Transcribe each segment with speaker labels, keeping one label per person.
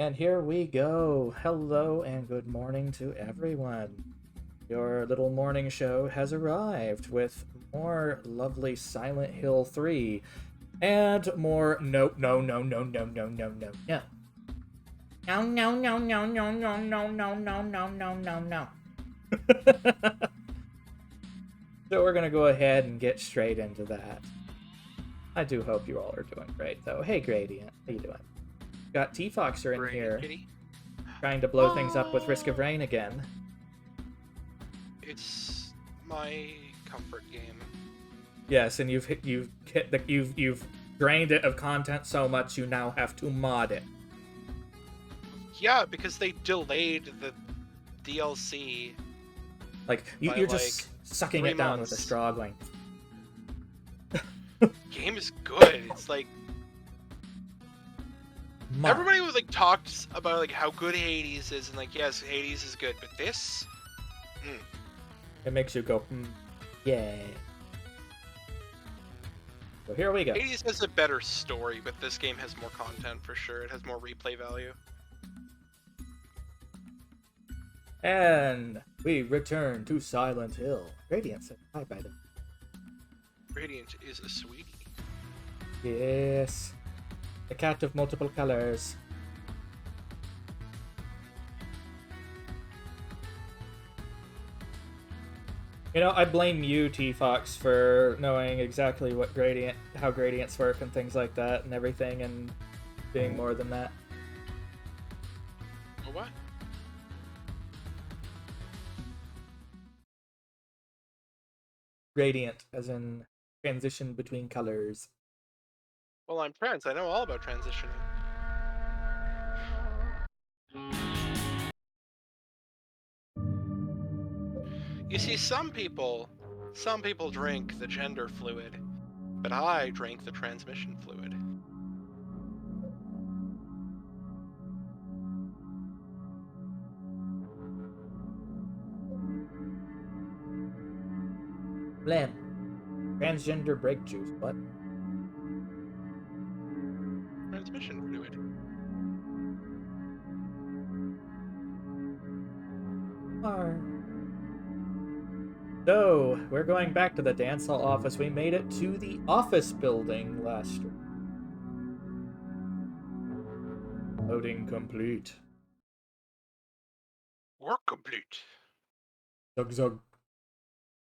Speaker 1: And here we go. Hello and good morning to everyone. Your little morning show has arrived with more lovely Silent Hill 3 and more no no no no no no no no no. No no no no no no no no no no no no no. So we're gonna go ahead and get straight into that. I do hope you all are doing great though. Hey Gradient, how you doing? Got T-Foxer in
Speaker 2: Great,
Speaker 1: here.
Speaker 2: kitty.
Speaker 1: Trying to blow things up with Risk of Rain again.
Speaker 2: It's my comfort game.
Speaker 1: Yes, and you've drained it of content so much you now have to mod it.
Speaker 2: Yeah, because they delayed the DLC.
Speaker 1: Like
Speaker 2: By,
Speaker 1: you're just sucking
Speaker 2: 3
Speaker 1: it down with a
Speaker 2: months.
Speaker 1: straw, going.
Speaker 2: Game is good. It's like
Speaker 1: Mod.
Speaker 2: everybody was like talked about like how good Hades is, and like yes, Hades is good, but this,
Speaker 1: It makes you go, yeah. So here we go.
Speaker 2: Hades has a better story, but this game has more content for sure. It has more replay value.
Speaker 1: And we return to Silent Hill. Radiant said hi by the
Speaker 2: Radiant is a sweetie.
Speaker 1: Yes. The cat of multiple colors. You know, I blame you, T-Fox, for knowing exactly how gradients work and things like that and everything, and being more than that.
Speaker 2: Oh, what?
Speaker 1: Gradient, as in transition between colors.
Speaker 2: Well, I'm trans. I know all about transitioning. You see, some people drink the gender fluid, but I drank the transmission fluid.
Speaker 1: Blem. Transgender break juice. What?
Speaker 2: Transmission fluid.
Speaker 1: So, we're going back to the dance hall office. We made it to the office building last year. Loading complete.
Speaker 2: Work complete.
Speaker 1: Zug zug.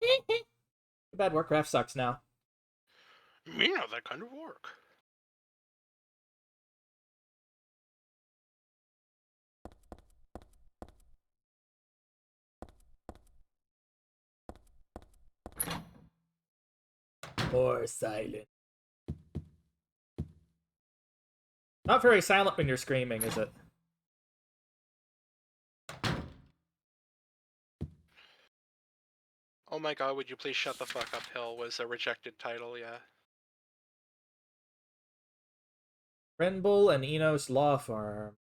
Speaker 1: Too bad Warcraft sucks now.
Speaker 2: Me know that kind of work.
Speaker 1: More silent. Not very silent when you're screaming, is it?
Speaker 2: Oh my god, would you please shut the fuck up, Hill was a rejected title, yeah.
Speaker 1: Renbull and Enos Law Firm.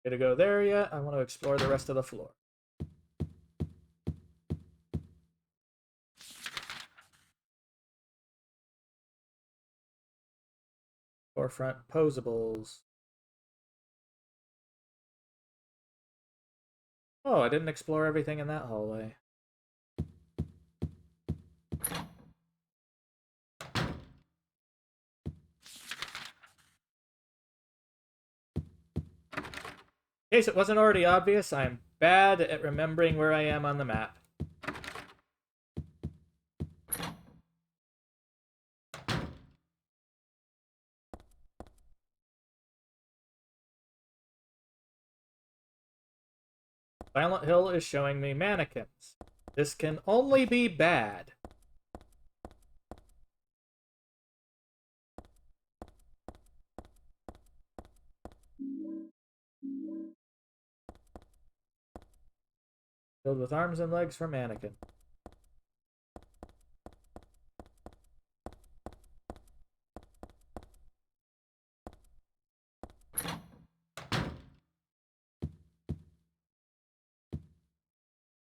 Speaker 1: Gonna go there yet? I want to explore the rest of the floor. Forefront posables. Oh, I didn't explore everything in that hallway. In case it wasn't already obvious, I'm bad at remembering where I am on the map. Silent Hill is showing me mannequins. This can only be bad. Filled with arms and legs for mannequin.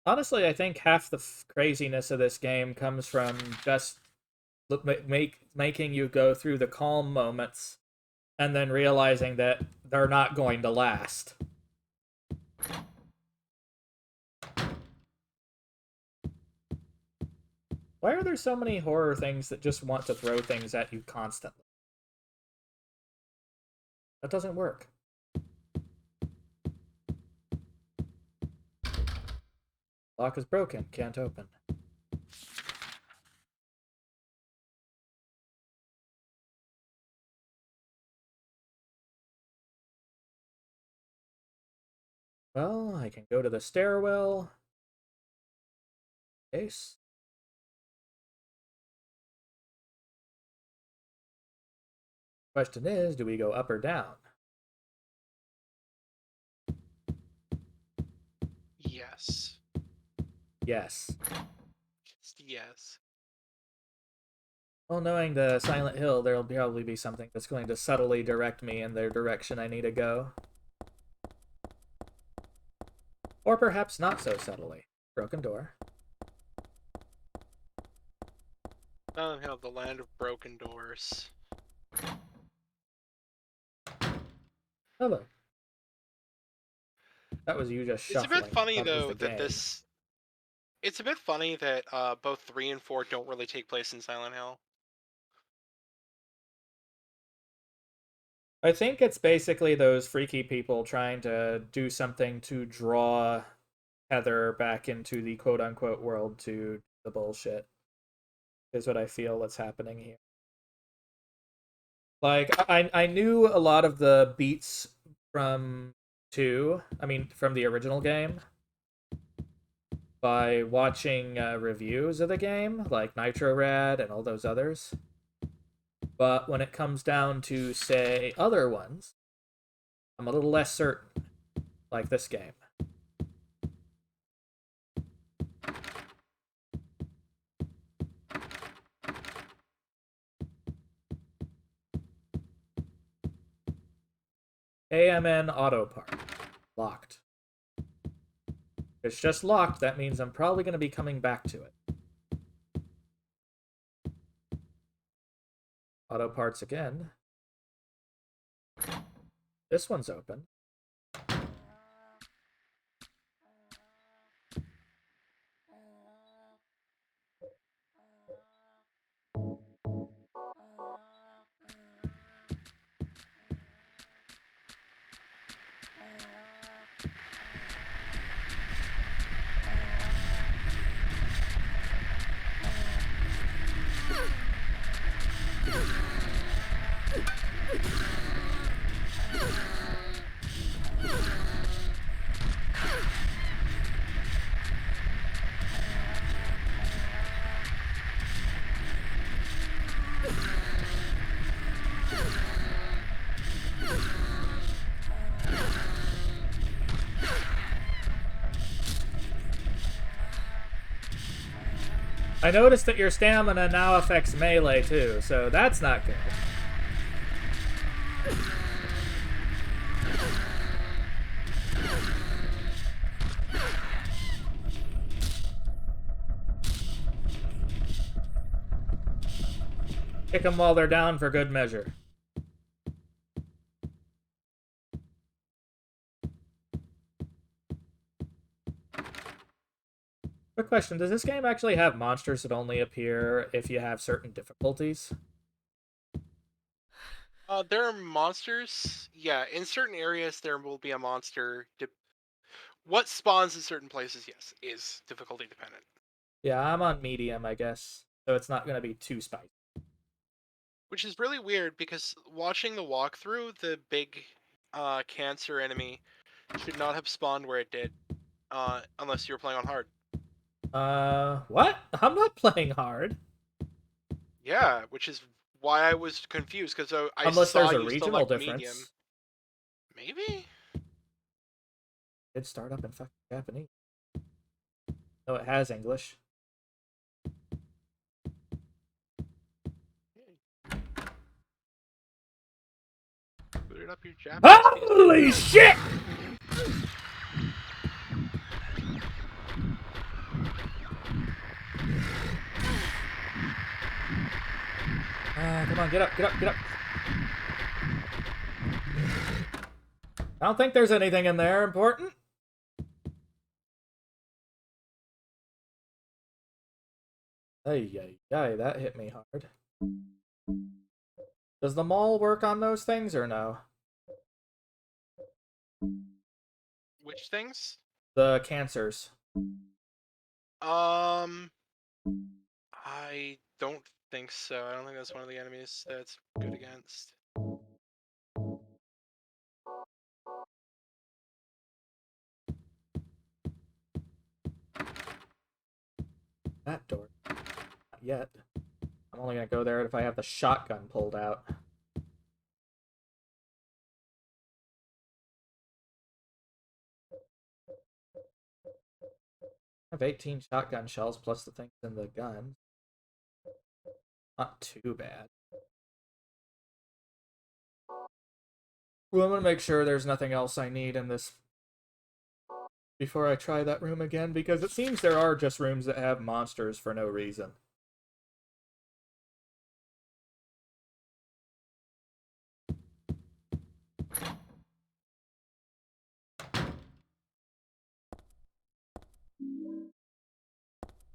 Speaker 1: Honestly, I think half the craziness of this game comes from just making you go through the calm moments and then realizing that they're not going to last. Why are there so many horror things that just want to throw things at you constantly? That doesn't work. Lock is broken, can't open. Well, I can go to the stairwell. Case. Question is, do we go up or down?
Speaker 2: Yes.
Speaker 1: Yes.
Speaker 2: Yes.
Speaker 1: Well, knowing the Silent Hill, there'll probably be something that's going to subtly direct me in the direction I need to go. Or perhaps not so subtly. Broken door.
Speaker 2: Silent Hill, the land of broken doors.
Speaker 1: Hello. That was you just shuffling.
Speaker 2: It's a bit funny though
Speaker 1: that
Speaker 2: game. It's a bit funny that both 3 and 4 don't really take place in Silent Hill.
Speaker 1: I think it's basically those freaky people trying to do something to draw Heather back into the quote-unquote world to the bullshit. Is what I feel that's happening here. Like, I knew a lot of the beats from 2, from the original game, by watching reviews of the game, like Nitro Rad and all those others. But when it comes down to, say, other ones, I'm a little less certain, like this game. AMN Auto Park. Locked. If it's just locked, that means I'm probably going to be coming back to it. Auto parts again. This one's open. I noticed that your stamina now affects melee too, so that's not good. Kick them while they're down for good measure. Quick question, does this game actually have monsters that only appear if you have certain difficulties?
Speaker 2: There are monsters. Yeah, in certain areas there will be a monster. What spawns in certain places, yes, is difficulty dependent.
Speaker 1: Yeah, I'm on medium, I guess. So it's not going to be too spicy.
Speaker 2: Which is really weird because watching the walkthrough, the big cancer enemy should not have spawned where it did. Unless you were playing on hard.
Speaker 1: What? I'm not playing hard.
Speaker 2: Yeah, which is why I was confused, because I
Speaker 1: Unless
Speaker 2: saw
Speaker 1: there's a
Speaker 2: you
Speaker 1: regional
Speaker 2: select
Speaker 1: difference.
Speaker 2: medium. Maybe?
Speaker 1: It start up in fucking Japanese. No, it has English.
Speaker 2: Boot it up your Japanese
Speaker 1: Holy shit! Come on, get up, get up, get up. I don't think there's anything in there important. Ay, that hit me hard. Does the mall work on those things or no?
Speaker 2: Which things?
Speaker 1: The cancers.
Speaker 2: I don't think so. I don't think that's one of the enemies that's good against.
Speaker 1: That door. Not yet. I'm only gonna go there if I have the shotgun pulled out. I have 18 shotgun shells plus the things in the gun. Not too bad. Well, I'm gonna make sure there's nothing else I need in this before I try that room again, because it seems there are just rooms that have monsters for no reason.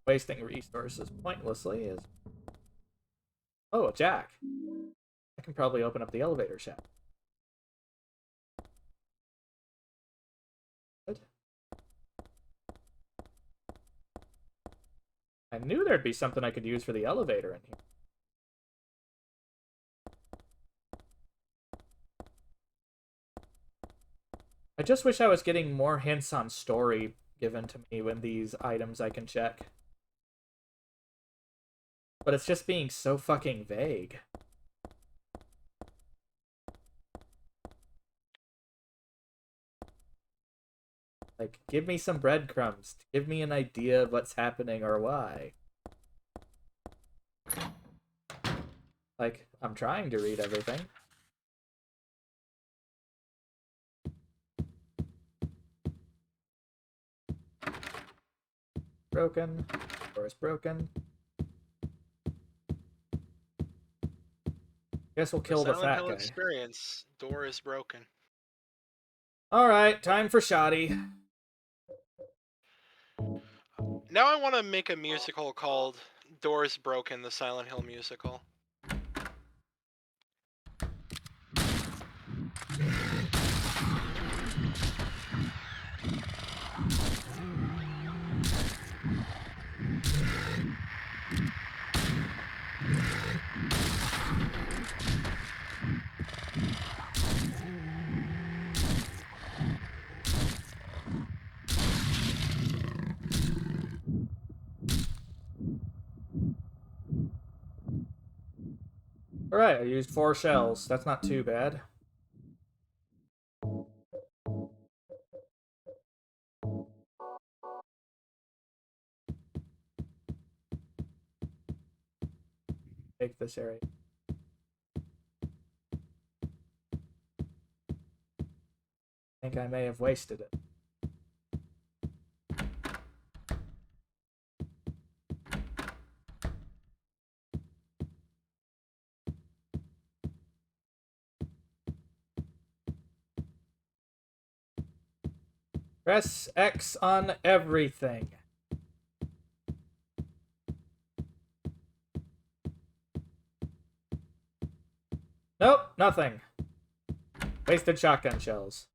Speaker 1: Wasting resources pointlessly is... Oh, a jack. I can probably open up the elevator shaft. Good. I knew there'd be something I could use for the elevator in here. I just wish I was getting more hints on story given to me when these items I can check. But it's just being so fucking vague. Like, give me some breadcrumbs. Give me an idea of what's happening or why. Like, I'm trying to read everything. Broken. Door is broken. Guess we'll kill the
Speaker 2: Silent
Speaker 1: fat
Speaker 2: Hill
Speaker 1: guy.
Speaker 2: experience. Door is broken.
Speaker 1: Alright, time for shoddy.
Speaker 2: Now I want to make a musical called Doors Broken, the Silent Hill musical.
Speaker 1: Alright, I used 4 shells. That's not too bad. Take this area. I think I may have wasted it. Press X on everything. Nope, nothing. Wasted shotgun shells.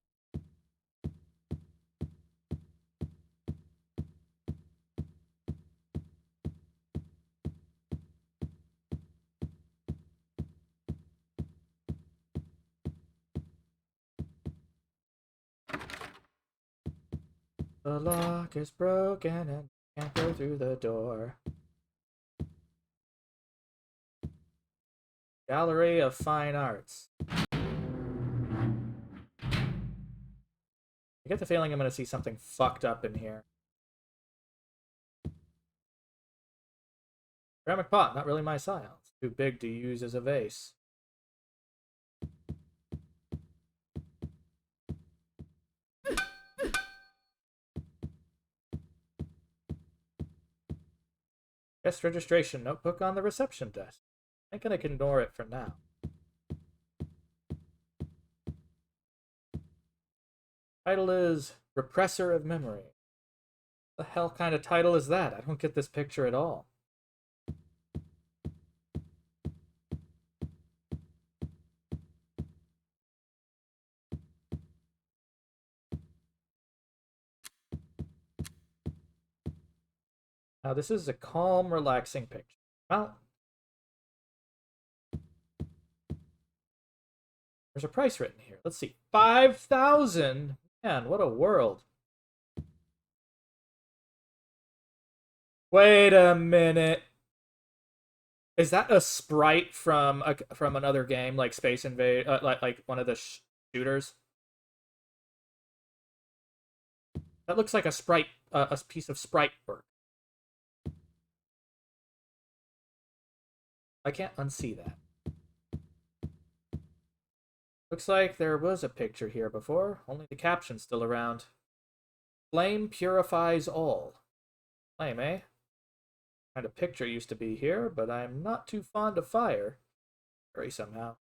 Speaker 1: The lock is broken and can't go through the door. Gallery of Fine Arts. I get the feeling I'm going to see something fucked up in here. Ceramic pot, not really my style. It's too big to use as a vase. Guest registration notebook on the reception desk. Thinking I can ignore it for now. Title is Repressor of Memory. The hell kind of title is that? I don't get this picture at all. Now, this is a calm, relaxing picture. Well, there's a price written here. Let's see. 5,000. Man, what a world. Wait a minute. Is that a sprite from another game like Space Invade, like one of the shooters? That looks like a sprite, a piece of sprite work. I can't unsee that. Looks like there was a picture here before, only the caption's still around. Flame purifies all. Flame, eh? Kind of picture used to be here, but I'm not too fond of fire. Hurry somehow.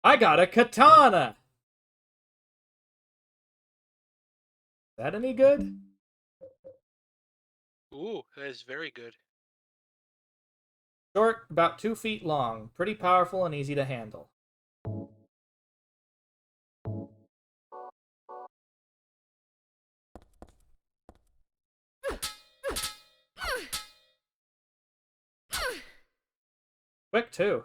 Speaker 1: I got a katana! Is that any good?
Speaker 2: Ooh, that is very good.
Speaker 1: Short, about 2 feet long, pretty powerful and easy to handle. Quick, too.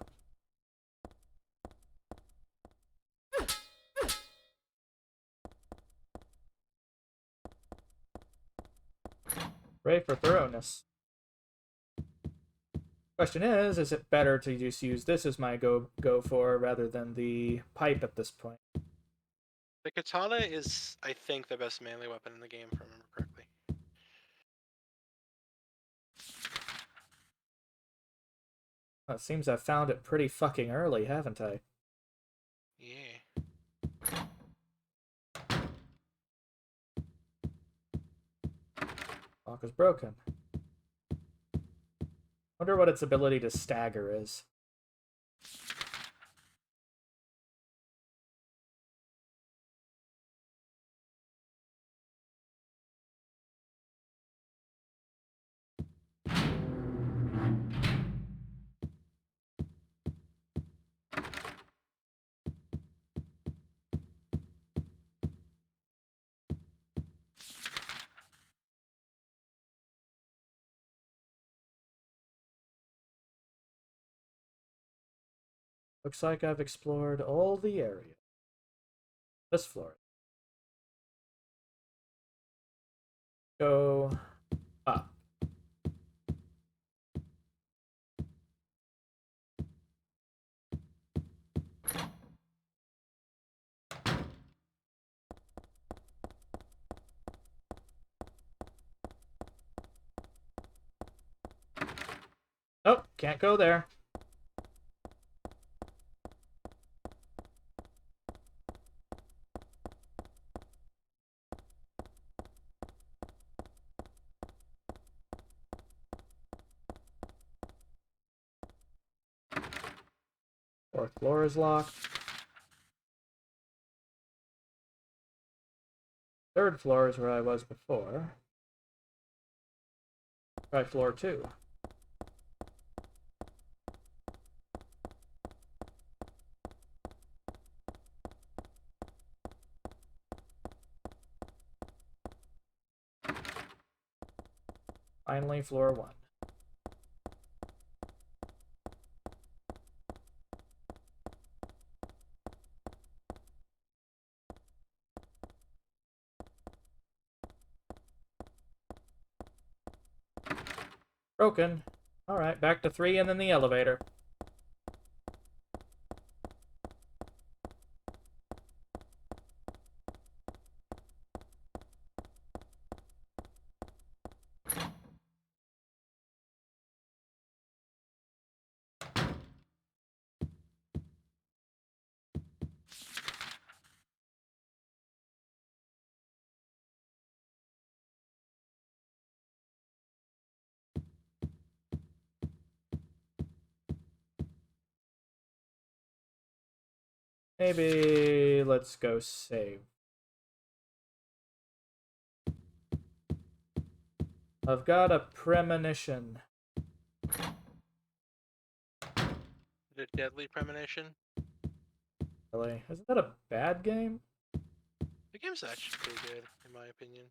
Speaker 1: Hooray for thoroughness. Question is it better to just use this as my go for rather than the pipe at this point?
Speaker 2: The katana is, I think, the best melee weapon in the game, if I remember correctly.
Speaker 1: Well, it seems I've found it pretty fucking early, haven't I?
Speaker 2: Yeah.
Speaker 1: Lock is broken. Wonder what its ability to stagger is. Looks like I've explored all the area. This floor. Go up. Oh, can't go there. Floor is locked. Third floor is where I was before. Try floor 2. Finally, floor 1. Broken. Alright, back to 3 and then the elevator. Maybe let's go save. I've got a premonition.
Speaker 2: The Deadly Premonition.
Speaker 1: Really? Isn't that a bad game?
Speaker 2: The game's actually pretty good, in my opinion.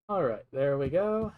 Speaker 1: Alright, there we go.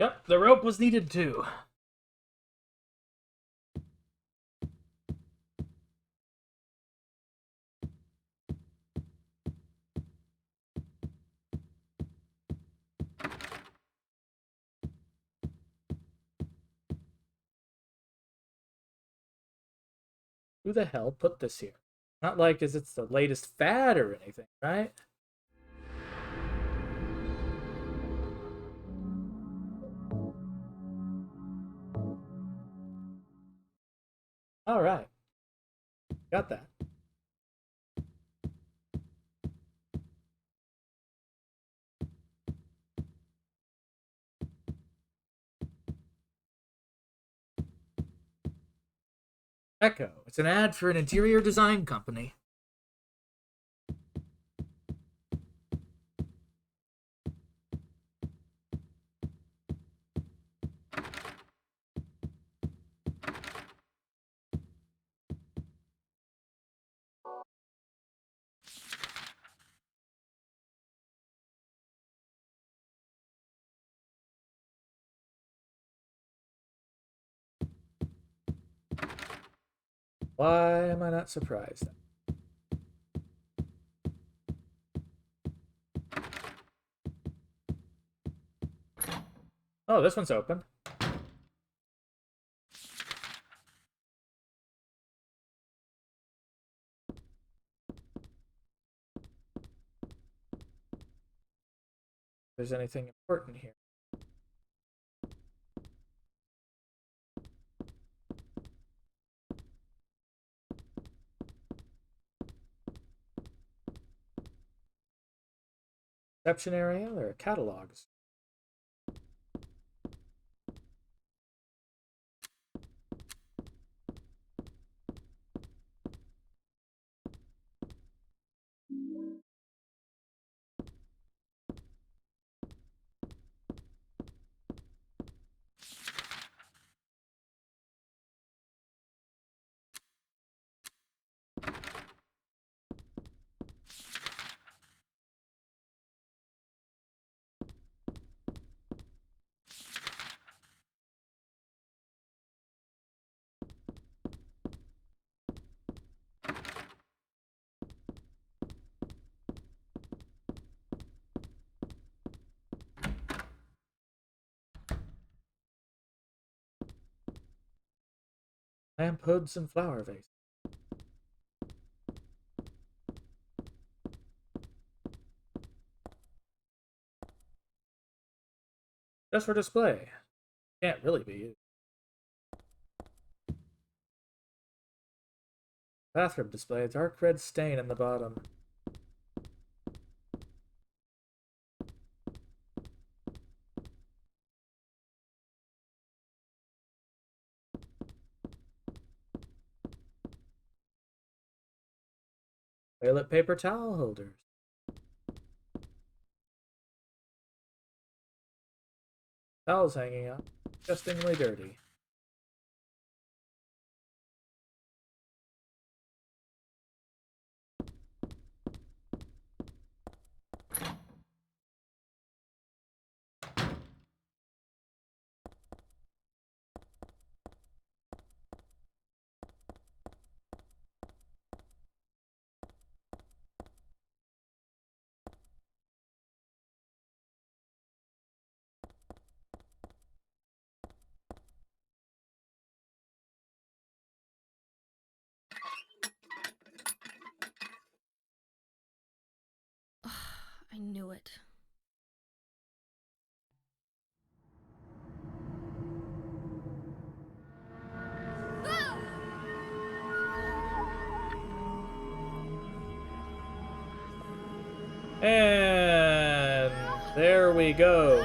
Speaker 1: Yep, the rope was needed too. Who the hell put this here? Not like as it's the latest fad or anything, right? Alright. Got that. Echo. It's an ad for an interior design company. Why am I not surprised? Oh, this one's open. If there's anything important here. reception area. There are catalogs. Lamp hoods and flower vases. Just for display. Can't really be used. Bathroom display. Dark red stain in the bottom. Toilet paper towel holders. Towels hanging up. Disgustingly dirty.
Speaker 3: I knew it.
Speaker 1: And there we go.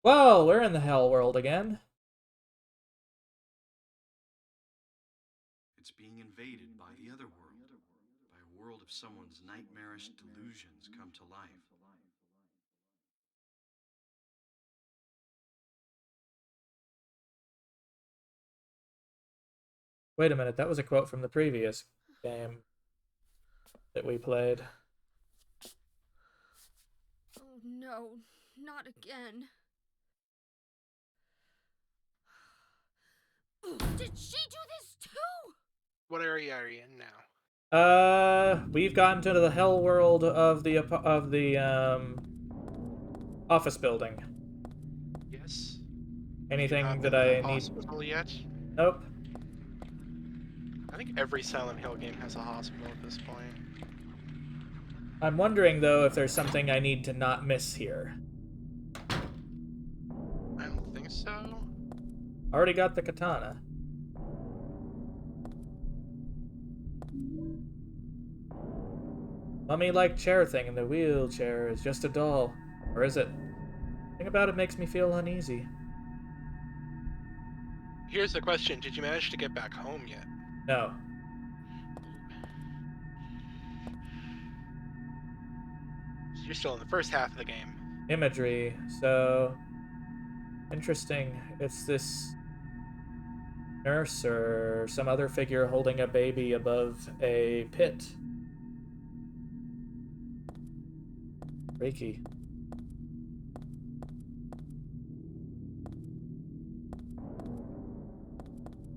Speaker 1: Well, we're in the hell world again.
Speaker 4: It's being invaded by the other world, by a world of someone's nightmarish delusions come to life.
Speaker 1: Wait a minute, that was a quote from the previous game that we played.
Speaker 3: Oh no, not again. Did she do this too?
Speaker 2: What area are you in now?
Speaker 1: We've gotten to the hell world of the office building.
Speaker 2: Yes.
Speaker 1: Anything that
Speaker 2: been
Speaker 1: I
Speaker 2: to the
Speaker 1: need?
Speaker 2: hospital yet?
Speaker 1: Nope.
Speaker 2: I think every Silent Hill game has a hospital at this point.
Speaker 1: I'm wondering though if there's something I need to not miss here.
Speaker 2: I don't think so.
Speaker 1: Already got the katana. Mummy-like chair thing in the wheelchair is just a doll. Or is it? Thing about it makes me feel uneasy.
Speaker 2: Here's the question: did you manage to get back home yet?
Speaker 1: No.
Speaker 2: So you're still in the first half of the game.
Speaker 1: Imagery, so... Interesting. It's this nurse or some other figure holding a baby above a pit. Freaky.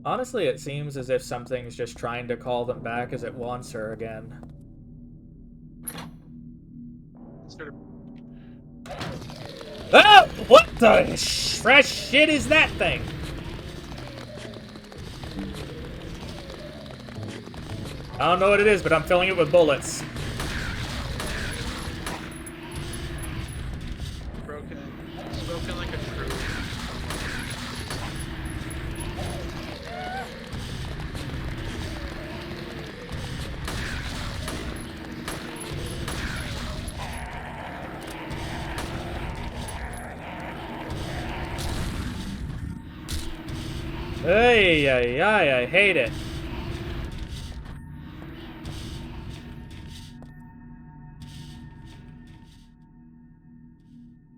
Speaker 1: Honestly, it seems as if something's just trying to call them back as it wants her again.
Speaker 2: Sort of.
Speaker 1: Oh! What the fresh shit is that thing? I don't know what it is, but I'm filling it with bullets.
Speaker 2: Broken
Speaker 1: Ay, ay, ay, I hate it.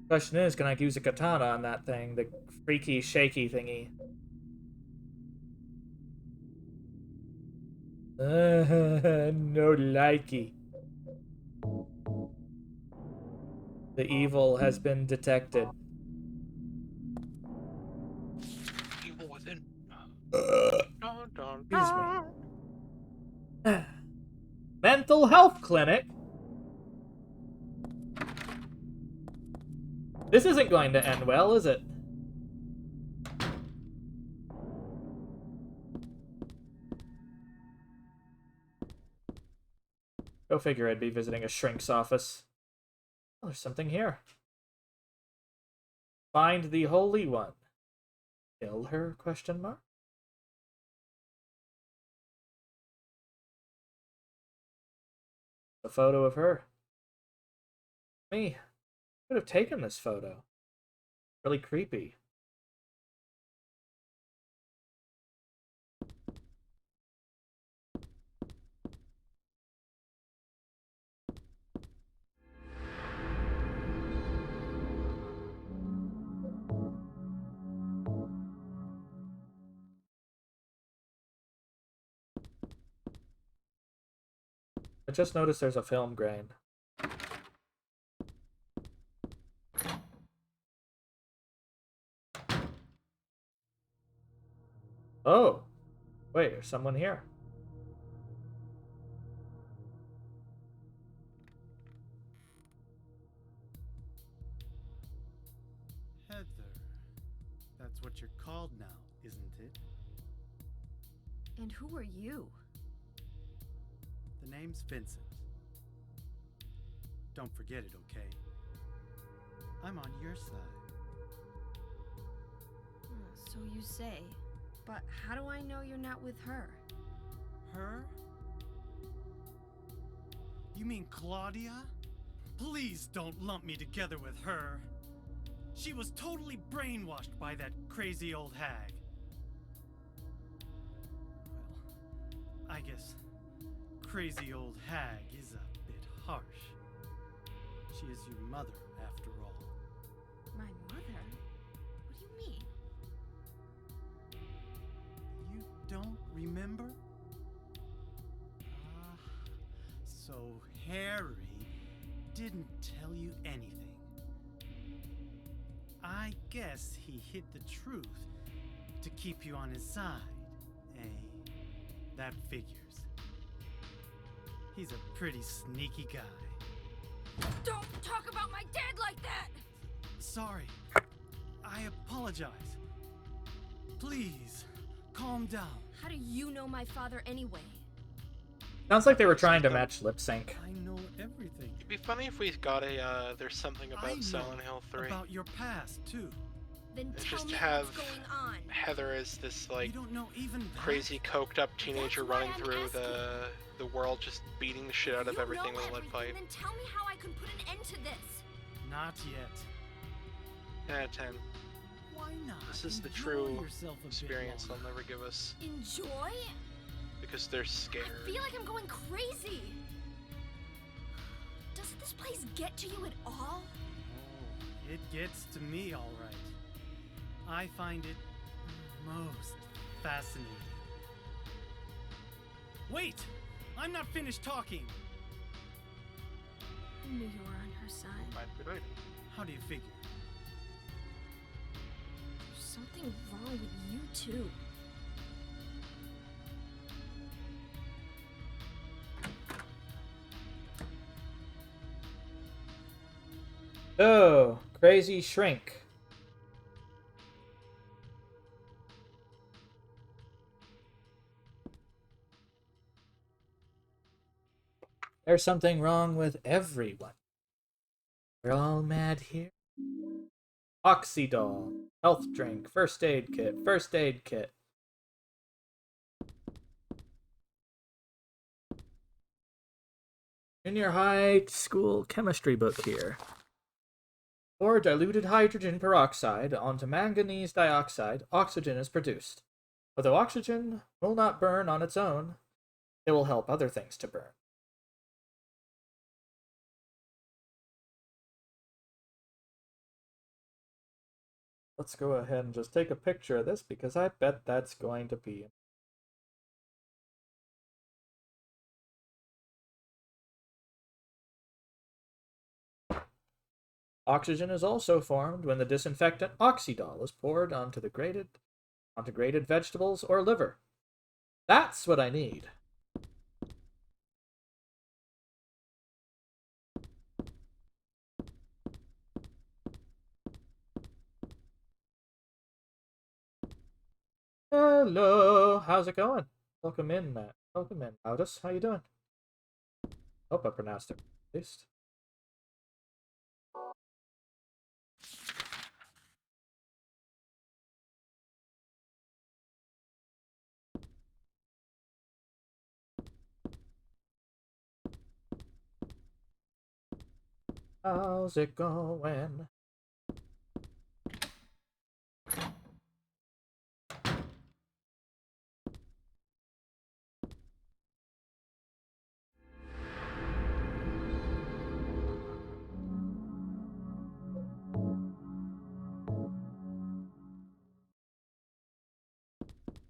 Speaker 1: Question is, can I use a katana on that thing? The freaky, shaky thingy. No likey. The evil has been detected.
Speaker 2: Evil within. Dun, dun,
Speaker 1: Excuse
Speaker 2: dun.
Speaker 1: me. Mental health clinic? This isn't going to end well, is it? Go figure I'd be visiting a shrink's office. Oh, there's something here. Find the Holy One. Kill her? Question mark. A photo of her. Me. Could have taken this photo. Really creepy. I just noticed there's a film grain. Oh! Wait, there's someone here.
Speaker 5: Heather. That's what you're called now, isn't it?
Speaker 3: And who are you?
Speaker 5: The name's Vincent. Don't forget it, okay? I'm on your side.
Speaker 3: So you say. But how do I know you're not with her?
Speaker 5: Her? You mean Claudia? Please don't lump me together with her. She was totally brainwashed by that crazy old hag. Well, I guess crazy old hag is a bit harsh. She is your mother, after all.
Speaker 3: My mother? What do you mean?
Speaker 5: You don't remember? Ah, so Harry didn't tell you anything. I guess he hid the truth to keep you on his side, eh? That figures. He's a pretty sneaky guy.
Speaker 3: Don't talk about my dad like that!
Speaker 5: Sorry. I apologize. Please, calm down.
Speaker 3: How do you know my father anyway?
Speaker 1: Sounds like they were trying to match lip sync.
Speaker 5: I know everything.
Speaker 2: It'd be funny if we got a There's Something
Speaker 5: I know
Speaker 2: About Silent Hill 3.
Speaker 5: about your past, too.
Speaker 3: Then
Speaker 2: And
Speaker 3: tell
Speaker 2: just
Speaker 3: me
Speaker 2: have
Speaker 3: what's going on.
Speaker 2: Heather as this, like,
Speaker 5: You don't know even that?
Speaker 2: crazy, coked-up teenager
Speaker 3: That's why
Speaker 2: running
Speaker 3: I'm
Speaker 2: through
Speaker 3: asking.
Speaker 2: the world, just beating the shit out of
Speaker 3: You
Speaker 2: everything
Speaker 3: know
Speaker 2: with a lead pipe.
Speaker 3: Then tell me how I can put an end to this.
Speaker 5: Not yet.
Speaker 2: 10 out of 10.
Speaker 5: Why not?
Speaker 2: This is the
Speaker 5: Enjoy
Speaker 2: true
Speaker 5: yourself a bit
Speaker 2: experience they'll
Speaker 5: longer.
Speaker 2: never give us,
Speaker 3: Enjoy?
Speaker 2: because they're scared.
Speaker 3: I feel like I'm going crazy. Does this place get to you at all?
Speaker 5: Oh, it gets to me, all right. I find it most fascinating. Wait! I'm not finished talking!
Speaker 3: I knew you were on her side.
Speaker 2: Might be right.
Speaker 5: How do you figure?
Speaker 3: There's something wrong with you too.
Speaker 1: Oh, crazy shrink. There's something wrong with everyone. We're all mad here. Oxydol, health drink, first aid kit, first aid kit. Junior high school chemistry book here. Pour diluted hydrogen peroxide onto manganese dioxide, oxygen is produced. Although oxygen will not burn on its own, it will help other things to burn. Let's go ahead and just take a picture of this because I bet that's going to be... Oxygen is also formed when the disinfectant oxydol is poured onto grated vegetables or liver. That's what I need. Hello, how's it going? Welcome in, Matt. Welcome in, Otis. How you doing? Hope I pronounced it at least. How's it going?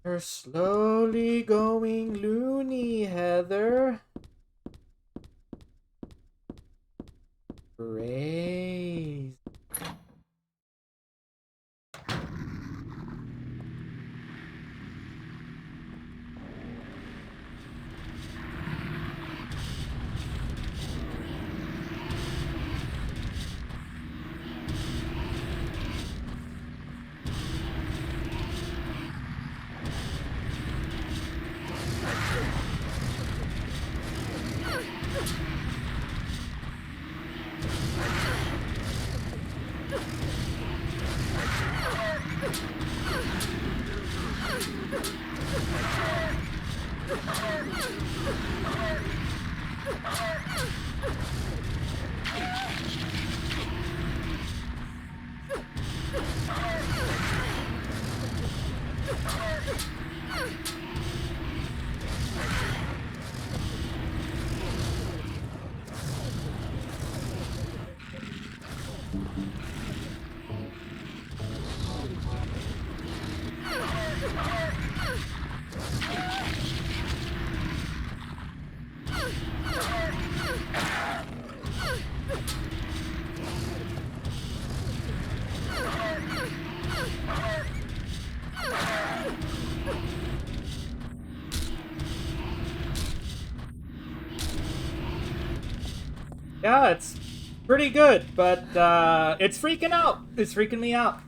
Speaker 1: You're slowly going loony, Heather. Praise. Yeah, it's pretty good, but it's freaking out. It's freaking me out.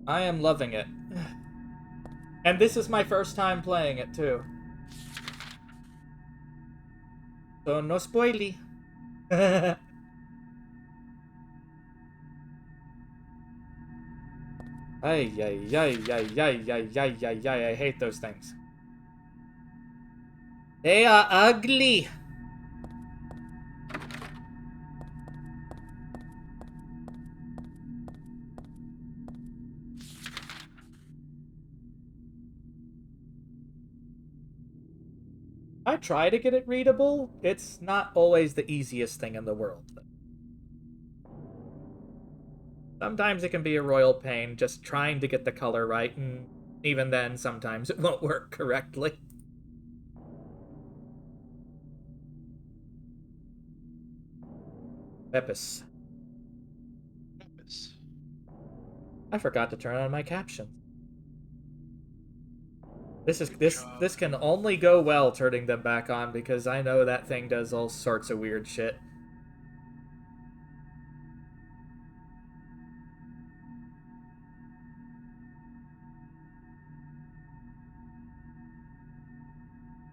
Speaker 1: I am loving it. And this is my first time playing it, too. So, no spoily. Ay, ay, ay, ay, ay, ay, ay, ay, ay, I hate those things. They are ugly. I try to get it readable. It's not always the easiest thing in the world. Sometimes it can be a royal pain just trying to get the color right, and even then, sometimes it won't work correctly. Pepis. I forgot to turn on my captions. This can only go well turning them back on because I know that thing does all sorts of weird shit.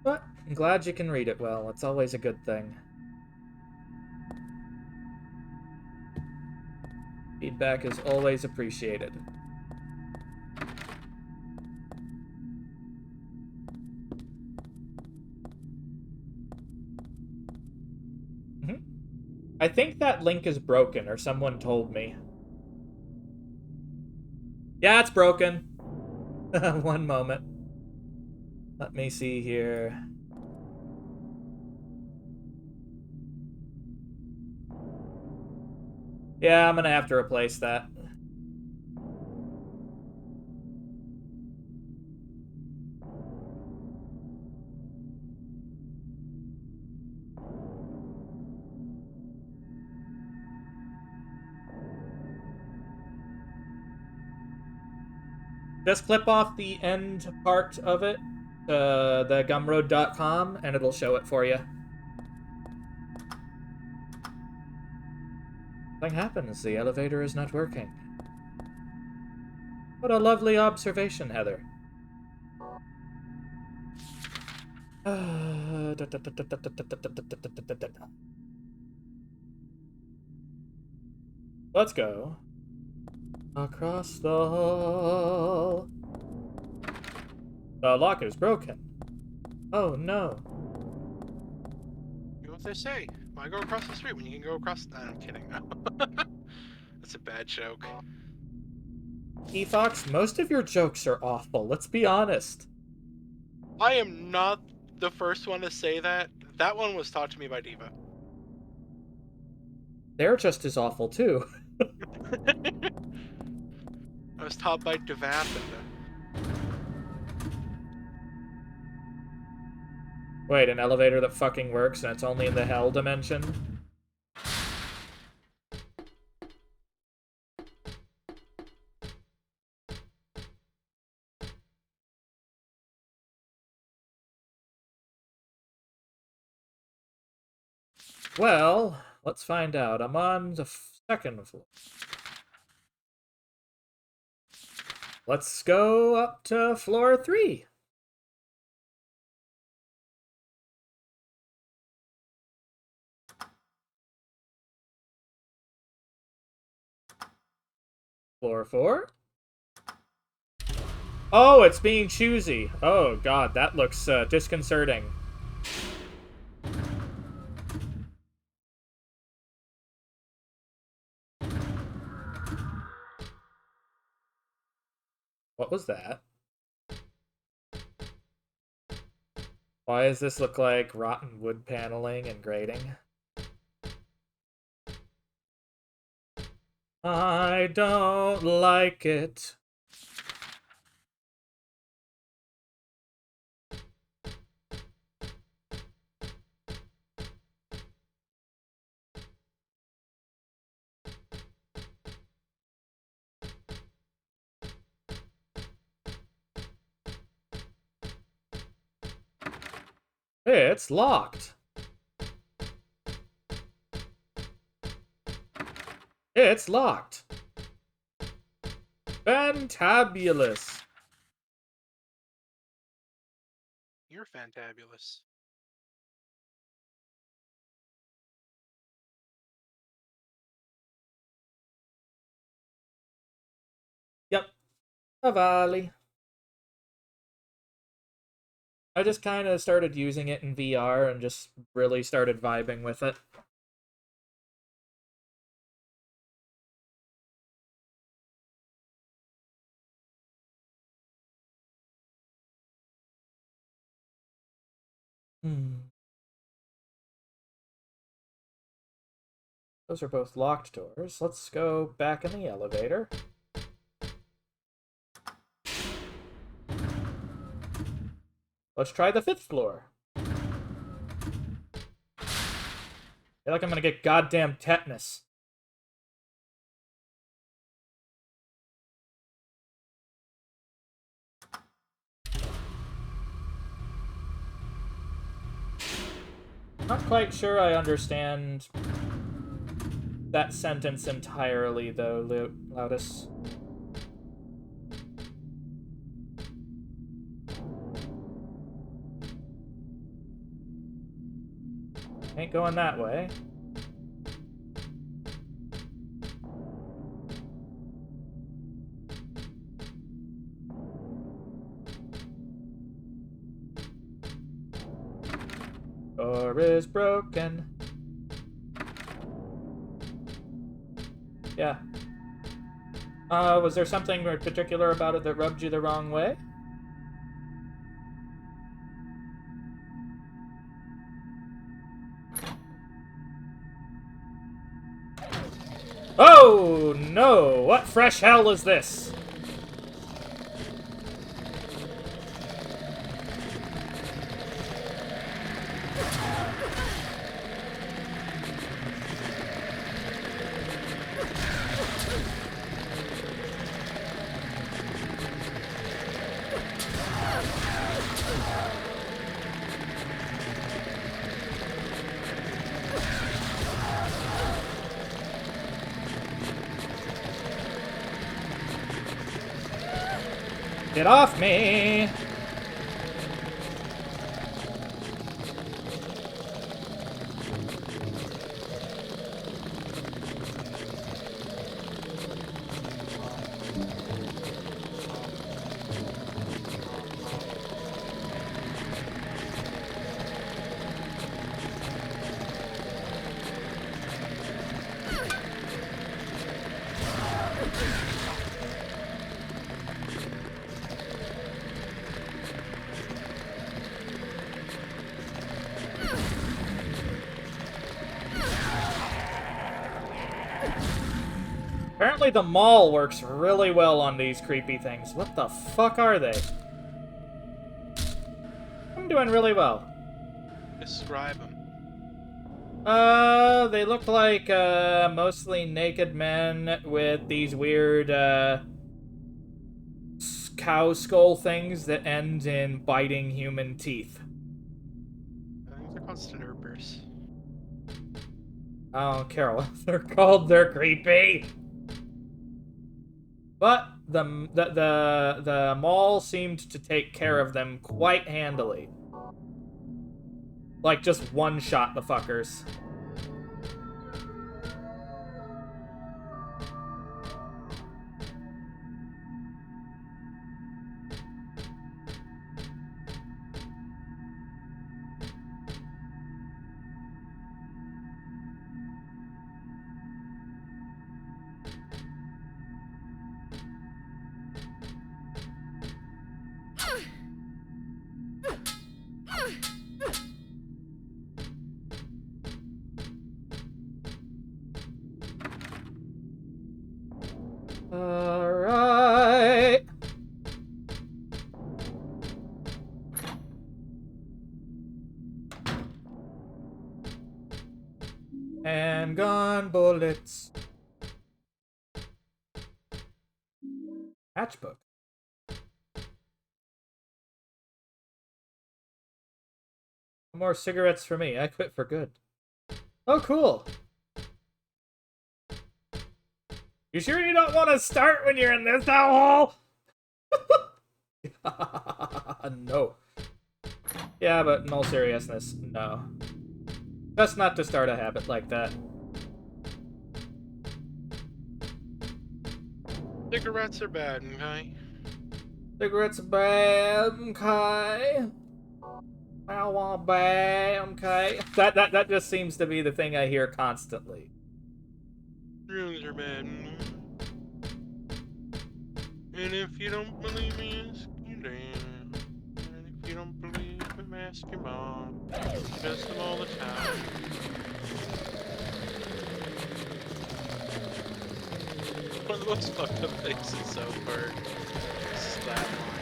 Speaker 1: But I'm glad you can read it well. It's always a good thing. Feedback is always appreciated. I think that link is broken, or someone told me. Yeah, it's broken. One moment. Let me see here. Yeah, I'm gonna have to replace that. Just clip off the end part of it, the gumroad.com, and it'll show it for you. Something happens. The elevator is not working. What a lovely observation, Heather. Let's go. Across the hall. The lock is broken. Oh no.
Speaker 2: You know what they say? Why go across the street when you can go across... I'm kidding. That's a bad joke.
Speaker 1: E-Fox, most of your jokes are awful. Let's be honest.
Speaker 2: I am not the first one to say that. That one was taught to me by Diva.
Speaker 1: They're just as awful, too.
Speaker 2: I was taught by Devathinda.
Speaker 1: Wait, an elevator that fucking works and it's only in the hell dimension? Well, let's find out. I'm on the second floor. Let's go up to floor 3. Floor 4. Oh, it's being choosy. Oh god, that looks disconcerting. What was that? Why does this look like rotten wood paneling and grating? I don't like it. It's locked. It's locked. Fantabulous.
Speaker 2: You're fantabulous.
Speaker 1: Yep. Avali. I just kind of started using it in VR and just really started vibing with it. Those are both locked doors. Let's go back in the elevator. Let's try the 5th floor. I feel like I'm gonna get goddamn tetanus. Not quite sure I understand that sentence entirely, though, Loudus. Ain't going that way. Door is broken. Yeah. Was there something particular about it that rubbed you the wrong way? Oh, no! What fresh hell is this? Get off me! Apparently the mall works really well on these creepy things. What the fuck are they? I'm doing really well.
Speaker 2: Describe them.
Speaker 1: They look like, mostly naked men with these weird, cow skull things that end in biting human teeth.
Speaker 2: I think they're called Snurpers.
Speaker 1: I don't care what they're called, they're creepy! But the mall seemed to take care of them quite handily. Like, just one-shot the fuckers. Alright. Handgun bullets. Matchbook. No more cigarettes for me. I quit for good. Oh, cool. You sure you don't want to start when you're in this hellhole? No. Yeah, but in all seriousness, no. Best not to start a habit like that.
Speaker 2: Cigarettes are bad, okay?
Speaker 1: Cigarettes are bad, okay? Marijuana bad, okay? That just seems to be the thing I hear constantly.
Speaker 2: Drugs are bad. And if you don't believe me, ask your dad. And if you don't believe me, ask your mom. She does them all the time. One of the most fucked up things in South Park is that line.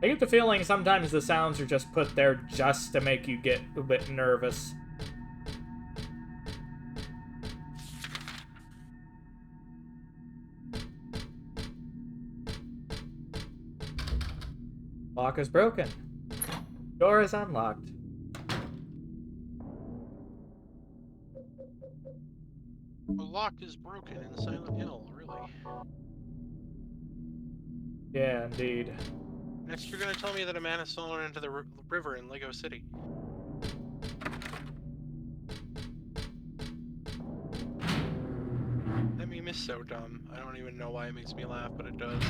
Speaker 1: I get the feeling sometimes the sounds are just put there just to make you get a bit nervous. Lock is broken. Door is unlocked.
Speaker 2: The lock is broken in Silent Hill, really.
Speaker 1: Yeah, indeed.
Speaker 2: Next, you're gonna tell me that a man has fallen into the river in Lego City. That meme is so dumb. I don't even know why it makes me laugh, but it does.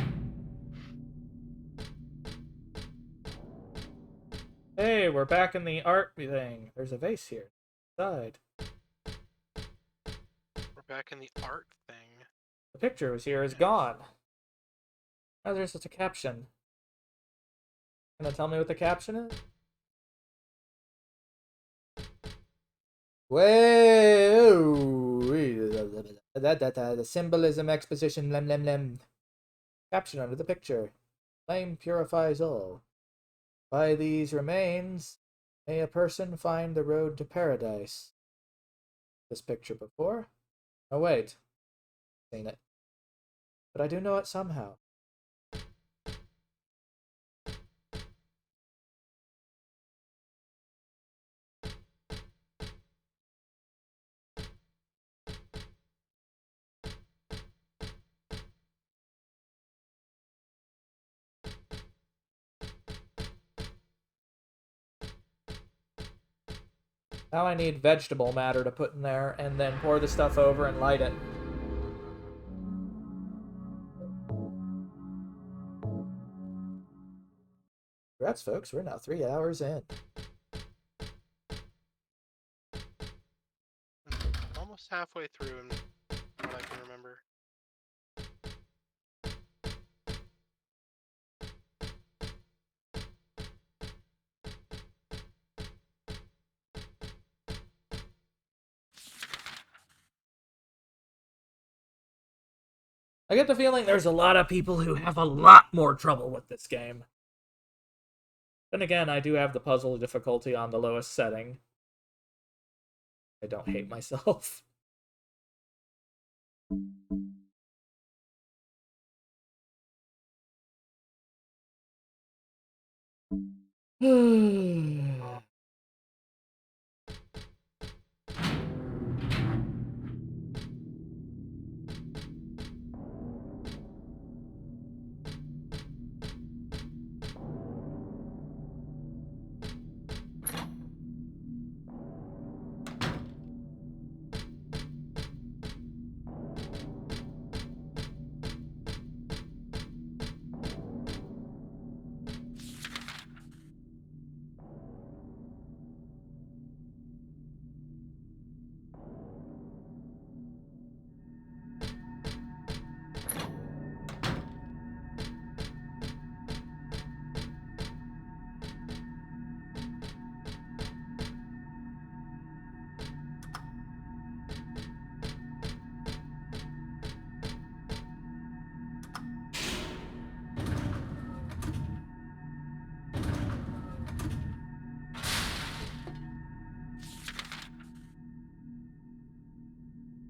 Speaker 1: Hey, we're back in the art thing. There's a vase here. Side.
Speaker 2: We're back in the art thing.
Speaker 1: The picture was here is gone. Oh, there's just a caption. Gonna tell me what the caption is? Whoa! The symbolism exposition, lem lem lem. Caption under the picture. Flame purifies all. By these remains, may a person find the road to paradise. This picture before? Oh wait. Seen it. But I do know it somehow. Now I need vegetable matter to put in there, and then pour the stuff over and light it. Congrats, folks. We're now 3 hours in.
Speaker 2: Almost halfway through, and what I can remember.
Speaker 1: I get the feeling there's a lot of people who have a lot more trouble with this game. Then again, I do have the puzzle difficulty on the lowest setting. I don't hate myself.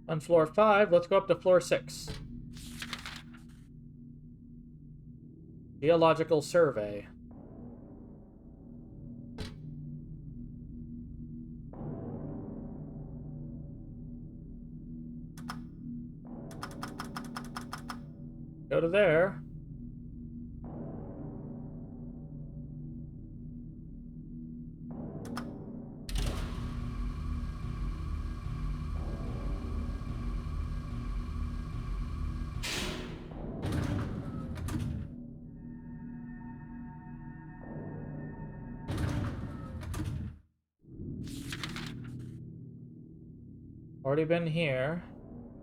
Speaker 1: On floor 5, let's go up to floor 6. Geological survey. Go to there. Already been here.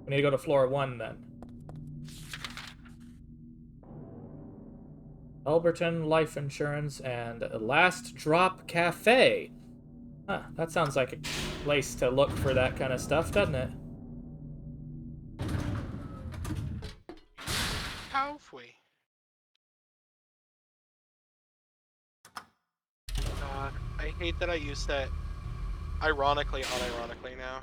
Speaker 1: We need to go to floor 1 then. Alberton Life Insurance and Last Drop Cafe. Huh, that sounds like a place to look for that kind of stuff, doesn't it?
Speaker 2: Halfway. hate that I use that ironically, unironically now.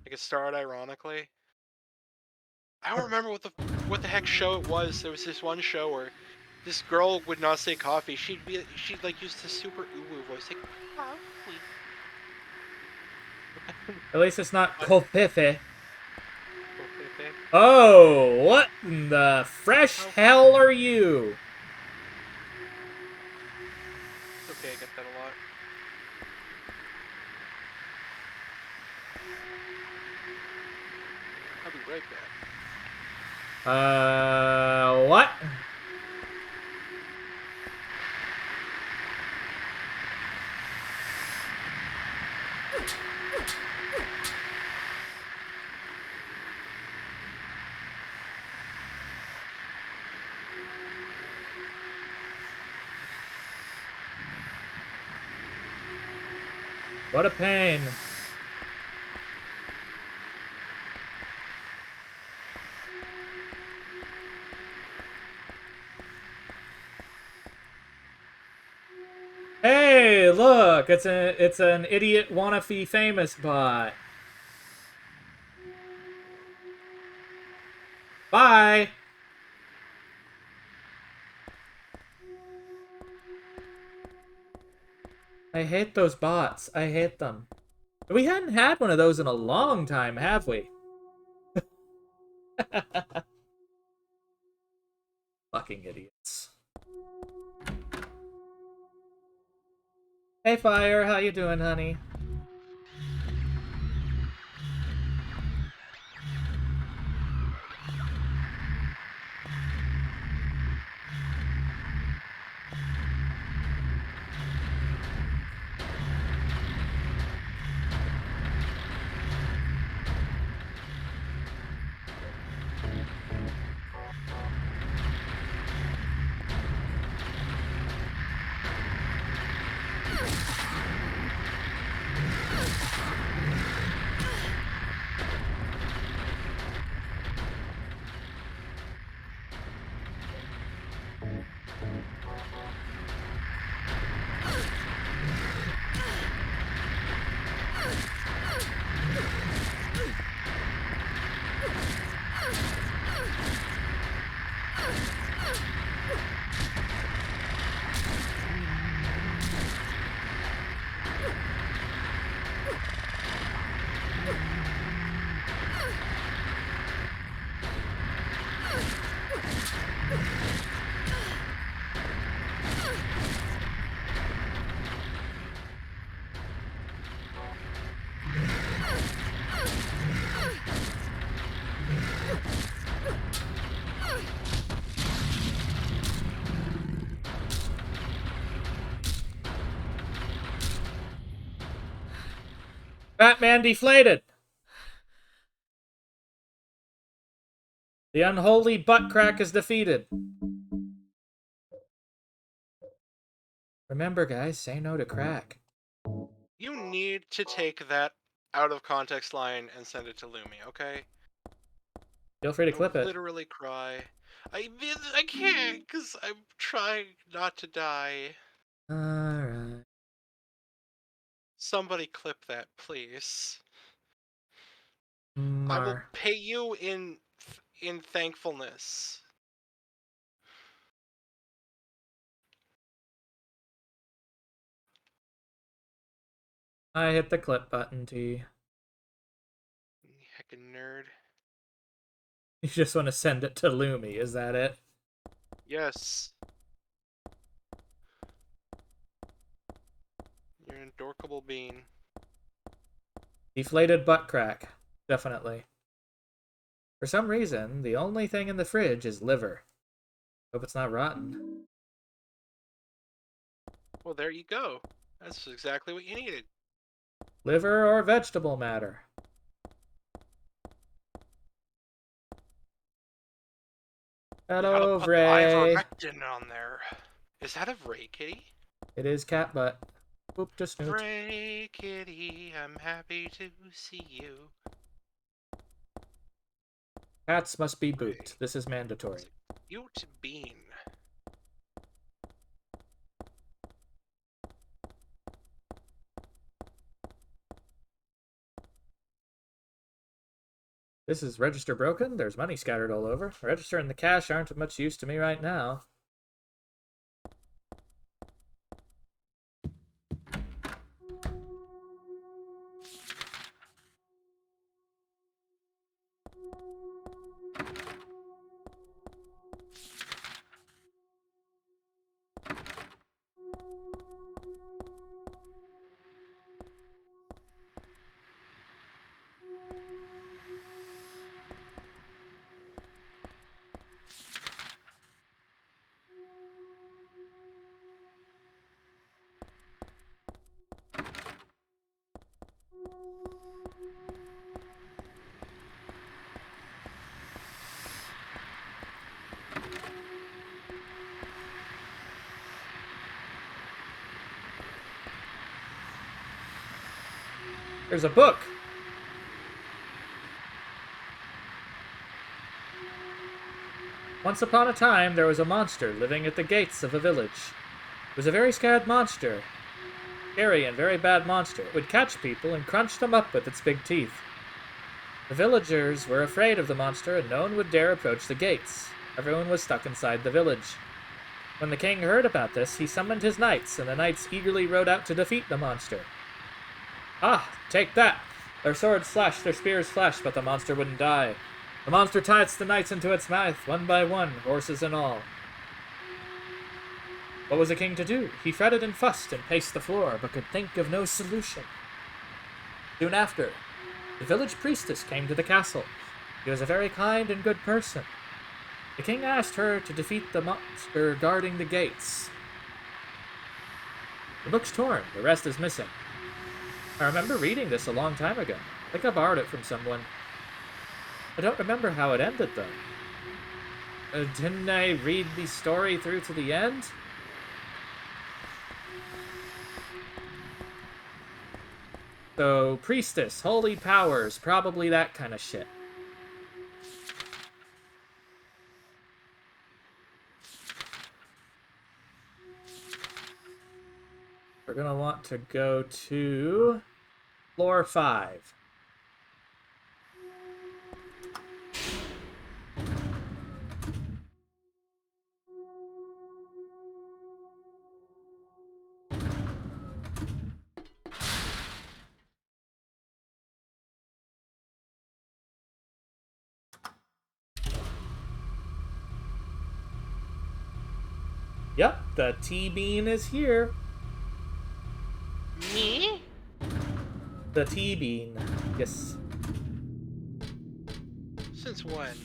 Speaker 2: Like it started ironically. I don't remember what the heck show it was. There was this one show where this girl would not say coffee. She'd like use the super uwu voice, like coffee.
Speaker 1: At least it's not
Speaker 2: What?
Speaker 1: Kopefe. Oh, what in the fresh hell are you?
Speaker 2: Okay, I get that a lot. I'll be right back.
Speaker 1: What? What a pain. Hey, look, it's an idiot wannabe famous bot. Bye. I hate those bots. I hate them. We hadn't had one of those in a long time, have we? Fucking idiots. Hey, Fire, how you doing, honey? Batman deflated. The unholy butt crack is defeated. Remember, guys, say no to crack.
Speaker 2: You need to take that out of context line and send it to Lumi, okay?
Speaker 1: Feel free to clip
Speaker 2: I'll
Speaker 1: it.
Speaker 2: literally cry. I can't, because I'm trying not to die.
Speaker 1: Alright.
Speaker 2: Somebody clip that, please. I will pay you in thankfulness.
Speaker 1: I hit the clip button, T.
Speaker 2: Heckin' nerd.
Speaker 1: You just want to send it to Lumi, is that it?
Speaker 2: Yes. You're an adorkable bean.
Speaker 1: Deflated butt crack. Definitely. For some reason, the only thing in the fridge is liver. Hope it's not rotten.
Speaker 2: Well, there you go. That's exactly what you needed.
Speaker 1: Liver or vegetable matter. Hello,
Speaker 2: Put the
Speaker 1: Vray.
Speaker 2: ivermectin on there. Is that a Vray kitty?
Speaker 1: It is cat butt. Oop, just snoot.
Speaker 2: Vray kitty, I'm happy to see you.
Speaker 1: Cats must be booped. This is mandatory.
Speaker 2: Cute bean.
Speaker 1: This is register broken. There's money scattered all over. The register and the cash aren't of much use to me right now. There's a book. Once upon a time, there was a monster living at the gates of a village. It was a very scared monster. Scary and very bad monster. It would catch people and crunch them up with its big teeth. The villagers were afraid of the monster, and no one would dare approach the gates. Everyone was stuck inside the village. When the king heard about this, he summoned his knights, and the knights eagerly rode out to defeat the monster. Ah, take that! Their swords slashed, their spears flashed, but the monster wouldn't die. The monster tied the knights into its mouth, one by one, horses and all. What was the king to do? He fretted and fussed and paced the floor, but could think of no solution. Soon after, the village priestess came to the castle. She was a very kind and good person. The king asked her to defeat the monster guarding the gates. The book's torn, the rest is missing. I remember reading this a long time ago. I think I borrowed it from someone. I don't remember how it ended, though. Didn't I read the story through to the end? So, priestess, holy powers, probably that kind of shit. We're gonna want to go to floor 5. Yep, the T-bean is here.
Speaker 2: Me?
Speaker 1: The T-bean, yes.
Speaker 2: Since when?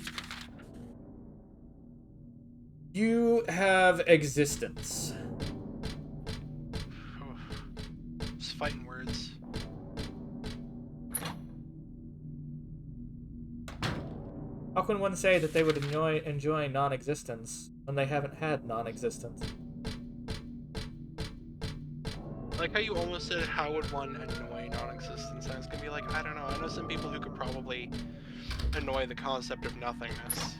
Speaker 1: You have existence.
Speaker 2: Just fighting words.
Speaker 1: How can one say that they would enjoy non-existence when they haven't had non-existence?
Speaker 2: I like how you almost said, how would one annoy non-existence? I was gonna be like, I don't know. I know some people who could probably annoy the concept of nothingness.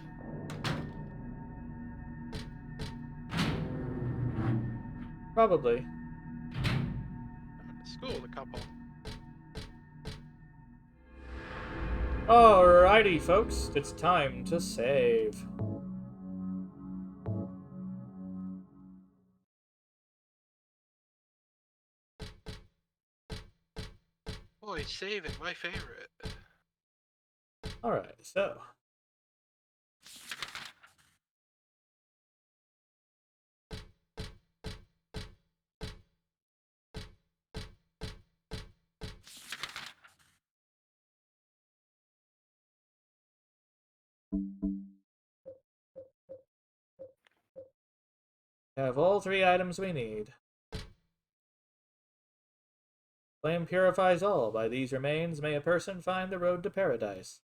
Speaker 1: Probably.
Speaker 2: I went to school with a couple.
Speaker 1: Alrighty, folks, it's time to save.
Speaker 2: Boy, save it, my favorite.
Speaker 1: Alright, so. Have all 3 items we need. Flame purifies all. By these remains may a person find the road to paradise.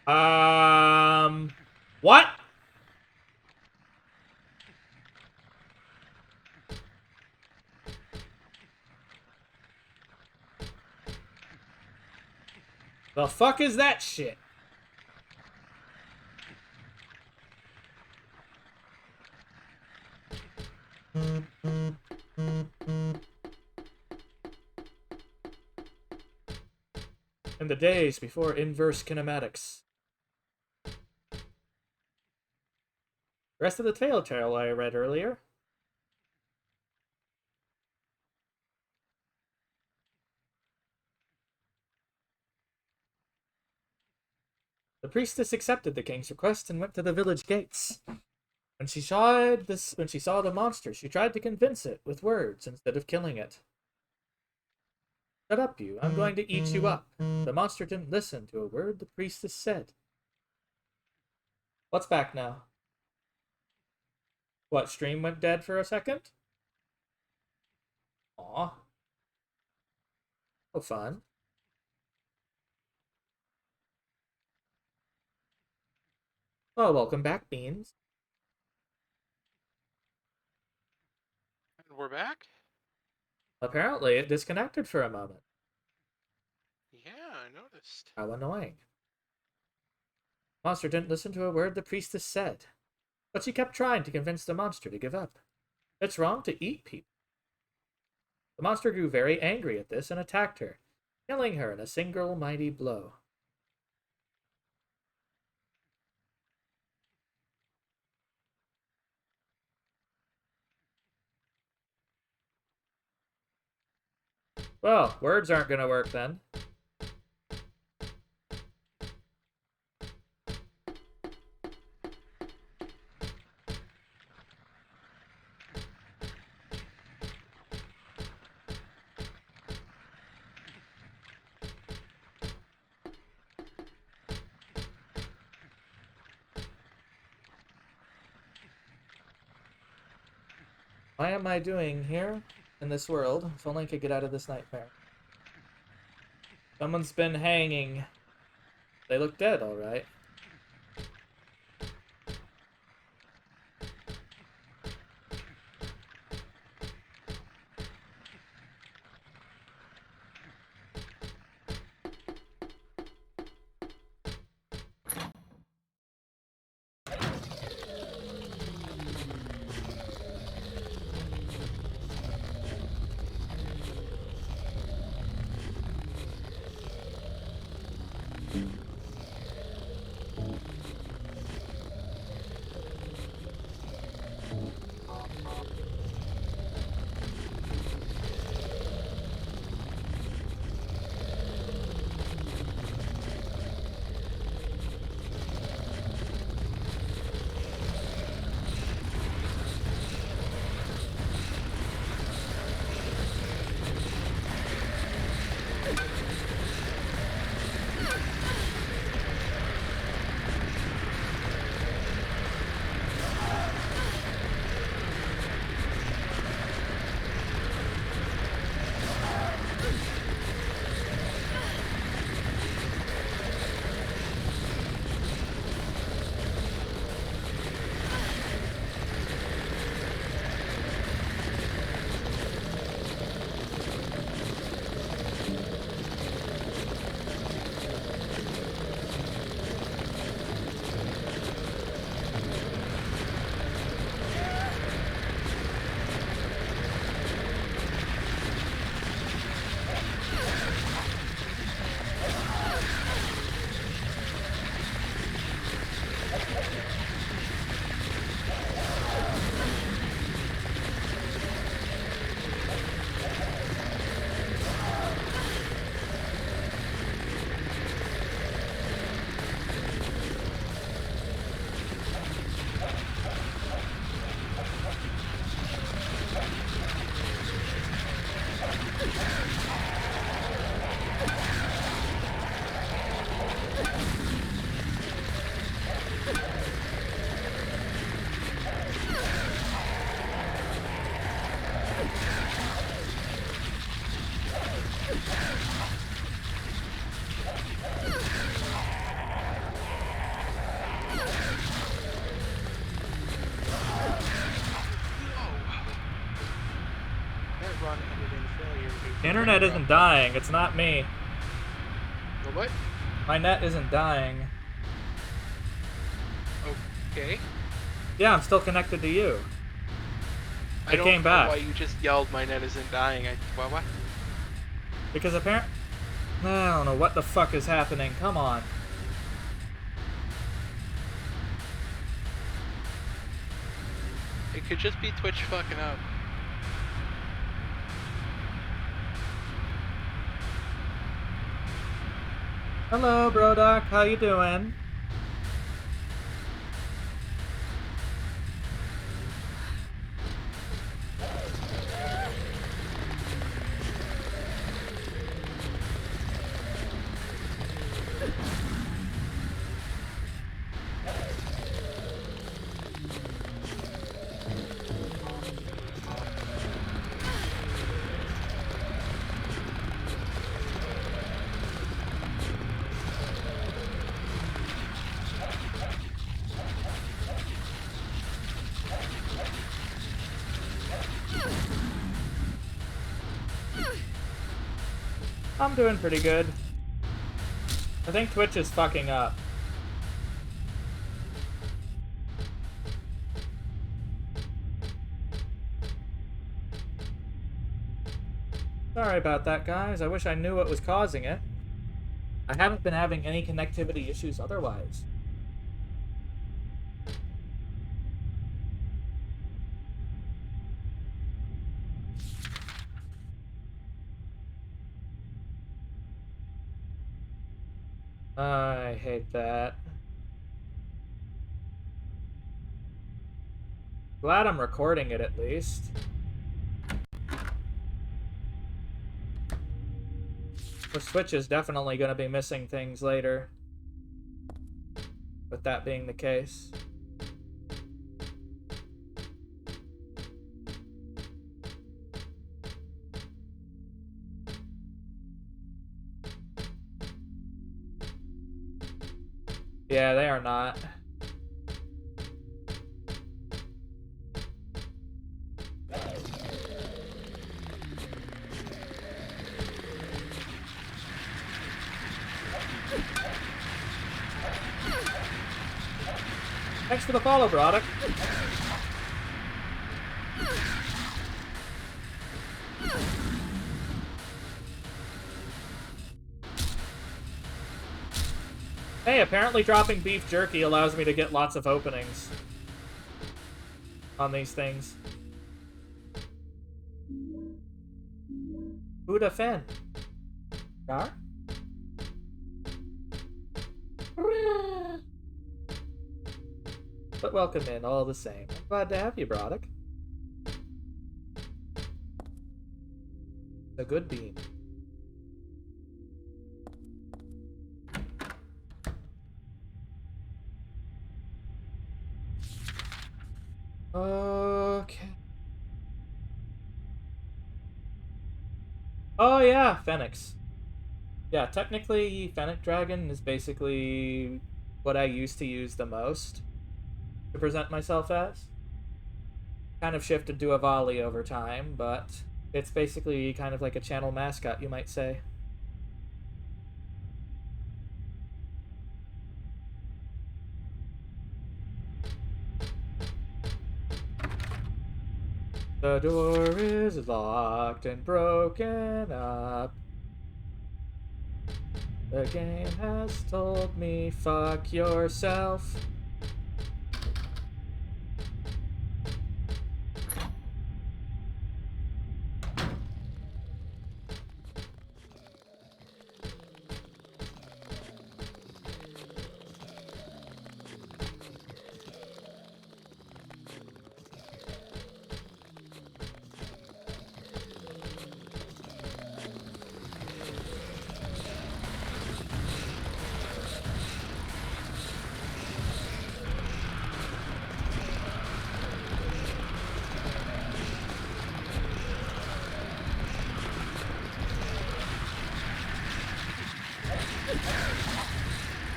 Speaker 1: What? The fuck is that shit? In the days before inverse kinematics. The rest of the tale I read earlier. The priestess accepted the king's request and went to the village gates. When she saw the monster, she tried to convince it with words instead of killing it. Shut up, you. I'm going to eat you up. The monster didn't listen to a word the priestess said. What's back now? What, stream went dead for a second? Aw. Oh, fun. Oh, welcome back, Beans.
Speaker 2: And we're back?
Speaker 1: Apparently, it disconnected for a moment.
Speaker 2: Yeah, I noticed.
Speaker 1: How annoying. Monster didn't listen to a word the priestess said, but she kept trying to convince the monster to give up. It's wrong to eat people. The monster grew very angry at this and attacked her, killing her in a single mighty blow. Well, words aren't gonna work then. Why am I doing here in this world? If only I could get out of this nightmare. Someone's been hanging. They look dead, alright.
Speaker 2: Internet run ended in failure.
Speaker 1: Internet isn't dying. It's not me.
Speaker 2: What?
Speaker 1: My net isn't dying.
Speaker 2: Okay.
Speaker 1: Yeah, I'm still connected to you.
Speaker 2: I
Speaker 1: It
Speaker 2: don't
Speaker 1: came
Speaker 2: know
Speaker 1: back.
Speaker 2: why you just yelled my net isn't dying. What?
Speaker 1: Because apparently... I don't know what the fuck is happening. Come on.
Speaker 2: It could just be Twitch fucking up.
Speaker 1: Hello, Brodoc. How you doing? I'm doing pretty good. I think Twitch is fucking up. Sorry about that, guys. I wish I knew what was causing it. I haven't been having any connectivity issues otherwise. I hate that. Glad I'm recording it at least. The Switch is definitely going to be missing things later. With that being the case. Yeah, they are not. Thanks for the follow, Broderick. Hey, apparently dropping beef jerky allows me to get lots of openings on these things. Who'd offend? Gar? But welcome in all the same. I'm glad to have you, Broderick. A good bean. Okay. Oh yeah, Phoenix. Yeah, technically Fennec Dragon is basically what I used to use the most to present myself as. Kind of shifted to a volley over time, but it's basically kind of like a channel mascot, you might say. The door is locked and broken up. The game has told me, fuck yourself.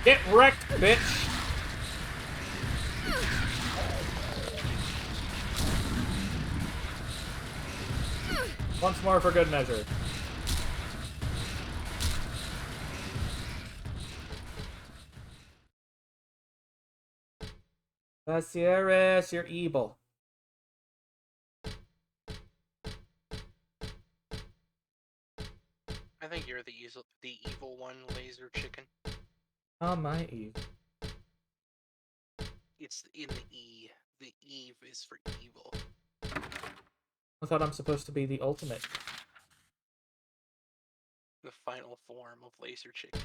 Speaker 1: Get wrecked, bitch! Once more for good measure. Vasieris, you're evil.
Speaker 2: I think you're the evil one, laser chicken.
Speaker 1: How am I evil?
Speaker 2: It's in the E. The Eve is for evil.
Speaker 1: I thought I'm supposed to be the ultimate.
Speaker 2: The final form of laser chicken.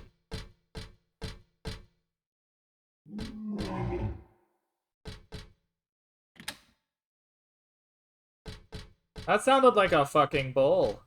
Speaker 1: That sounded like a fucking bull.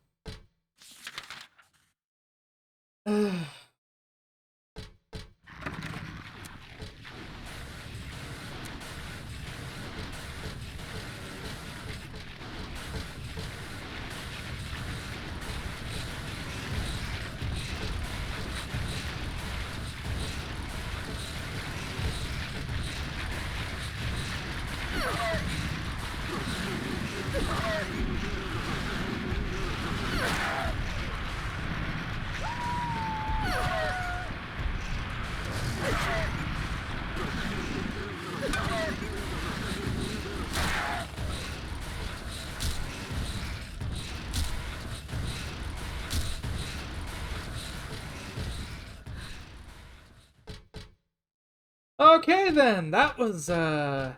Speaker 1: Okay then, that was no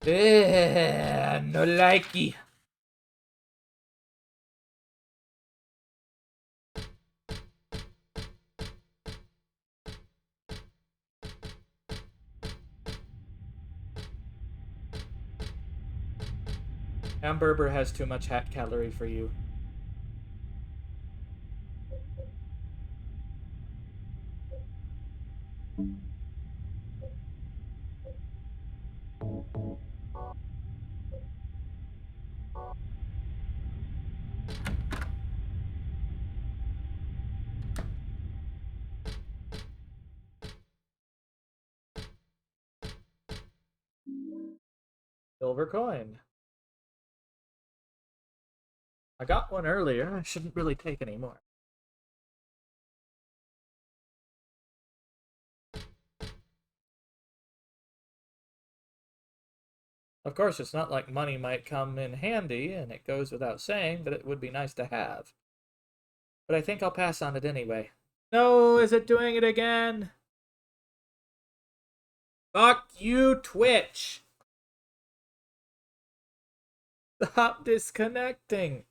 Speaker 1: likey. Hamburger has too much hat calorie for you. Silver coin. I got one earlier. I shouldn't really take any more. Of course, it's not like money might come in handy, and it goes without saying, but it would be nice to have. But I think I'll pass on it anyway. No, is it doing it again? Fuck you, Twitch! Stop disconnecting.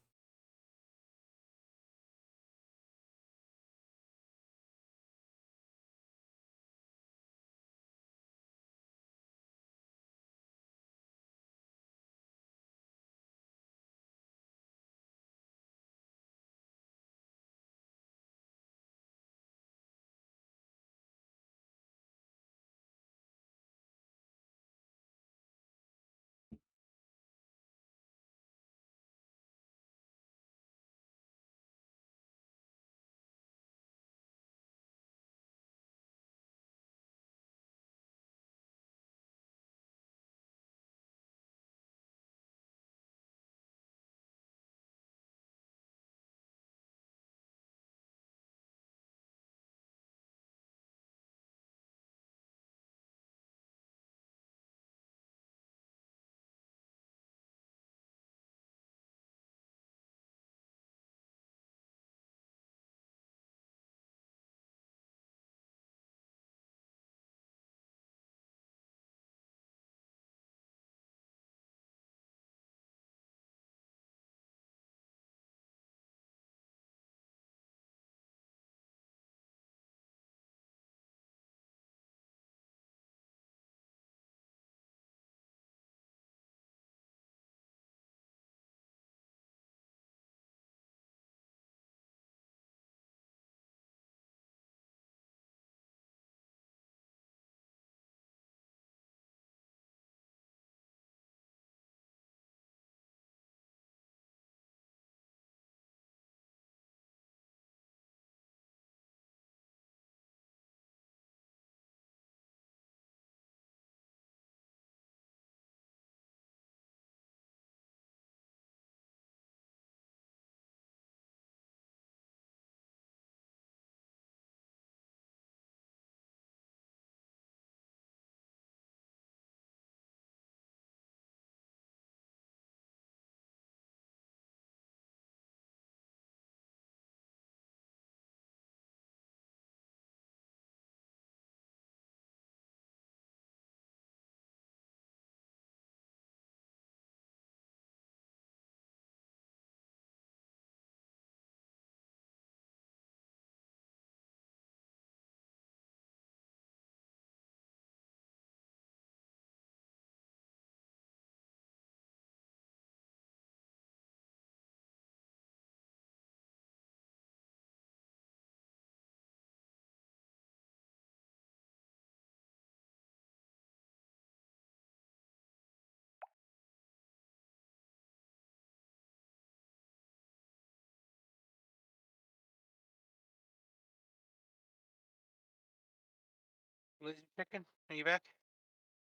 Speaker 2: Lizzie Chicken, are you back?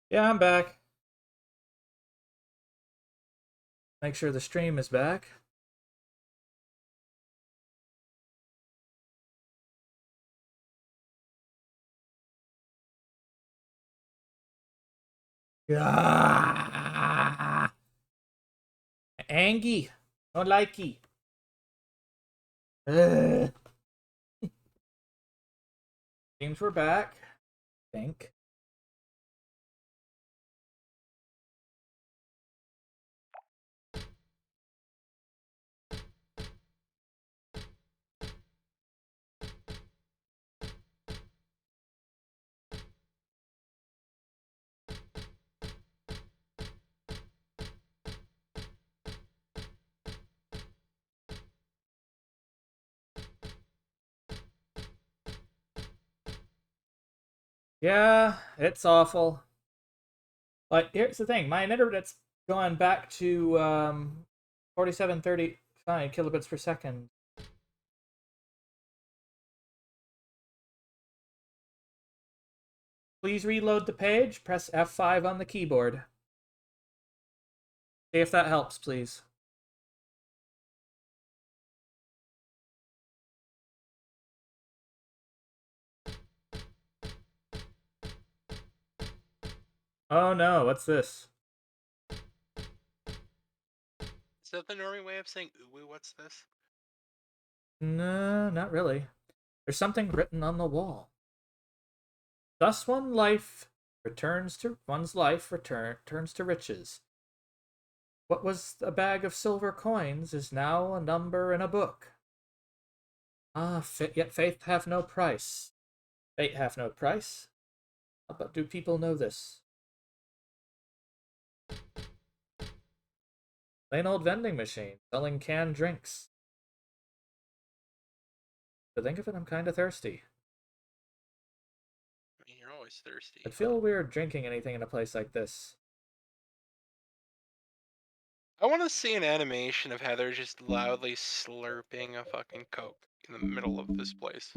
Speaker 1: Yeah, I'm back. Make sure the stream is back. Ah! Angie, no likey. Ugh. Seems we're back. I think. Yeah, it's awful. But here's the thing, my internet's gone back to 4735 kilobits per second. Please reload the page, press F5 on the keyboard. See if that helps, please. Oh no, what's this?
Speaker 2: Is that the normie way of saying ooh, what's this?
Speaker 1: No, not really. There's something written on the wall. Thus one's life returns to riches. What was a bag of silver coins is now a number in a book. Ah, yet faith hath no price. Fate hath no price. But do people know this? Plain old vending machine selling canned drinks. To think of it, I'm kind of thirsty.
Speaker 2: I mean, you're always thirsty.
Speaker 1: I'd feel weird drinking anything in a place like this.
Speaker 2: I want to see an animation of Heather just loudly slurping a fucking Coke in the middle of this place.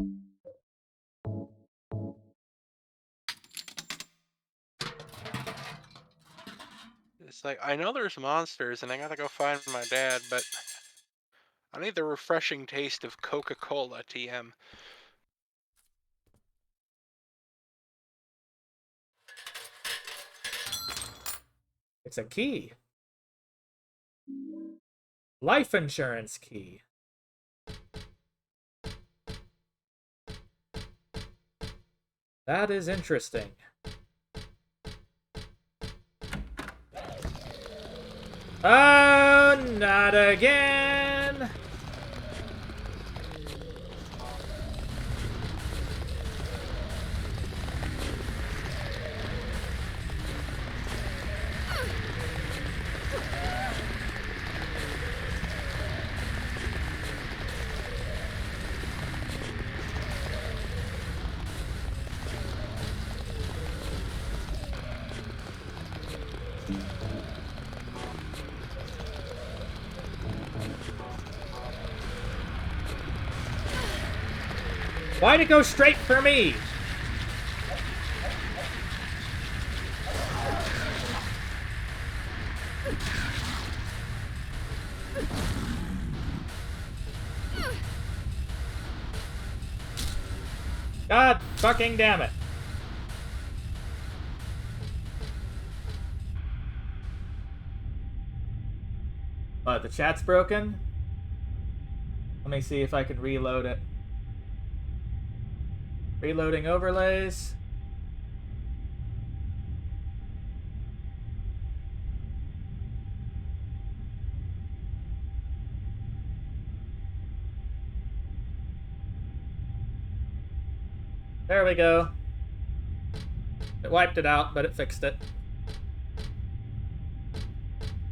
Speaker 2: It's like, I know there's monsters and I gotta go find my dad, but I need the refreshing taste of Coca-Cola, TM.
Speaker 1: It's a key. Life insurance key. That is interesting. Oh, not again! Why'd it go straight for me? God fucking damn it. What, the chat's broken? Let me see if I can reload it. Reloading overlays. There we go. It wiped it out, but it fixed it.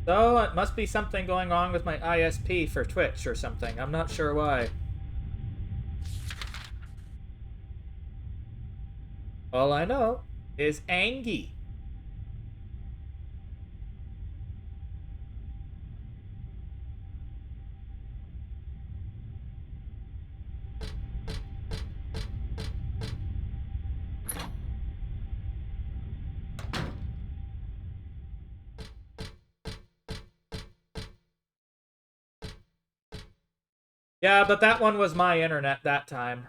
Speaker 1: So, it must be something going on with my ISP for Twitch or something. I'm not sure why. All I know is Angie. Yeah, but that one was my internet that time.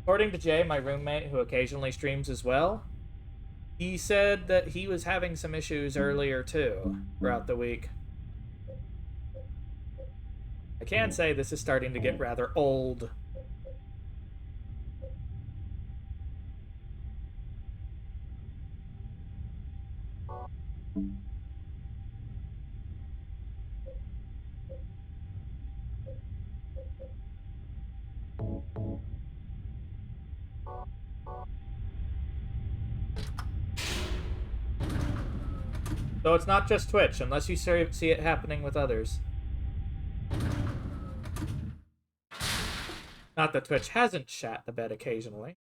Speaker 1: According to Jay, my roommate, who occasionally streams as well, he said that he was having some issues earlier too, throughout the week. I can say this is starting to get rather old. So it's not just Twitch, unless you see it happening with others. Not that Twitch hasn't shat the bed occasionally.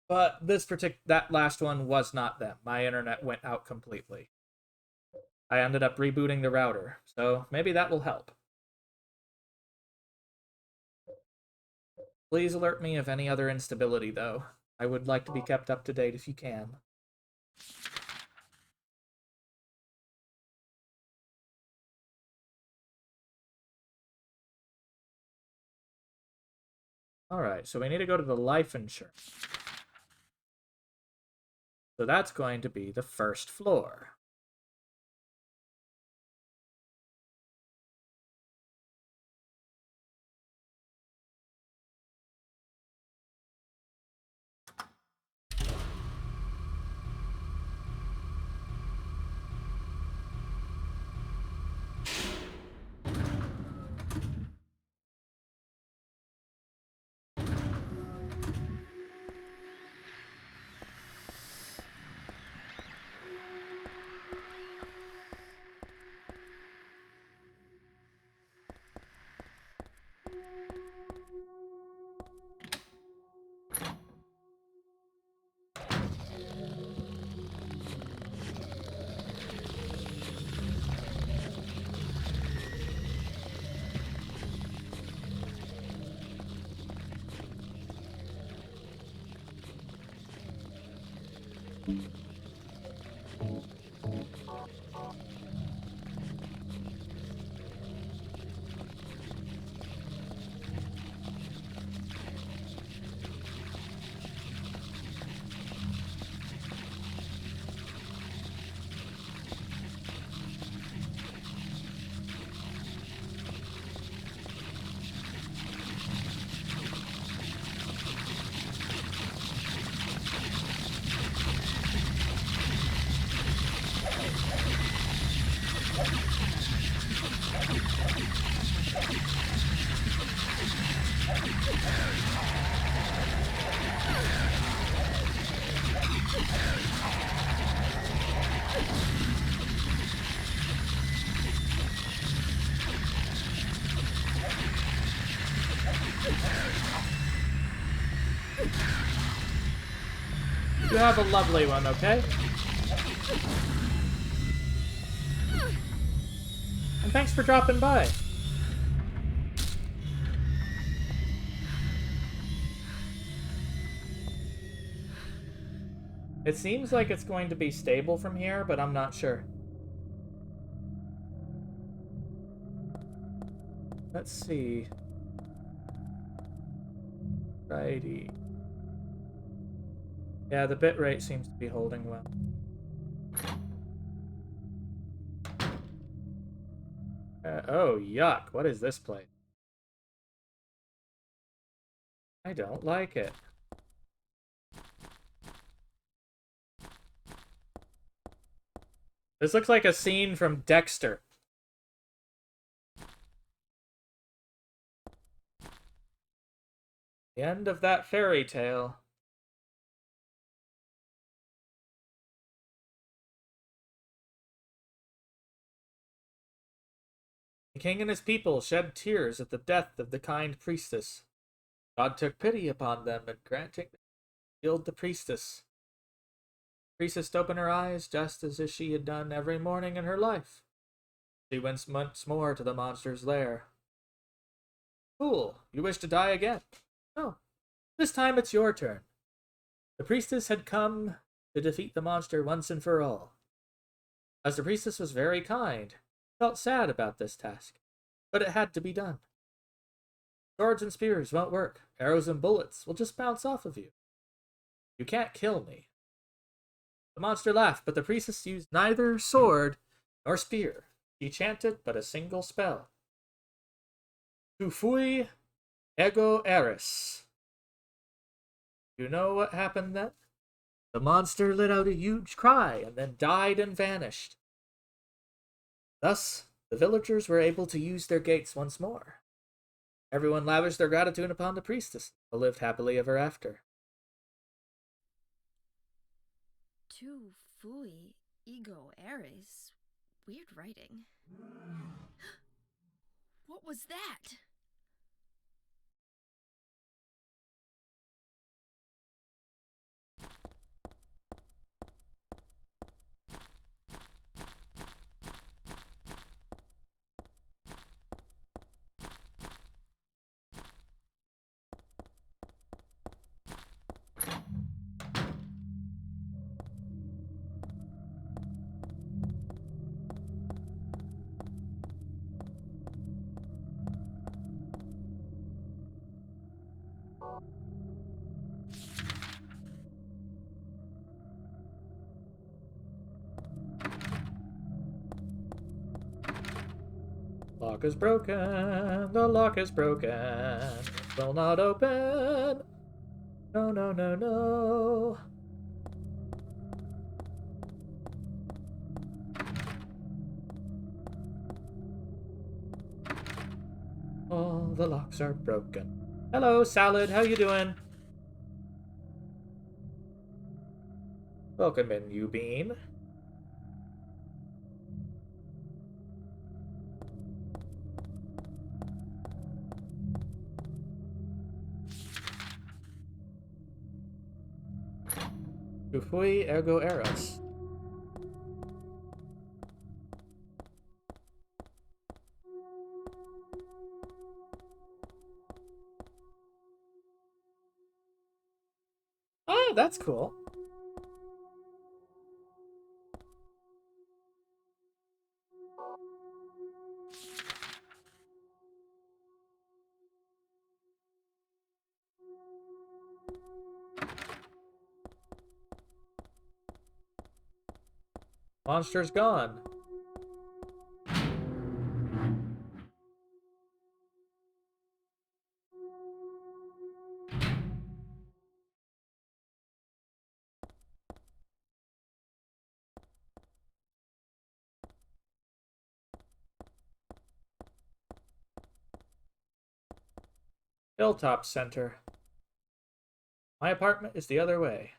Speaker 1: But that last one was not them. My internet went out completely. I ended up rebooting the router, so maybe that will help. Please alert me of any other instability, though. I would like to be kept up to date if you can. Alright, so we need to go to the life insurance. So that's going to be the first floor. You have a lovely one, okay? And thanks for dropping by. It seems like it's going to be stable from here, but I'm not sure. Let's see. Righty. Yeah, the bitrate seems to be holding well. Oh, yuck. What is this place? I don't like it. This looks like a scene from Dexter. The end of that fairy tale. The king and his people shed tears at the death of the kind priestess. God took pity upon them and granting them healed the priestess. The priestess opened her eyes just as if she had done every morning in her life. She went once more to the monster's lair. Fool, you wish to die again? No, this time it's your turn. The priestess had come to defeat the monster once and for all. As the priestess was very kind, felt sad about this task, but it had to be done. Swords and spears won't work. Arrows and bullets will just bounce off of you. You can't kill me. The monster laughed, but the priestess used neither sword nor spear. She chanted but a single spell. Tu fui ego eris. You know what happened then? The monster let out a huge cry and then died and vanished. Thus, the villagers were able to use their gates once more. Everyone lavished their gratitude upon the priestess, who lived happily ever after.
Speaker 3: Tu fui ego eris. Weird writing. What was that?
Speaker 1: Lock is broken. The lock is broken. Will not open. No, no, no, no. All the locks are broken. Hello, Salad. How you doing? Welcome in, you bean. Tu fui ergo eros. Oh, that's cool. Monster's gone. Hilltop Center. My apartment is the other way.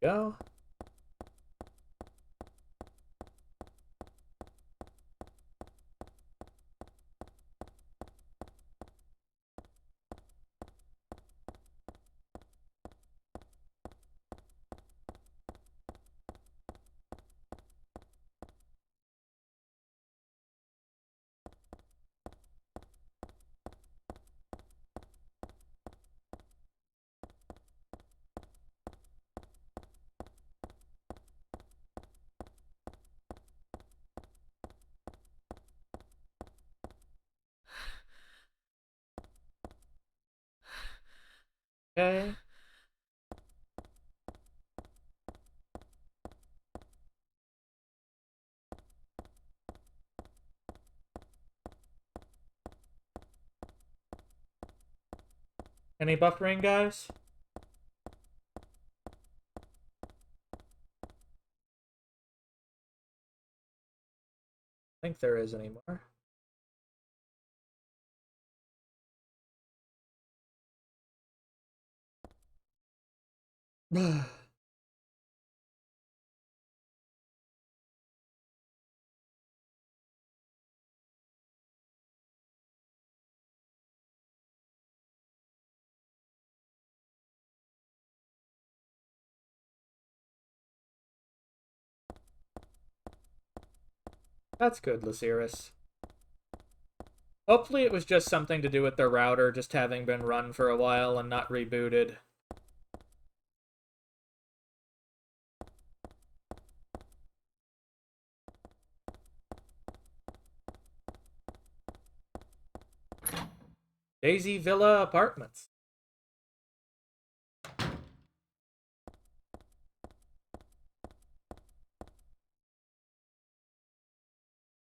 Speaker 1: Go. Okay. Any buffering, guys? I think there is anymore. That's good, Luciris. Hopefully it was just something to do with the router just having been run for a while and not rebooted. Daisy Villa Apartments.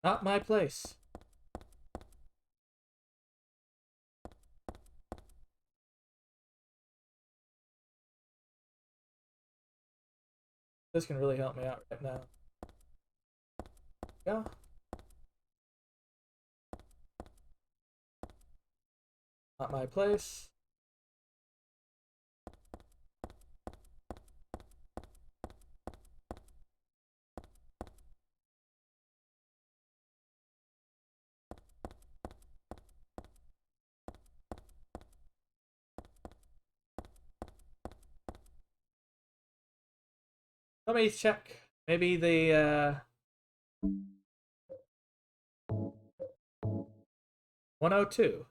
Speaker 1: Not my place. This can really help me out right now. Yeah. Not my place. Let me check. Maybe the 102.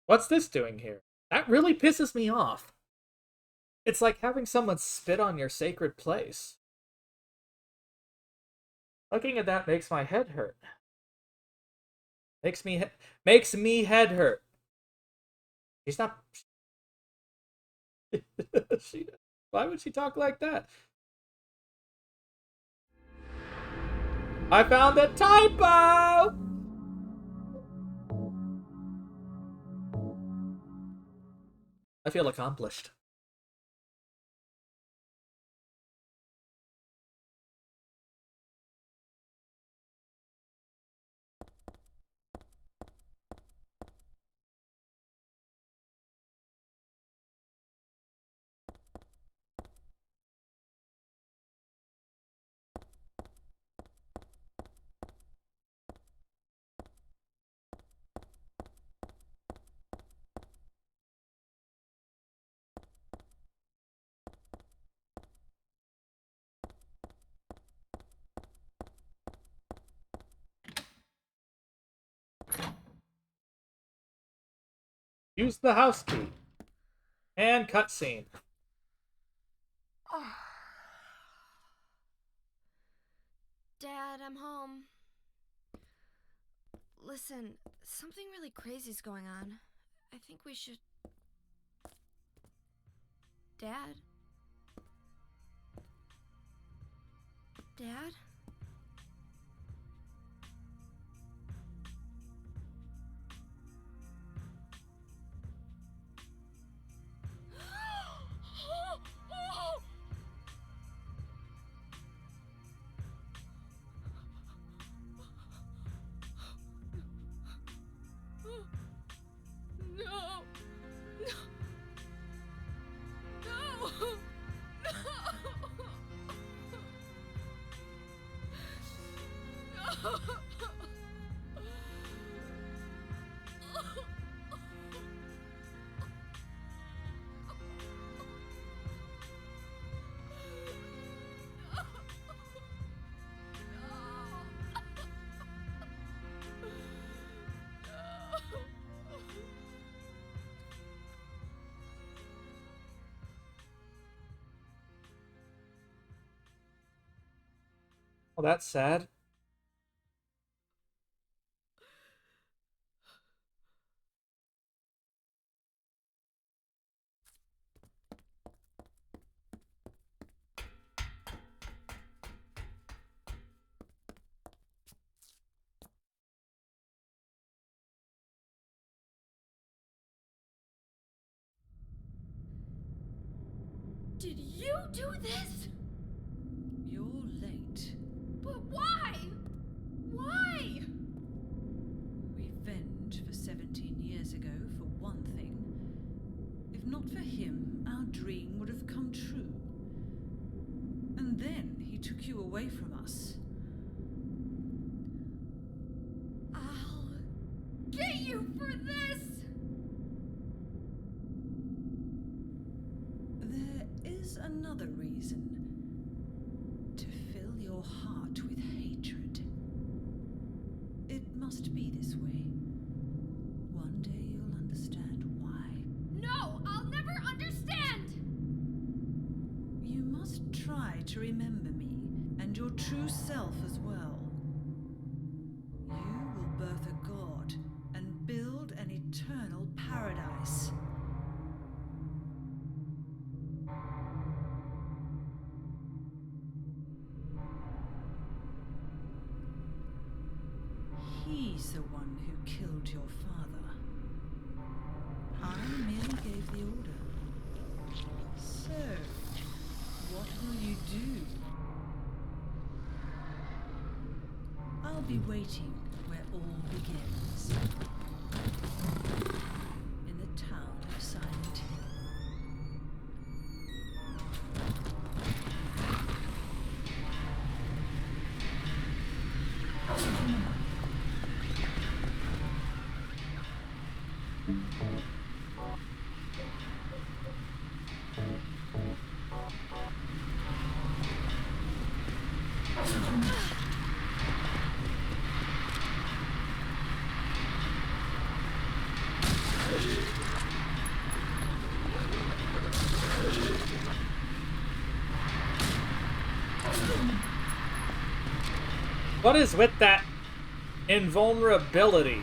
Speaker 1: What's this doing here? That really pisses me off. It's like having someone spit on your sacred place. Looking at that makes my head hurt. Makes me head hurt. She's not. Why would she talk like that? I found a typo! I feel accomplished. Use the house key. And cutscene.
Speaker 3: Dad, I'm home. Listen, something really crazy's going on. I think we should... Dad? Dad? No! No! No!
Speaker 1: Well, that's sad.
Speaker 3: Did you do this?
Speaker 6: You're late.
Speaker 3: But why? Why?
Speaker 6: Revenge for 17 years ago, for one thing. If not for him, our dream would have come true. And then he took you away from us.
Speaker 3: I'll get you for this!
Speaker 6: There is another reason. To fill your heart with hatred. It must be this way. One day you'll understand why.
Speaker 3: No, I'll never understand!
Speaker 6: You must try to remember me, and your true self as well. You will birth a god, and build an eternal paradise. He's the one who killed your father. I merely gave the order. So, what will you do? I'll be waiting where all begins. In the town of Silent Hill.
Speaker 1: What is with that invulnerability?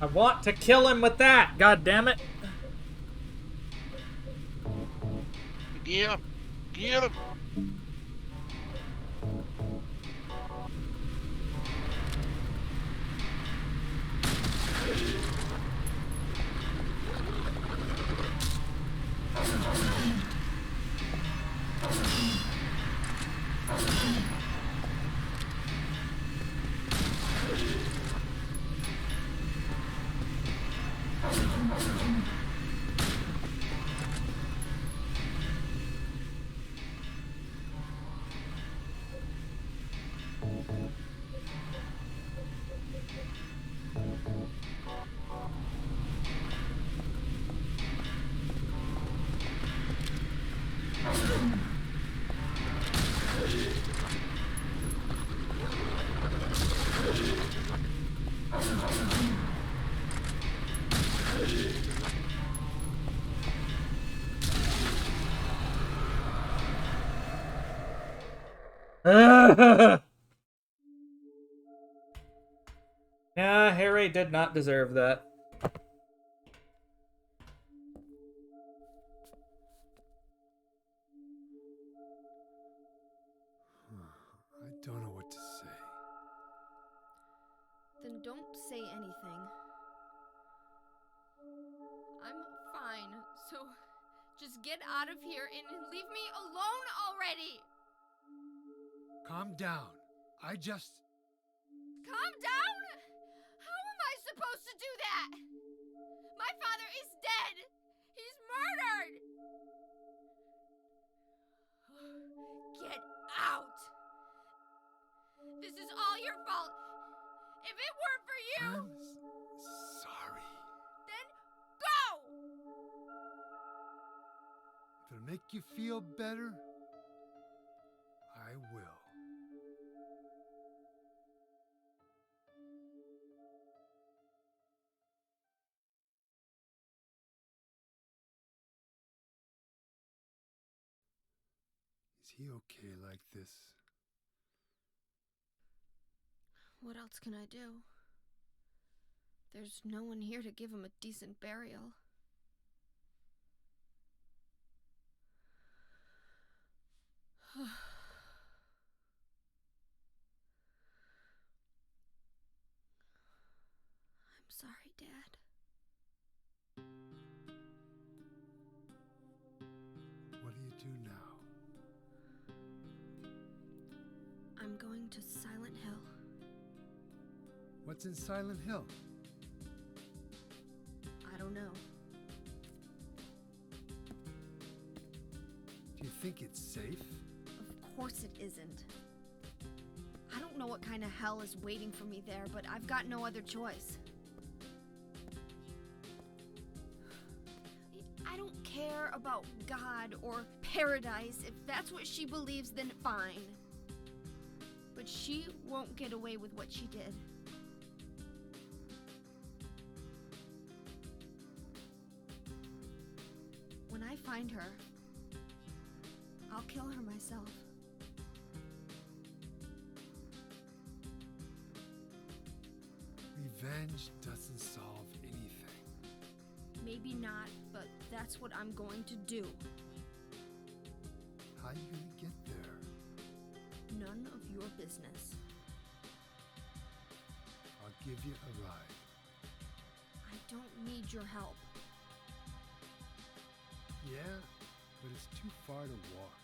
Speaker 1: I want to kill him with that, god damn it.
Speaker 2: Yeah, get him.
Speaker 1: Yeah, Harry did not deserve that.
Speaker 7: I don't know what to say.
Speaker 3: Then don't say anything. I'm fine, so just get out of here and leave me alone already!
Speaker 7: Calm down. I just...
Speaker 3: Calm down? How am I supposed to do that? My father is dead! He's murdered! Get out! This is all your fault! If it weren't for you,
Speaker 7: I'm sorry.
Speaker 3: then go!
Speaker 7: If it'll make you feel better, I will. Is he okay like this?
Speaker 3: What else can I do? There's no one here to give him a decent burial. I'm sorry, Dad.
Speaker 7: What do you do now?
Speaker 3: I'm going to Silent Hill.
Speaker 7: What's in Silent Hill?
Speaker 3: I don't know.
Speaker 7: Do you think it's safe?
Speaker 3: Of course it isn't. I don't know what kind of hell is waiting for me there, but I've got no other choice. I don't care about God or paradise. If that's what she believes, then fine. But she won't get away with what she did. When I find her, I'll kill her myself.
Speaker 7: Revenge doesn't solve anything.
Speaker 3: Maybe not, but that's what I'm going to do.
Speaker 7: How are you gonna get there?
Speaker 3: none of your business.
Speaker 7: I'll give you a ride.
Speaker 3: I don't need your help.
Speaker 7: Yeah, but it's too far to walk.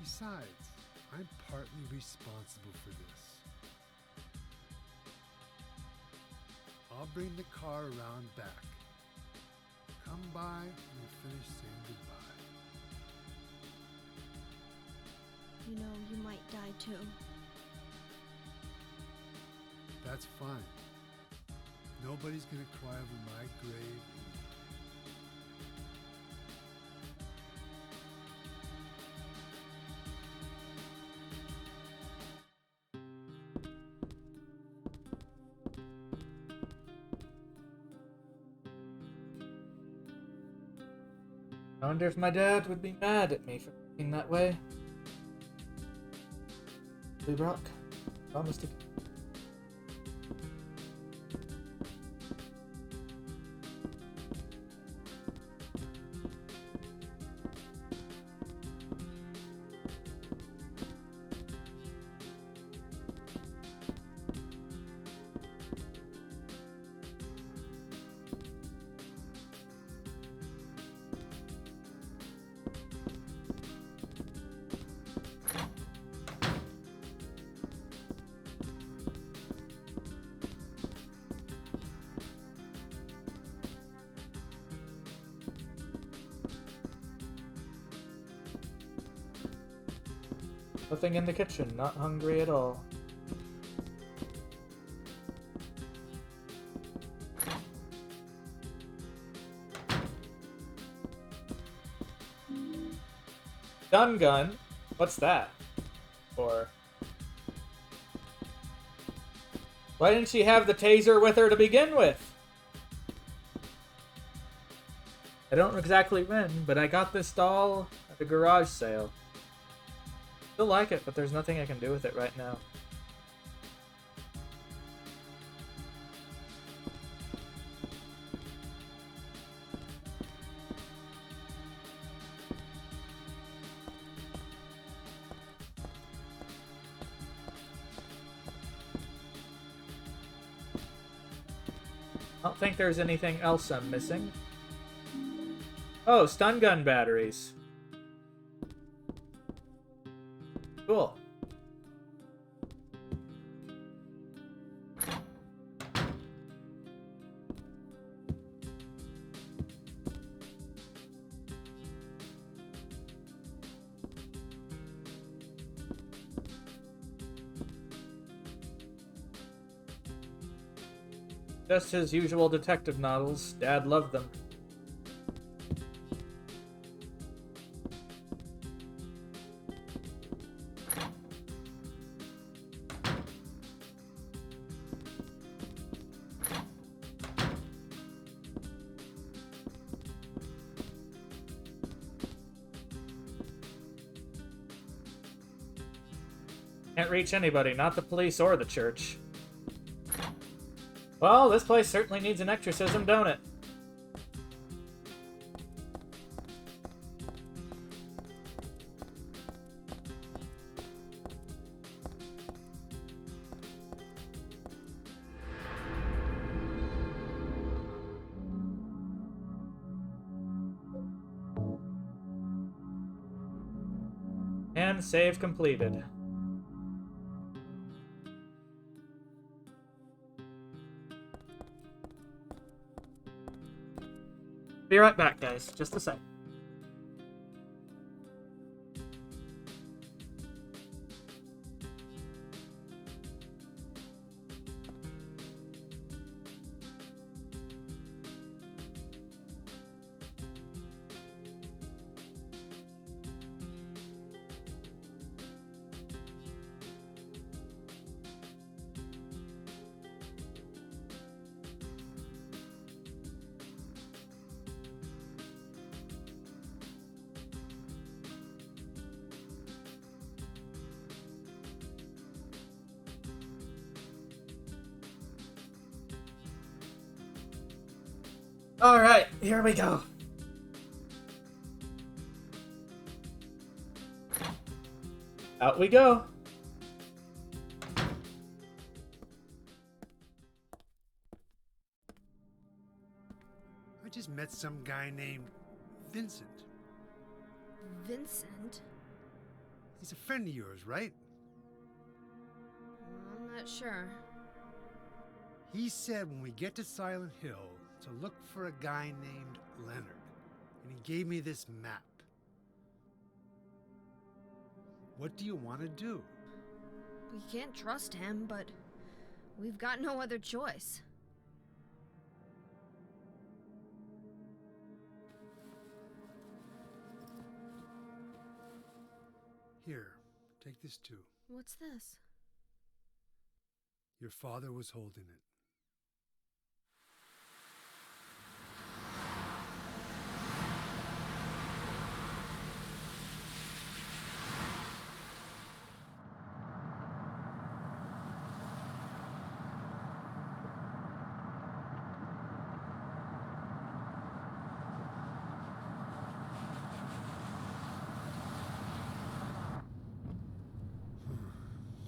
Speaker 7: Besides, I'm partly responsible for this. I'll bring the car around back. Come by and we'll finish saying goodbye.
Speaker 3: You know, you might die too.
Speaker 7: That's fine. Nobody's gonna cry over my grave.
Speaker 1: I wonder if my dad would be mad at me for being that way. Blue Rock, promise to. Nothing in the kitchen, not hungry at all. Stun gun? What's that? Or why didn't she have the taser with her to begin with? I don't exactly win, but I got this doll at a garage sale. Still like it, but there's nothing I can do with it right now. I don't think there's anything else I'm missing. Oh, stun gun batteries. Cool. Just his usual detective novels. Dad loved them. Can't reach anybody, not the police or the church. Well, this place certainly needs an exorcism, don't it? And save completed. Be right back, guys. Just a sec. Alright, here we go. Out we go.
Speaker 7: I just met some guy named Vincent.
Speaker 3: Vincent?
Speaker 7: He's a friend of yours, right?
Speaker 3: I'm not sure.
Speaker 7: He said when we get to Silent Hill to look for a guy named Leonard. And he gave me this map. What do you want to do?
Speaker 3: We can't trust him, but we've got no other choice.
Speaker 7: Here, take this too.
Speaker 3: What's this?
Speaker 7: Your father was holding it.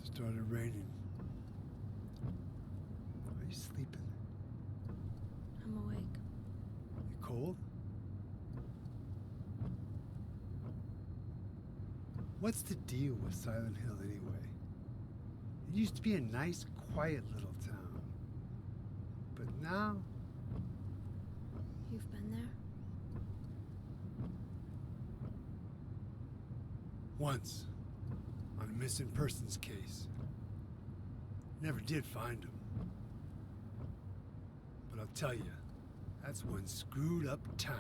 Speaker 7: Started raining. Are you sleeping?
Speaker 3: I'm awake.
Speaker 7: You cold? What's the deal with Silent Hill anyway? It used to be a nice, quiet little town. But now,
Speaker 3: You've been there?
Speaker 7: once, on a missing persons case. Never did find him. But I'll tell you, that's one screwed up town.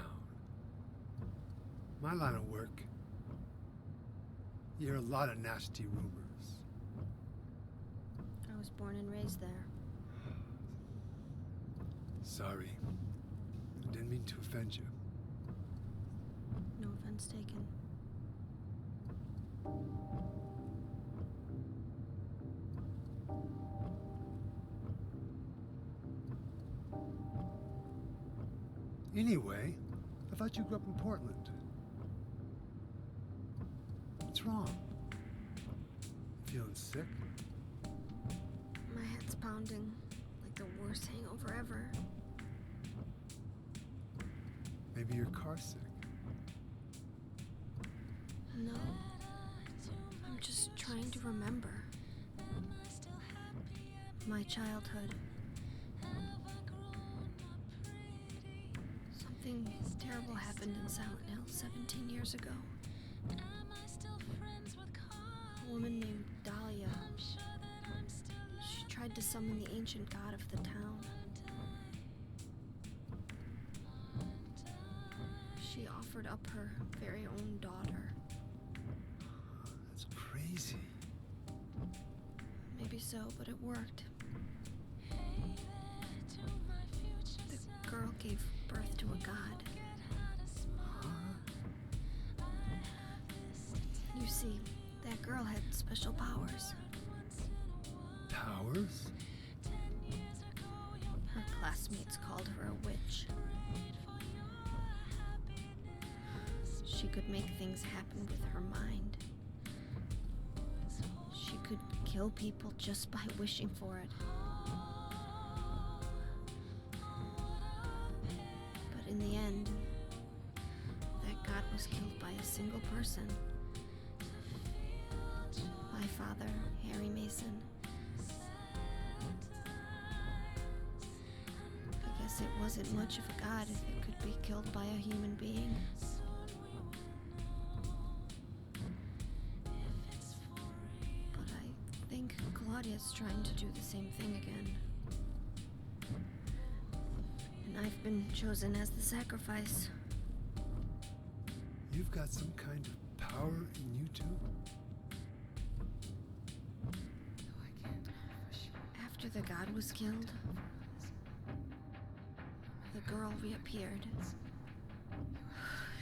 Speaker 7: My line of work, you hear a lot of nasty rumors.
Speaker 3: I was born and raised there.
Speaker 7: Sorry. I didn't mean to offend you.
Speaker 3: No offense taken.
Speaker 7: Anyway, I thought you grew up in Portland. What's wrong? Feeling sick?
Speaker 3: My head's pounding like the worst hangover ever.
Speaker 7: Maybe you're car sick.
Speaker 3: No. I'm just trying to remember. My childhood. Something terrible happened in Silent Hill 17 years ago. A woman named Dahlia. She tried to summon the ancient god of the town. She offered up her very own daughter.
Speaker 7: That's crazy.
Speaker 3: Maybe so, but it worked. The girl gave birth to a god. You see, that girl had special powers.
Speaker 7: Powers?
Speaker 3: Her classmates called her a witch. She could make things happen with her mind. She could kill people just by wishing for it. But in the end, that god was killed by a single person. My father, Harry Mason. I guess it wasn't much of a god if it could be killed by a human being. But I think Claudia's trying to do the same thing again. And I've been chosen as the sacrifice.
Speaker 7: You've got some kind of power in you too?
Speaker 3: After the god was killed, the girl reappeared.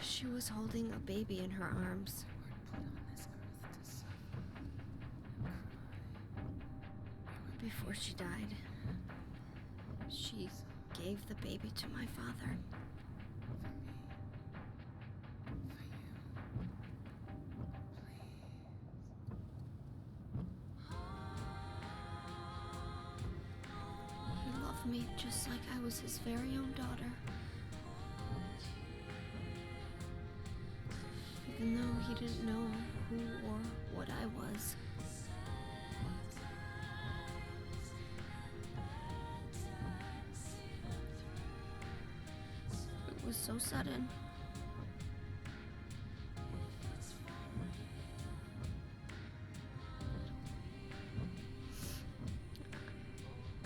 Speaker 3: She was holding a baby in her arms. Before she died, she gave the baby to my father. me just like I was his very own daughter. Even though he didn't know who or what I was. It was so sudden.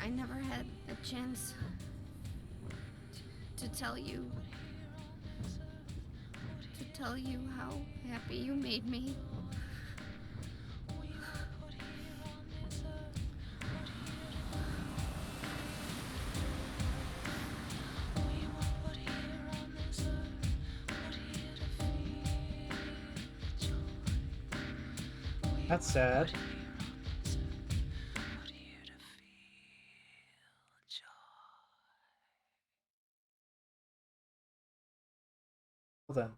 Speaker 3: I never had a chance to tell you how happy you made me.
Speaker 1: That's sad. Well then.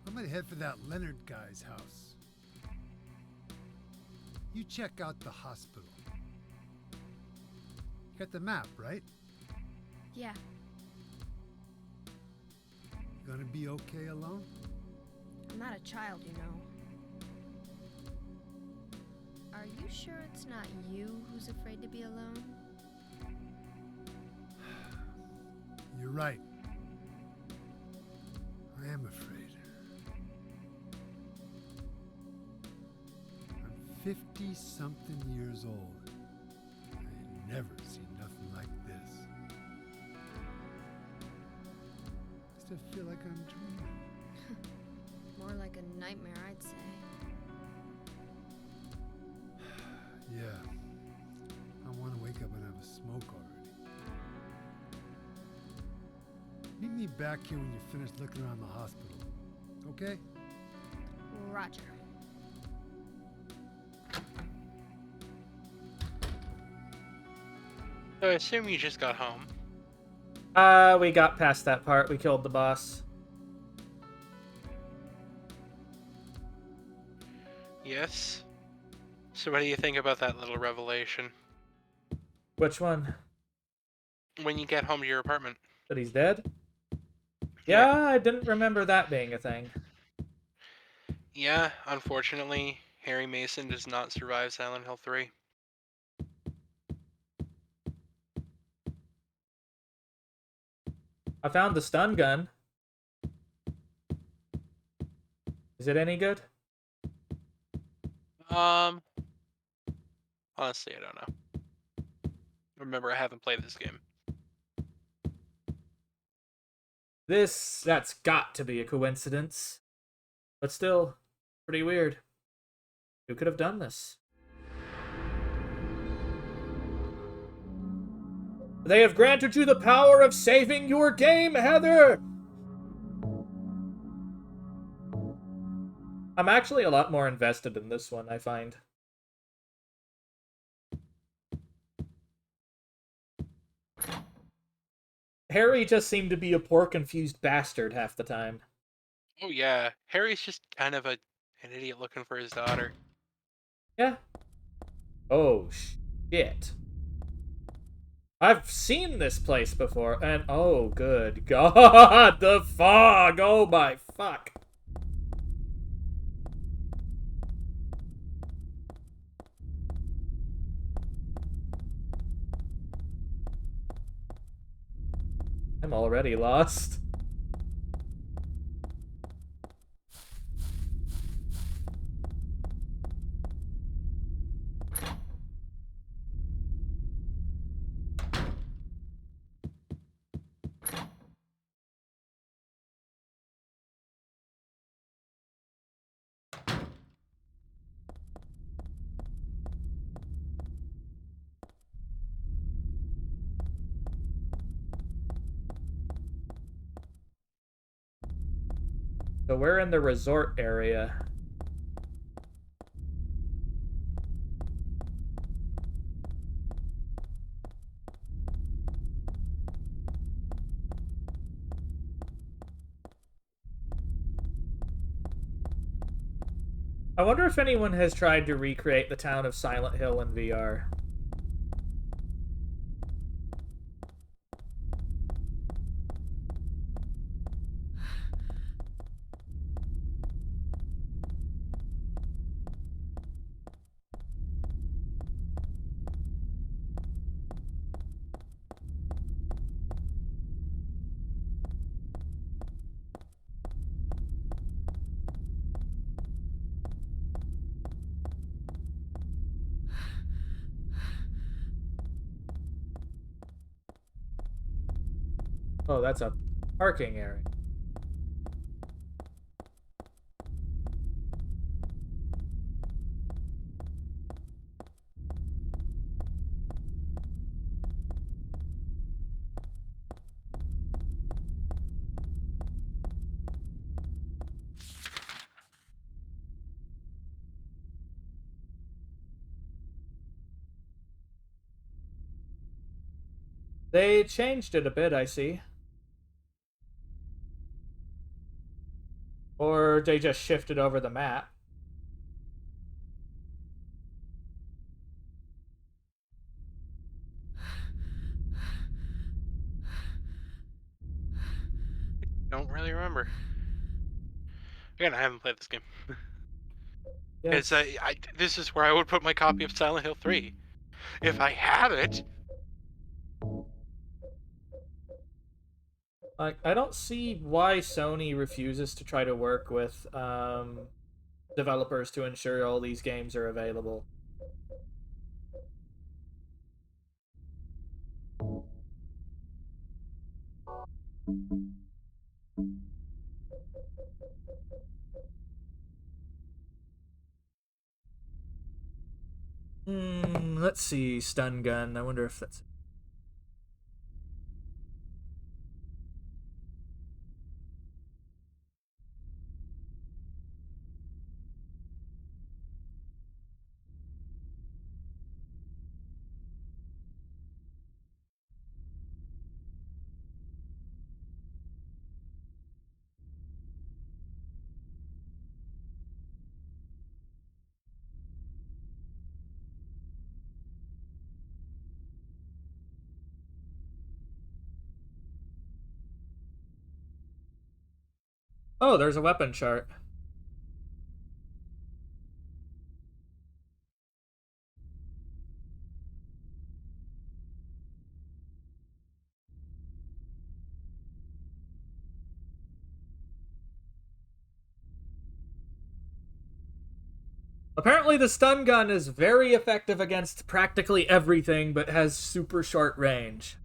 Speaker 7: I might head for that Leonard guy's house. You check out the hospital. You got the map, right?
Speaker 3: Yeah,
Speaker 7: You gonna be okay alone?
Speaker 3: I'm not a child, you know. Are you sure it's not you who's afraid to be alone?
Speaker 7: You're right. I am afraid. I'm 50-something years old. I ain't never seen nothing like this. I still feel like I'm dreaming.
Speaker 3: More like a nightmare, I'd say.
Speaker 7: Yeah. I want to wake up and have a smoke already. Meet me back here when you're finished looking around the hospital. Okay?
Speaker 3: Roger.
Speaker 2: So I assume you just got home.
Speaker 1: We got past that part. We killed the boss.
Speaker 2: Yes. So what do you think about that little revelation?
Speaker 1: Which one?
Speaker 2: When you get home to your apartment.
Speaker 1: That he's dead? Yeah, I didn't remember that being a thing.
Speaker 2: Yeah, unfortunately, Harry Mason does not survive Silent Hill 3.
Speaker 1: I found the stun gun. Is it any good?
Speaker 2: Honestly, I don't know. Remember, I haven't played this game.
Speaker 1: That's got to be a coincidence. But still, pretty weird. Who could have done this? They have granted you the power of saving your game, Heather! I'm actually a lot more invested in this one, I find. Harry just seemed to be a poor, confused bastard half the time.
Speaker 2: Oh yeah, Harry's just kind of an idiot looking for his daughter.
Speaker 1: Yeah. Oh, shit. I've seen this place before, and oh, good God, the fog! Oh my fuck. I'm already lost. So we're in the resort area. I wonder if anyone has tried to recreate the town of Silent Hill in VR. Oh, that's a parking area. They changed it a bit, I see. Or they just shifted over the map.
Speaker 2: Don't really remember. Again, I haven't played this game.
Speaker 1: Yes.
Speaker 2: This is where I would put my copy of Silent Hill 3. If I had it!
Speaker 1: Like, I don't see why Sony refuses to try to work with developers to ensure all these games are available. Let's see, stun gun. I wonder if that's... Oh, there's a weapon chart. Apparently the stun gun is very effective against practically everything, but has super short range.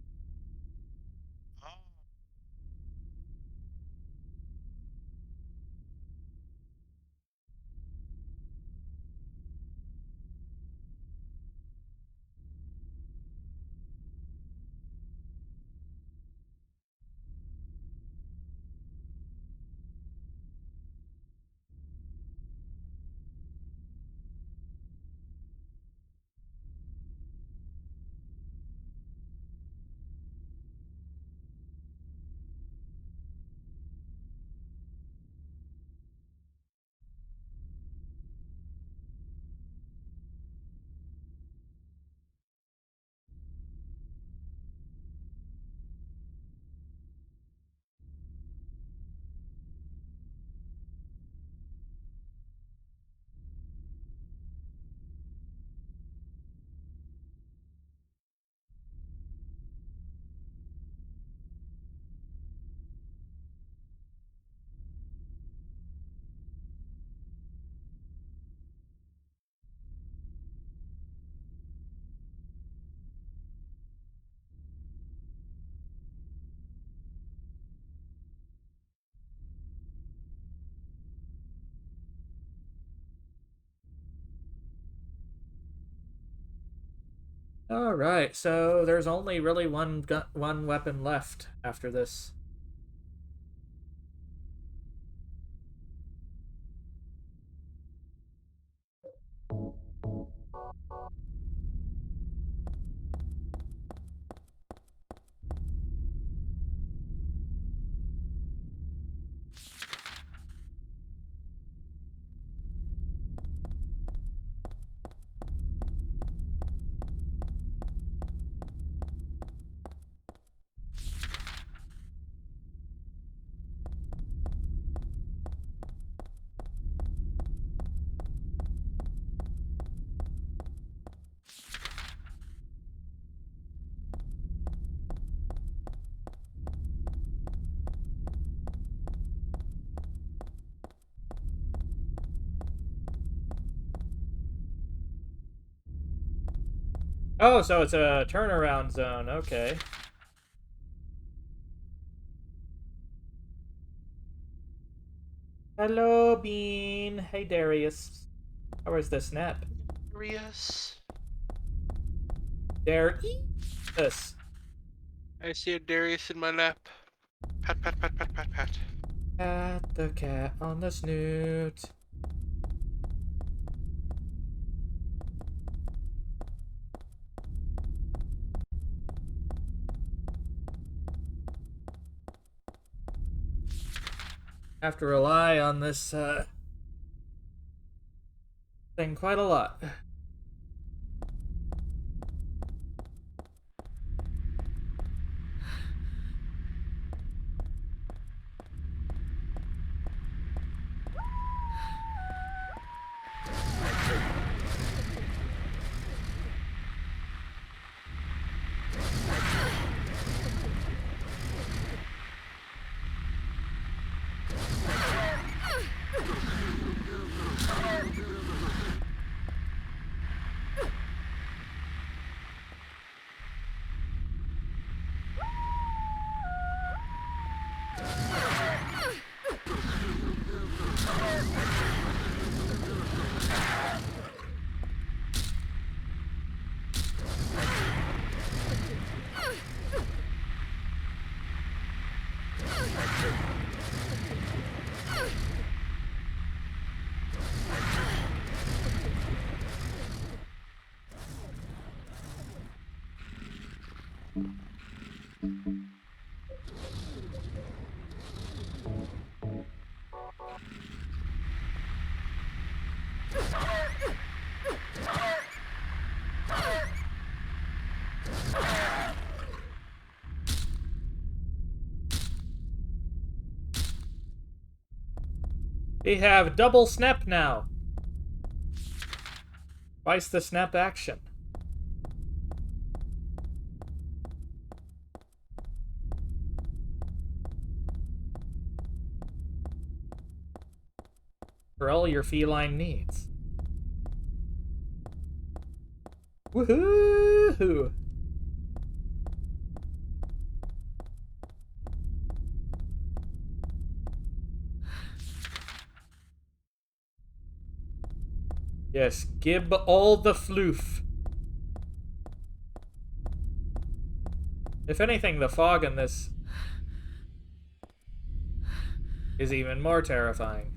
Speaker 1: Alright, so there's only really one weapon left after this. Oh, so it's a turnaround zone. Okay. Hello, Bean. Hey, Darius. How is the snap?
Speaker 2: Darius.
Speaker 1: Darius.
Speaker 2: I see a Darius in my lap. Pat, pat, pat, pat, pat, pat.
Speaker 1: Pat the cat on the snoot. Have to rely on this thing quite a lot. We have double snap now. Twice the snap action. For all your feline needs. Woohoo! Yes, gib all the floof. If anything, the fog in this is even more terrifying.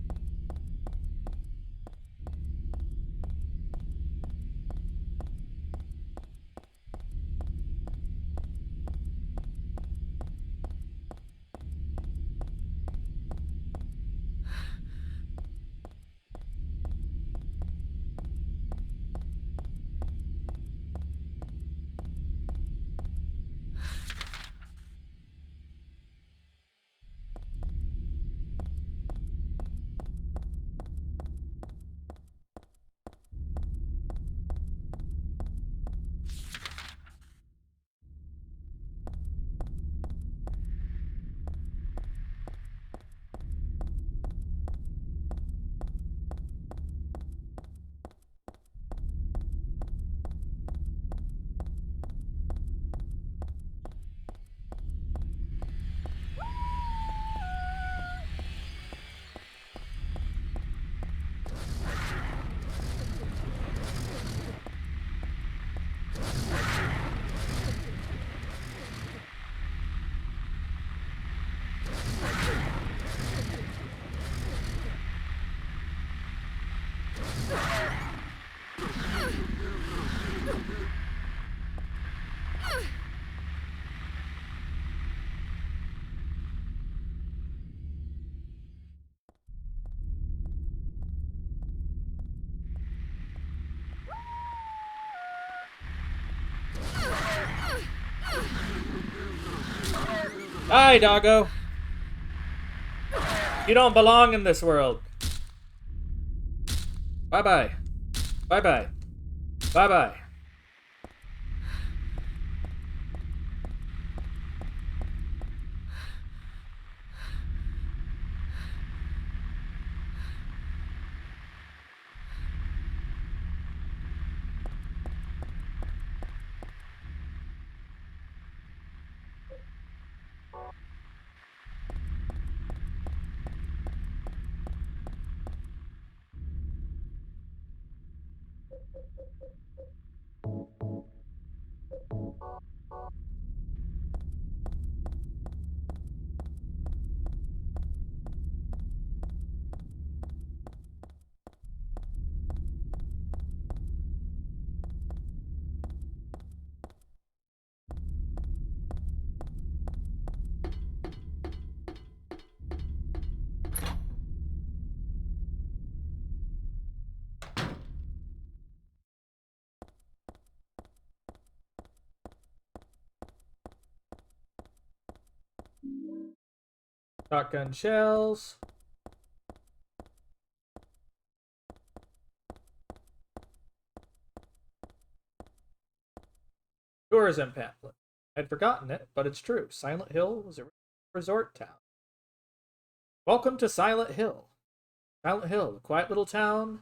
Speaker 1: Die, doggo! You don't belong in this world. Bye-bye. Bye-bye. Bye-bye. Shotgun shells. Tourism pamphlet. I'd forgotten it, but it's true. Silent Hill was a resort town. Welcome to Silent Hill. Silent Hill, a quiet little town,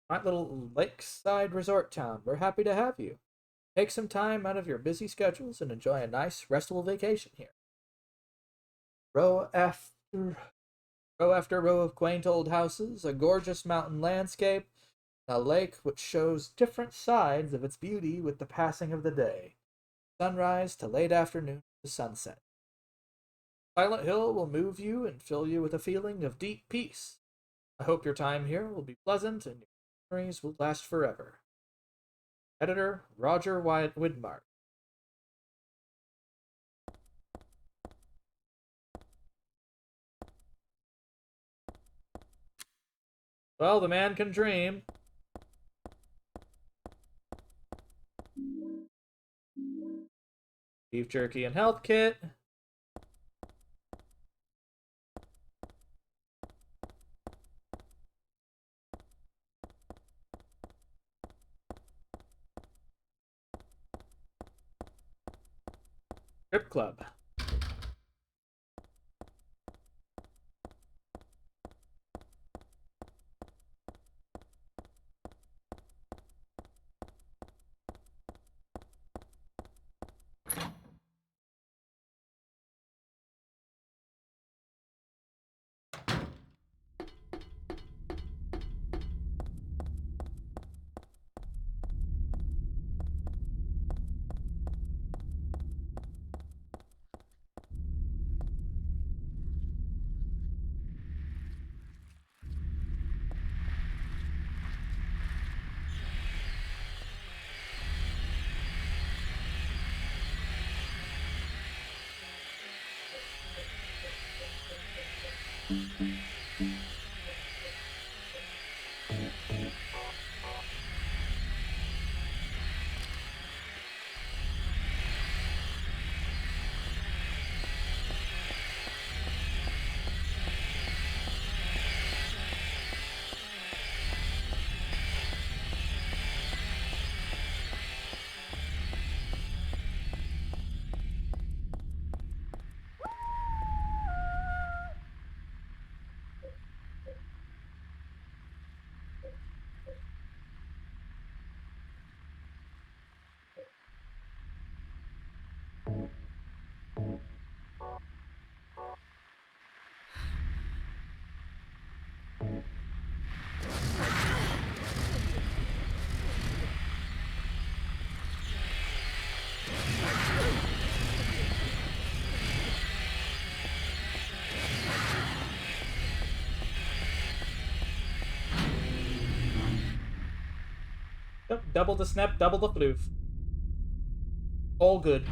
Speaker 1: quiet little lakeside resort town. We're happy to have you. Take some time out of your busy schedules and enjoy a nice, restful vacation here. Row after row of quaint old houses, a gorgeous mountain landscape, a lake which shows different sides of its beauty with the passing of the day. Sunrise to late afternoon to sunset. Silent Hill will move you and fill you with a feeling of deep peace. I hope your time here will be pleasant and your memories will last forever. Editor Roger Widmark. Well, the man can dream. Beef jerky and health kit. Strip club. Double the snap, double the floof. All good.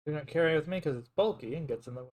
Speaker 1: Do not carry with me because it's bulky and gets in the way.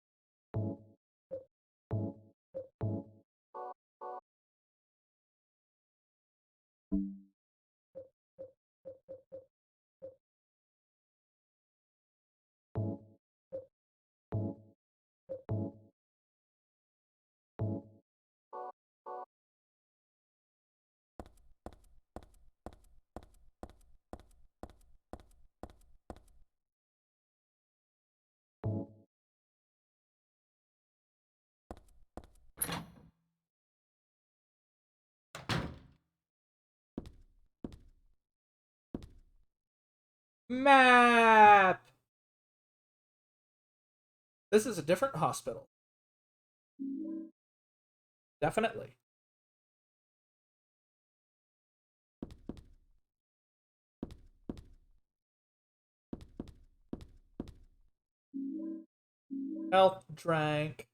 Speaker 1: Map! This is a different hospital. Definitely. Health drank.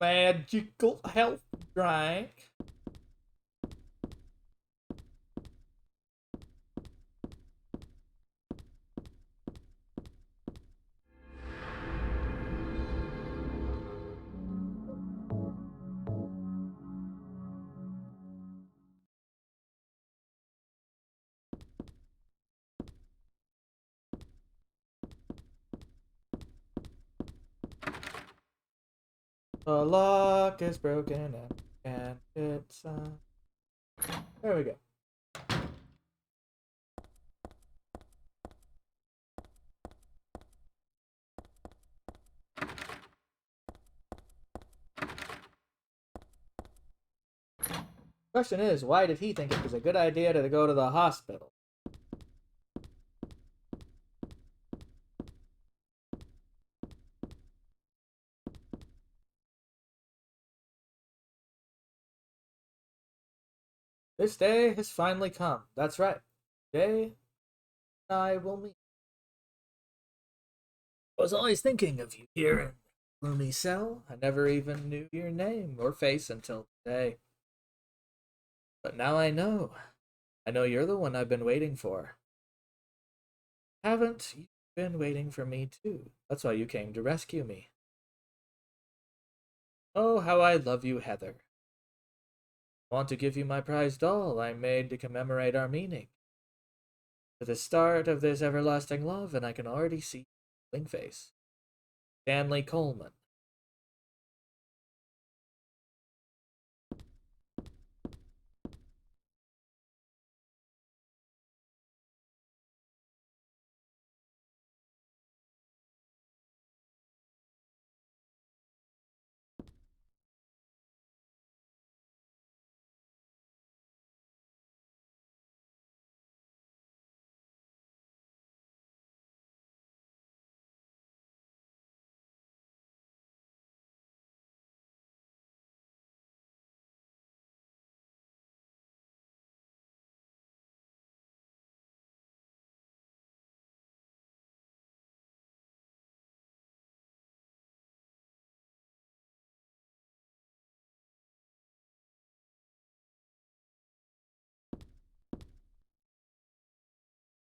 Speaker 1: Magical health drink. The lock is broken and it's there we go. Question is, why did he think it was a good idea to go to the hospital? This day has finally come. That's right. Today, I will meet. I was always thinking of you here in the gloomy cell. I never even knew your name or face until today. But now I know. I know you're the one I've been waiting for. Haven't you been waiting for me too? That's why you came to rescue me. Oh, how I love you, Heather. I want to give you my prized doll I made to commemorate our meeting. To the start of this everlasting love, and I can already see Wingface. Stanley Coleman.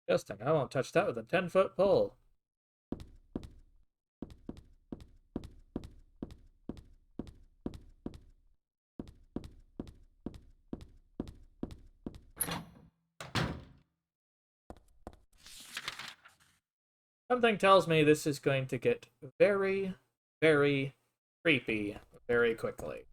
Speaker 1: Justin, I won't touch that with a 10-foot pole. Something tells me this is going to get very, very creepy very quickly.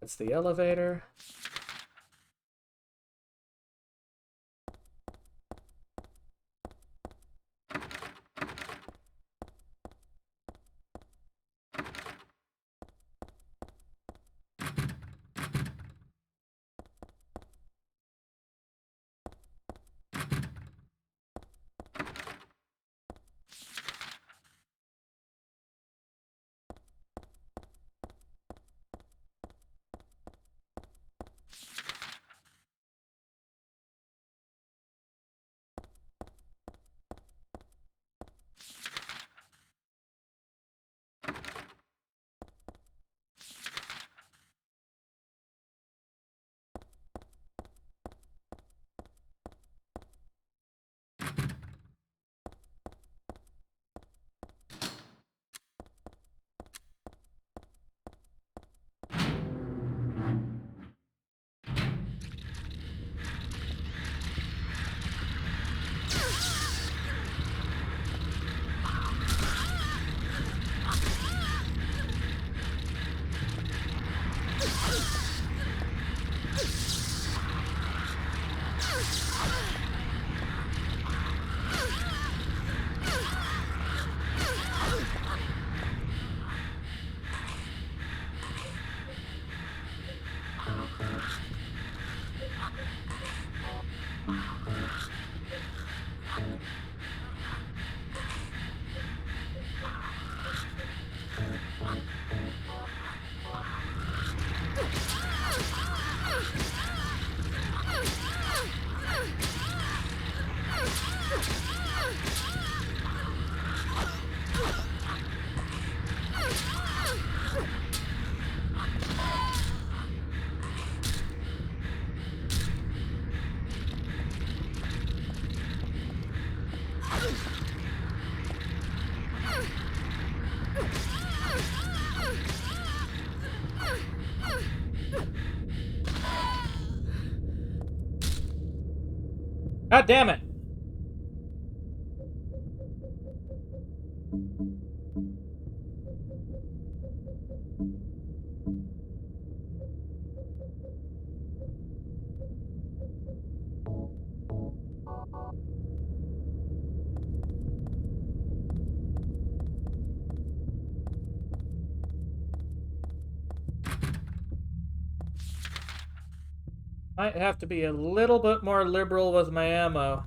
Speaker 1: That's the elevator. God damn it! Might have to be a little bit more liberal with my ammo.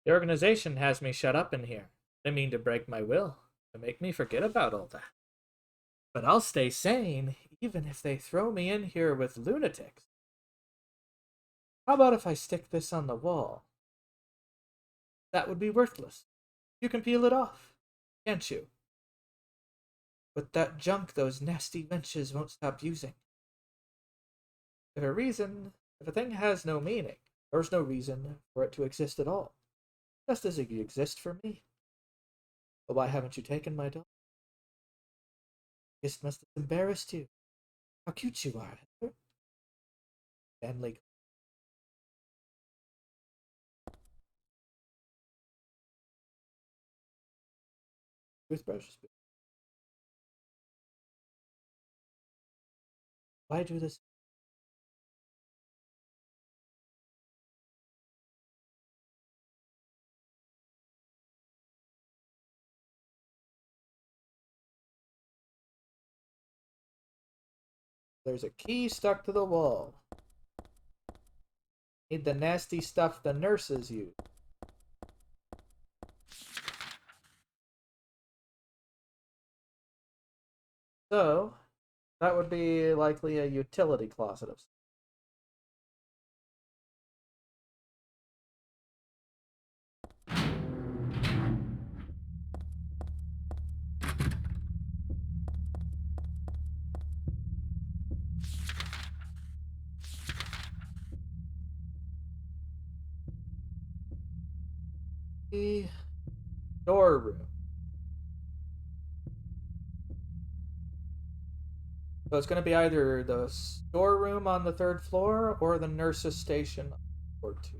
Speaker 1: The organization has me shut up in here. They mean to break my will, to make me forget about all that. But I'll stay sane, even if they throw me in here with lunatics. How about if I stick this on the wall? That would be worthless. You can peel it off, can't you? But that junk those nasty wenches won't stop using. If a thing has no meaning, there's no reason for it to exist at all. Just as it exists for me. But why haven't you taken my doll? This must have embarrassed you. How cute you are, Heather. Family. Toothbrush. Why do this? There's a key stuck to the wall. Need the nasty stuff the nurses use. So, that would be likely a utility closet of. the storeroom. So it's going to be either the storeroom on the 3rd floor or the nurse's station on floor 2.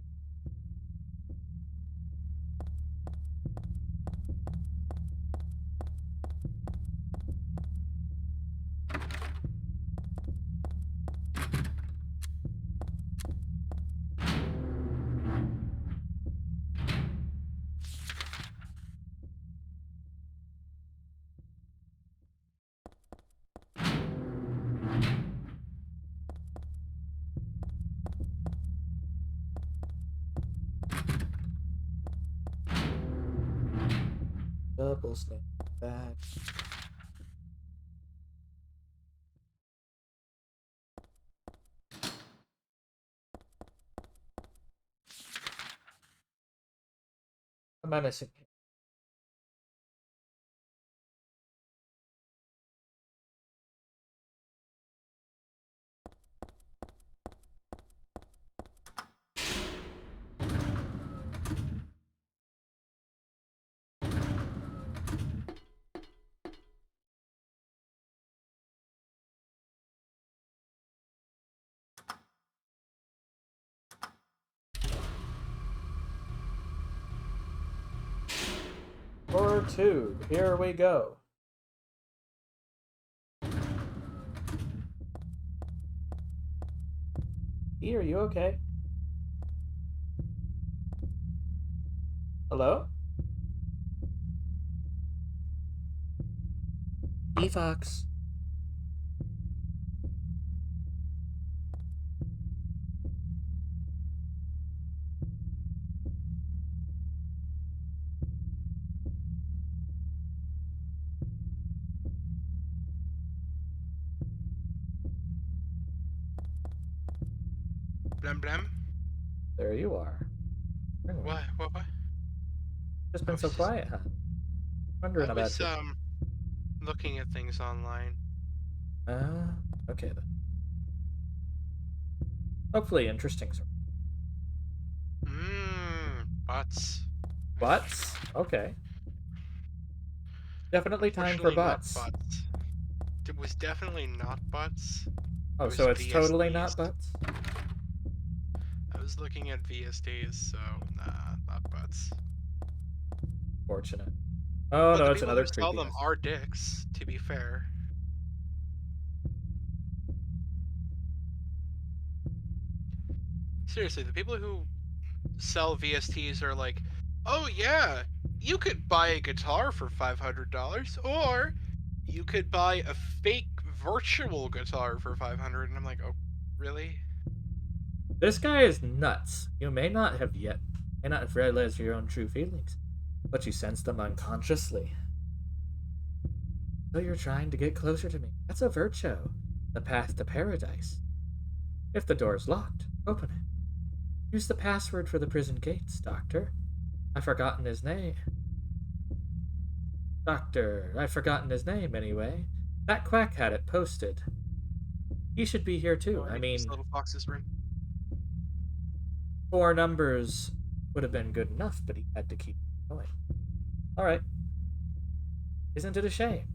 Speaker 1: Double stand back. Am I missing? Floor 2, here we go. E, are you okay? Hello? E Fox.
Speaker 2: Blem blem.
Speaker 1: There you are.
Speaker 2: What?
Speaker 1: Just been so
Speaker 2: just-
Speaker 1: quiet, huh? Wondering
Speaker 2: I
Speaker 1: about
Speaker 2: was
Speaker 1: you.
Speaker 2: looking at things online.
Speaker 1: Okay then. Hopefully interesting.
Speaker 2: Butts.
Speaker 1: Butts? Okay. Definitely time for
Speaker 2: Unfortunately, not
Speaker 1: butts.
Speaker 2: butts. It was definitely not butts.
Speaker 1: Oh,
Speaker 2: was
Speaker 1: so it's totally
Speaker 2: VSDs.
Speaker 1: not butts?
Speaker 2: I was looking at VSDs, so nah, not butts.
Speaker 1: Fortunate. Oh
Speaker 2: But
Speaker 1: no,
Speaker 2: the
Speaker 1: it's
Speaker 2: people
Speaker 1: another
Speaker 2: who sell
Speaker 1: creepy
Speaker 2: them
Speaker 1: mess.
Speaker 2: are dicks, to be fair. Seriously, the people who sell VSTs are like, oh yeah, you could buy a guitar for $500, or you could buy a fake virtual guitar for $500, and I'm like, oh, really?
Speaker 1: This guy is nuts. You may not have realized your own true feelings, but you sense them unconsciously. So you're trying to get closer to me. That's a virtue. The path to paradise. If the door's locked, open it. Use the password for the prison gates, Doctor. I've forgotten his name. Doctor, I've forgotten his name anyway. That quack had it posted. He should be here too.
Speaker 2: Oh,
Speaker 1: I
Speaker 2: think this
Speaker 1: mean,
Speaker 2: little fox's room.
Speaker 1: 4 numbers would have been good enough, but he had to keep going. Alright. Isn't it a shame?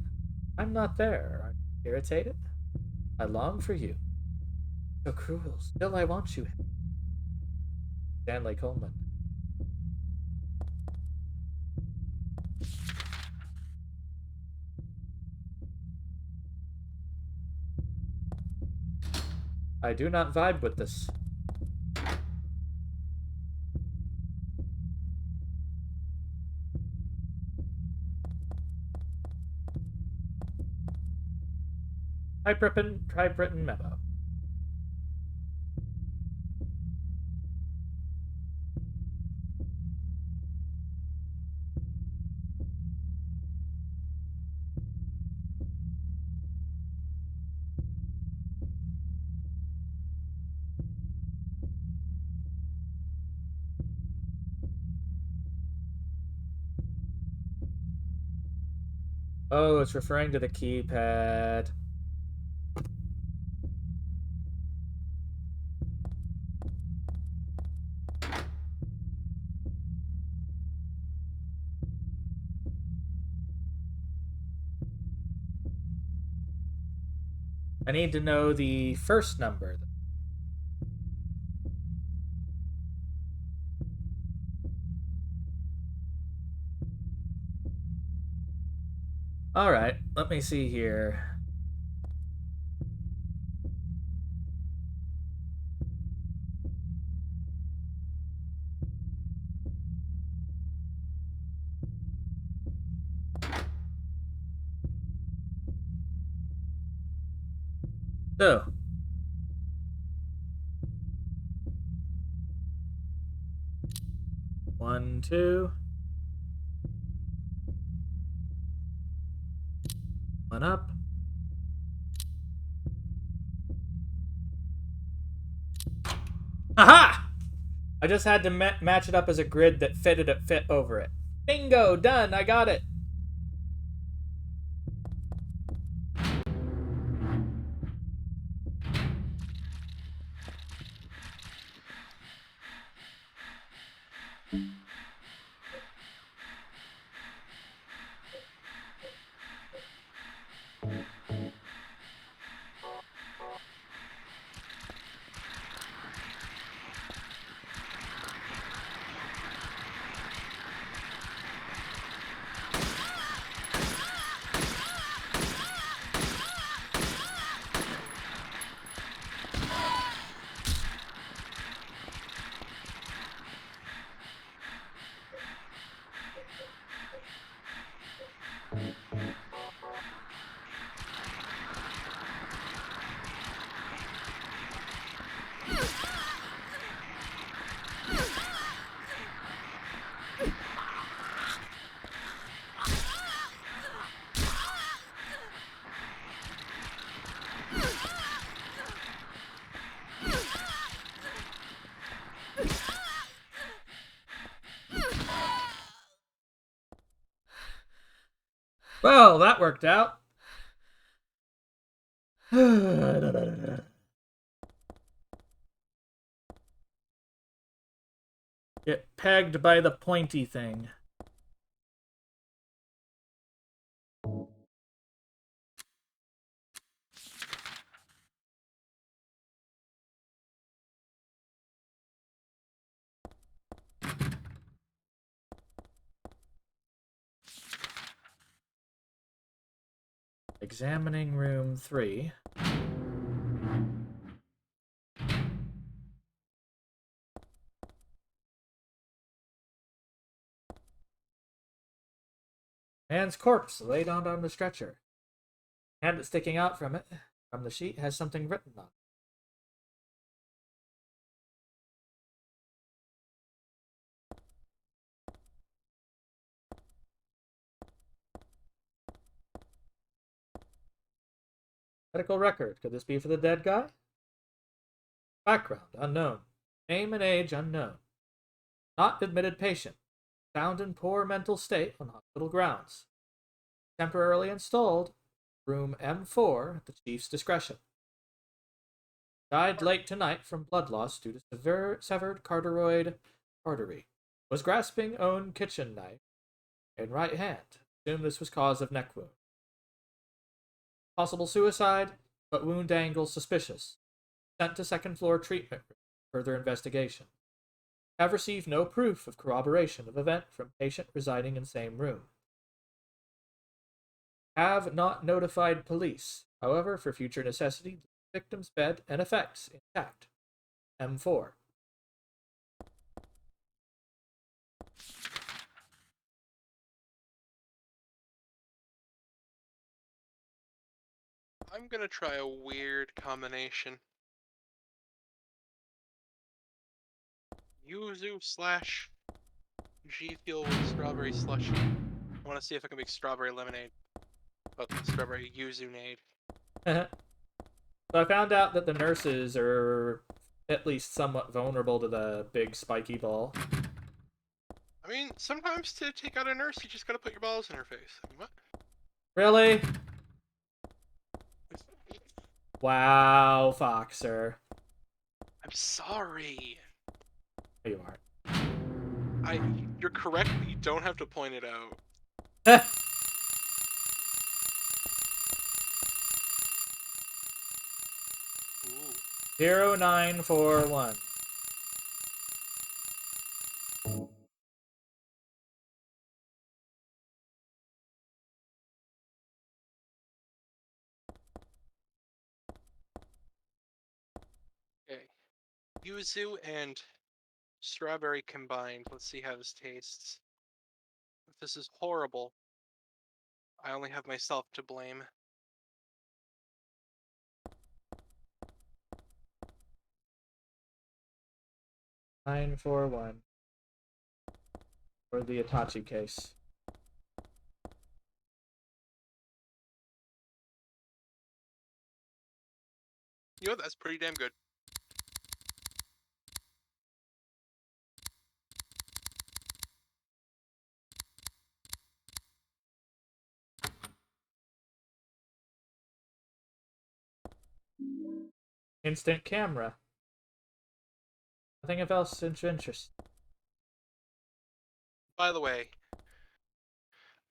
Speaker 1: I'm not there. Aren't you irritated? I long for you. So cruel. Still I want you. Stanley Coleman. I do not vibe with this. Typewritten memo. Oh, it's referring to the keypad. I need to know the first number. Alright, let me see here. So, one, two. One up. Aha! I just had to match it up as a grid that fit over it. Bingo! Done! I got it! Well, that worked out. Get pegged by the pointy thing. Examining room 3. Man's corpse laid out on the stretcher. Hand sticking out from the sheet has something written on it. Medical record. Could this be for the dead guy? Background unknown. Name and age unknown. Not admitted patient. Found in poor mental state on hospital grounds. Temporarily installed. Room M4 at the chief's discretion. Died late tonight from blood loss due to severed carotid artery. Was grasping own kitchen knife in right hand. Assumed this was cause of neck wound. Possible suicide, but wound angle suspicious. Sent to second floor treatment room. Further investigation. Have received no proof of corroboration of event from patient residing in same room. Have not notified police. However, for future necessity, the victim's bed and effects intact. M4.
Speaker 2: I'm gonna try a weird combination. Yuzu slash G Fuel with strawberry slushy. I want to see if I can make strawberry lemonade. Oh, strawberry yuzu-nade.
Speaker 1: So I found out that the nurses are at least somewhat vulnerable to the big spiky ball.
Speaker 2: I mean, sometimes to take out a nurse, you just gotta put your balls in her face. I mean, what?
Speaker 1: Really? Wow, Foxer.
Speaker 2: I'm sorry.
Speaker 1: No, you aren't.
Speaker 2: You're correct, but you don't have to point it out.
Speaker 1: 0941.
Speaker 2: Okay. Yuzu and strawberry combined. Let's see how this tastes. If this is horrible, I only have myself to blame.
Speaker 1: Nine four one. For the Itachi case.
Speaker 2: You know, that's pretty damn good.
Speaker 1: Instant camera. Nothing else of interest.
Speaker 2: By the way,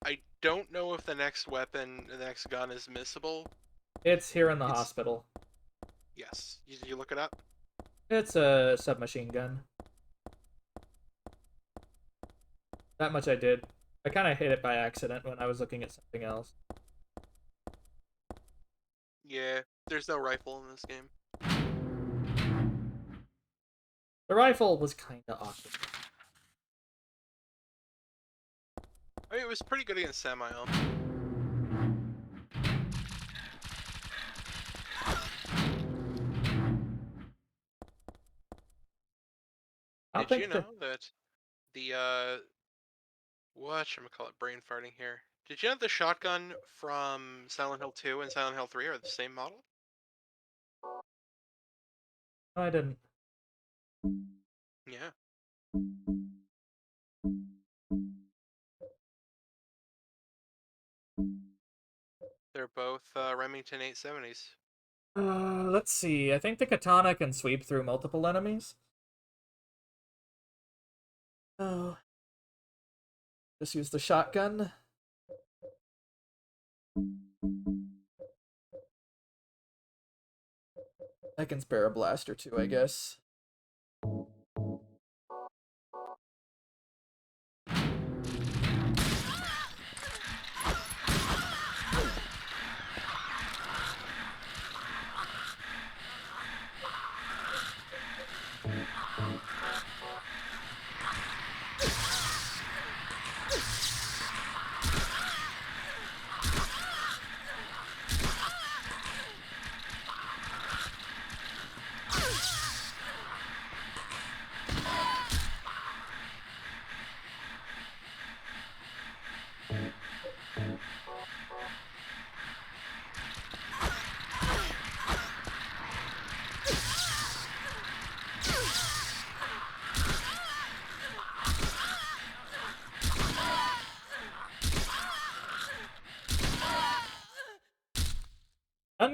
Speaker 2: I don't know if the next weapon, the next gun is missable.
Speaker 1: It's here in the
Speaker 2: It's-
Speaker 1: hospital.
Speaker 2: Yes. Did you look it up?
Speaker 1: It's a submachine gun. That much I did. I kind of hit it by accident when I was looking at something else.
Speaker 2: Yeah, there's no rifle in this game.
Speaker 1: The rifle was kind of awkward.
Speaker 2: I mean, it was pretty good against Samael. Did you know that the whatchamacallit, brain farting here. Did you know the shotgun from Silent Hill 2 and Silent Hill 3 are the same model?
Speaker 1: No, I didn't.
Speaker 2: Yeah. They're both Remington 870s.
Speaker 1: Let's see. I think the katana can sweep through multiple enemies. Oh. Just use the shotgun. I can spare a blast or two, I guess.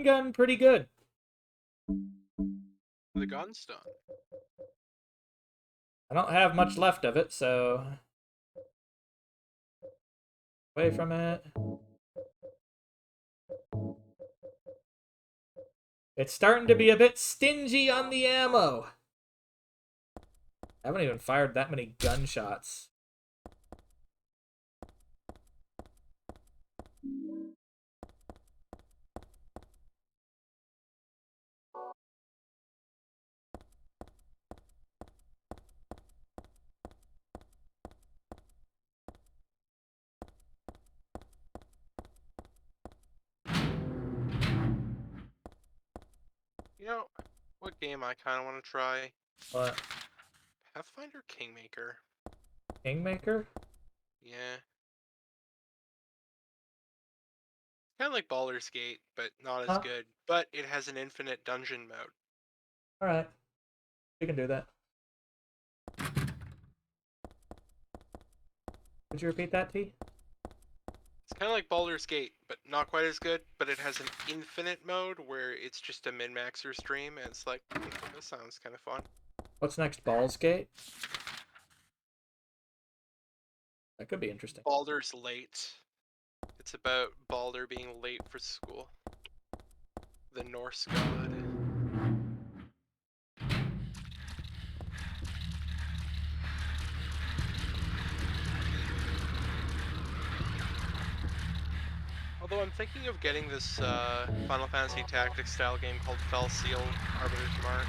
Speaker 1: Gun, pretty good.
Speaker 2: The gun's done.
Speaker 1: I don't have much left of it, so... Away from it. It's starting to be a bit stingy on the ammo. I haven't even fired that many gunshots.
Speaker 2: You know, what game I kind of want to try?
Speaker 1: What?
Speaker 2: Pathfinder Kingmaker.
Speaker 1: Kingmaker?
Speaker 2: Yeah. Kind of like Baldur's Gate, but not as good. But it has an infinite dungeon mode.
Speaker 1: Alright. We can do that. Could you repeat that, T?
Speaker 2: It's kind of like Baldur's Gate, but not quite as good. But it has an infinite mode where it's just a min-maxer stream, and it's like, this sounds kind of fun.
Speaker 1: What's next? Baldur's Gate? That could be interesting.
Speaker 2: Baldur's Late. It's about Baldur being late for school. The Norse god. Although I'm thinking of getting this Final Fantasy Tactics style game called Fell Seal Arbiter's Mark.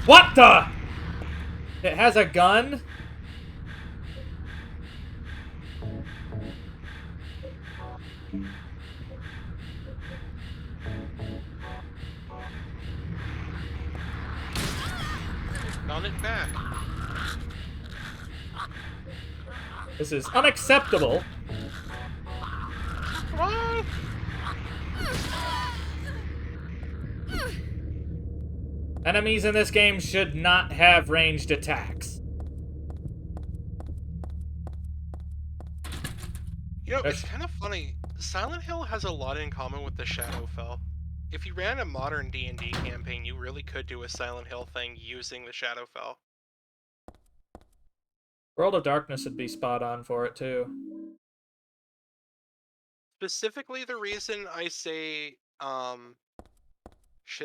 Speaker 1: What the? It has a gun?
Speaker 2: Found it back.
Speaker 1: This is unacceptable.
Speaker 2: Come on!
Speaker 1: Enemies in this game should not have ranged attacks.
Speaker 2: You know, it's kind of funny. Silent Hill has a lot in common with the Shadowfell. If you ran a modern D&D campaign, you really could do a Silent Hill thing using the Shadowfell.
Speaker 1: World of Darkness would be spot on for it, too.
Speaker 2: Specifically, the reason I say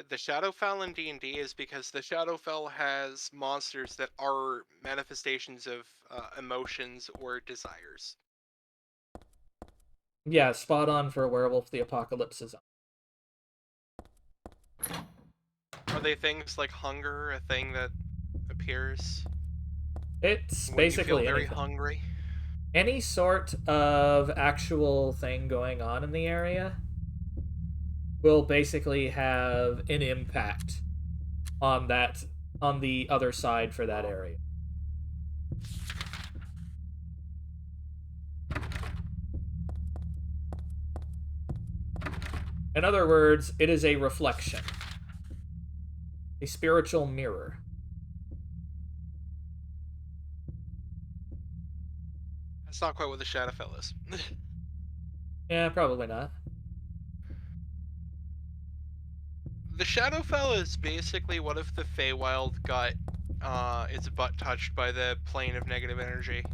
Speaker 2: the Shadowfell in D&D is because the Shadowfell has monsters that are manifestations of emotions or desires.
Speaker 1: Yeah, spot on for Werewolf the Apocalypse is on.
Speaker 2: Are they things like hunger, a thing that appears
Speaker 1: It's
Speaker 2: when
Speaker 1: basically
Speaker 2: you feel very
Speaker 1: anything.
Speaker 2: hungry?
Speaker 1: Any sort of actual thing going on in the area will basically have an impact on the other side for that area. In other words, it is a reflection. A spiritual mirror.
Speaker 2: That's not quite what the Shadowfell is.
Speaker 1: Yeah, probably not.
Speaker 2: The Shadowfell is basically what if the Feywild got its butt touched by the plane of negative energy.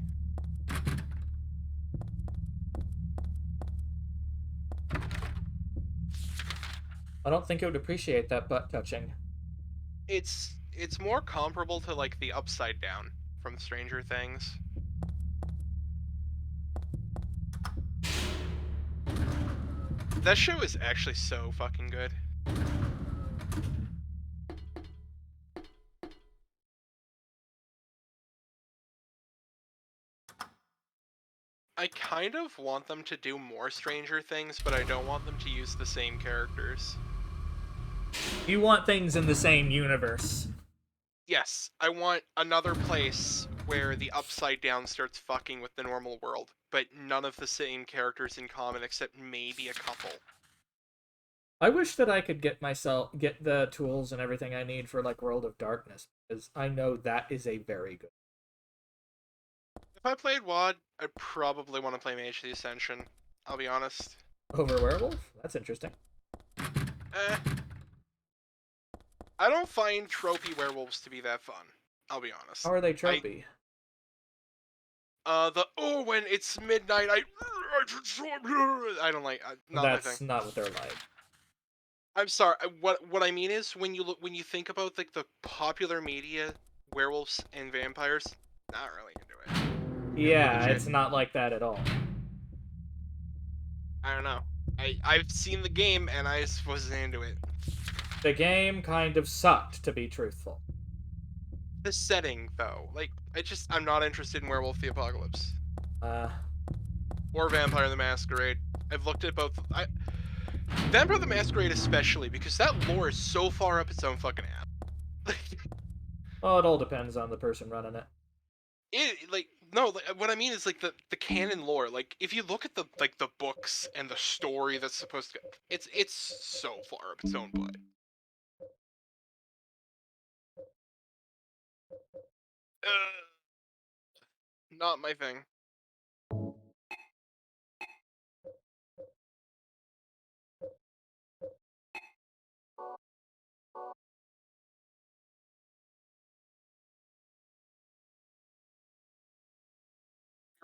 Speaker 1: I don't think it would appreciate that butt touching.
Speaker 2: It's more comparable to like the Upside Down from Stranger Things. That show is actually so fucking good. I kind of want them to do more Stranger Things, but I don't want them to use the same characters.
Speaker 1: You want things in the same universe.
Speaker 2: Yes, I want another place where the Upside Down starts fucking with the normal world, but none of the same characters in common except maybe a couple.
Speaker 1: I wish that I could get the tools and everything I need for like World of Darkness, because I know that is a very good.
Speaker 2: If I played WoD, I'd probably want to play Mage of the Ascension. I'll be honest.
Speaker 1: Over Werewolf? That's interesting.
Speaker 2: I don't find tropey werewolves to be that fun. I'll be honest.
Speaker 1: How are they tropey?
Speaker 2: When it's midnight, I don't like. Not
Speaker 1: That's
Speaker 2: my thing.
Speaker 1: not what they're like.
Speaker 2: I'm sorry. What I mean is when you think about like the popular media, werewolves and vampires, not really into it.
Speaker 1: Yeah, it's not like that at all.
Speaker 2: I don't know. I've seen the game and I just wasn't into it.
Speaker 1: The game kind of sucked, to be truthful.
Speaker 2: The setting though, like I'm not interested in Werewolf the Apocalypse or Vampire the Masquerade. I've looked at both. Vampire the Masquerade especially because that lore is so far up its own fucking ass.
Speaker 1: Well, it all depends on the person running it.
Speaker 2: What I mean is like the canon lore. Like if you look at the books and the story that's supposed to, it's so far up its own butt. Not my thing.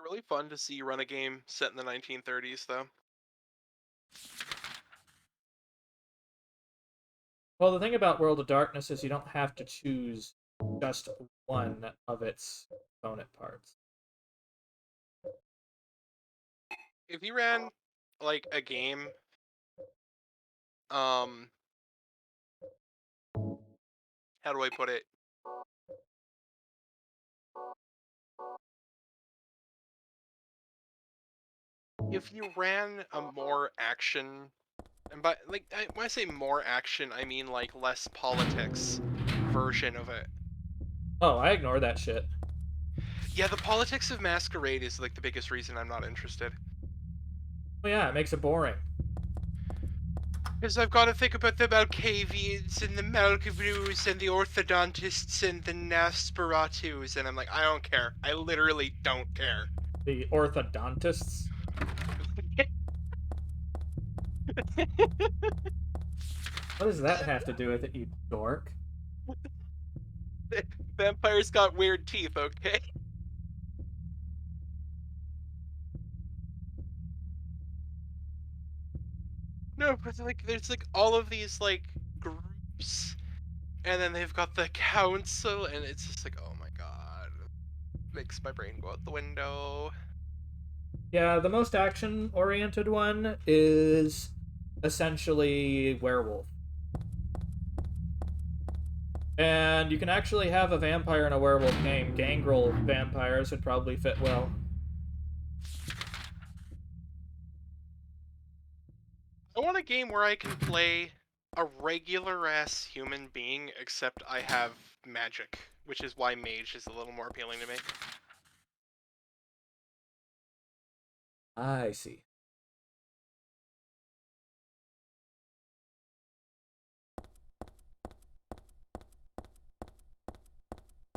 Speaker 2: Really fun to see you run a game set in the 1930s, though.
Speaker 1: Well, the thing about World of Darkness is you don't have to choose just one of its component parts.
Speaker 2: If you ran like a game, how do I put it? If you ran a more action, and when I say more action, I mean like less politics version of it.
Speaker 1: Oh, I ignore that shit.
Speaker 2: Yeah, the politics of Masquerade is like the biggest reason I'm not interested.
Speaker 1: Well, yeah, it makes it boring.
Speaker 2: Because I've got to think about the Malkavians and the Malkavrus and the Orthodontists and the Nosferatus, and I'm like, I don't care. I literally don't care.
Speaker 1: The orthodontists? What does that have to do with it, you dork?
Speaker 2: Vampires got weird teeth, okay? No, but like, there's like all of these like groups, and then they've got the council, and it's just like, oh my god, makes my brain go out the window.
Speaker 1: Yeah, the most action-oriented one is essentially Werewolf. And you can actually have a vampire and a werewolf game. Gangrel vampires would probably fit well.
Speaker 2: I want a game where I can play a regular-ass human being, except I have magic, which is why Mage is a little more appealing to me.
Speaker 1: I see.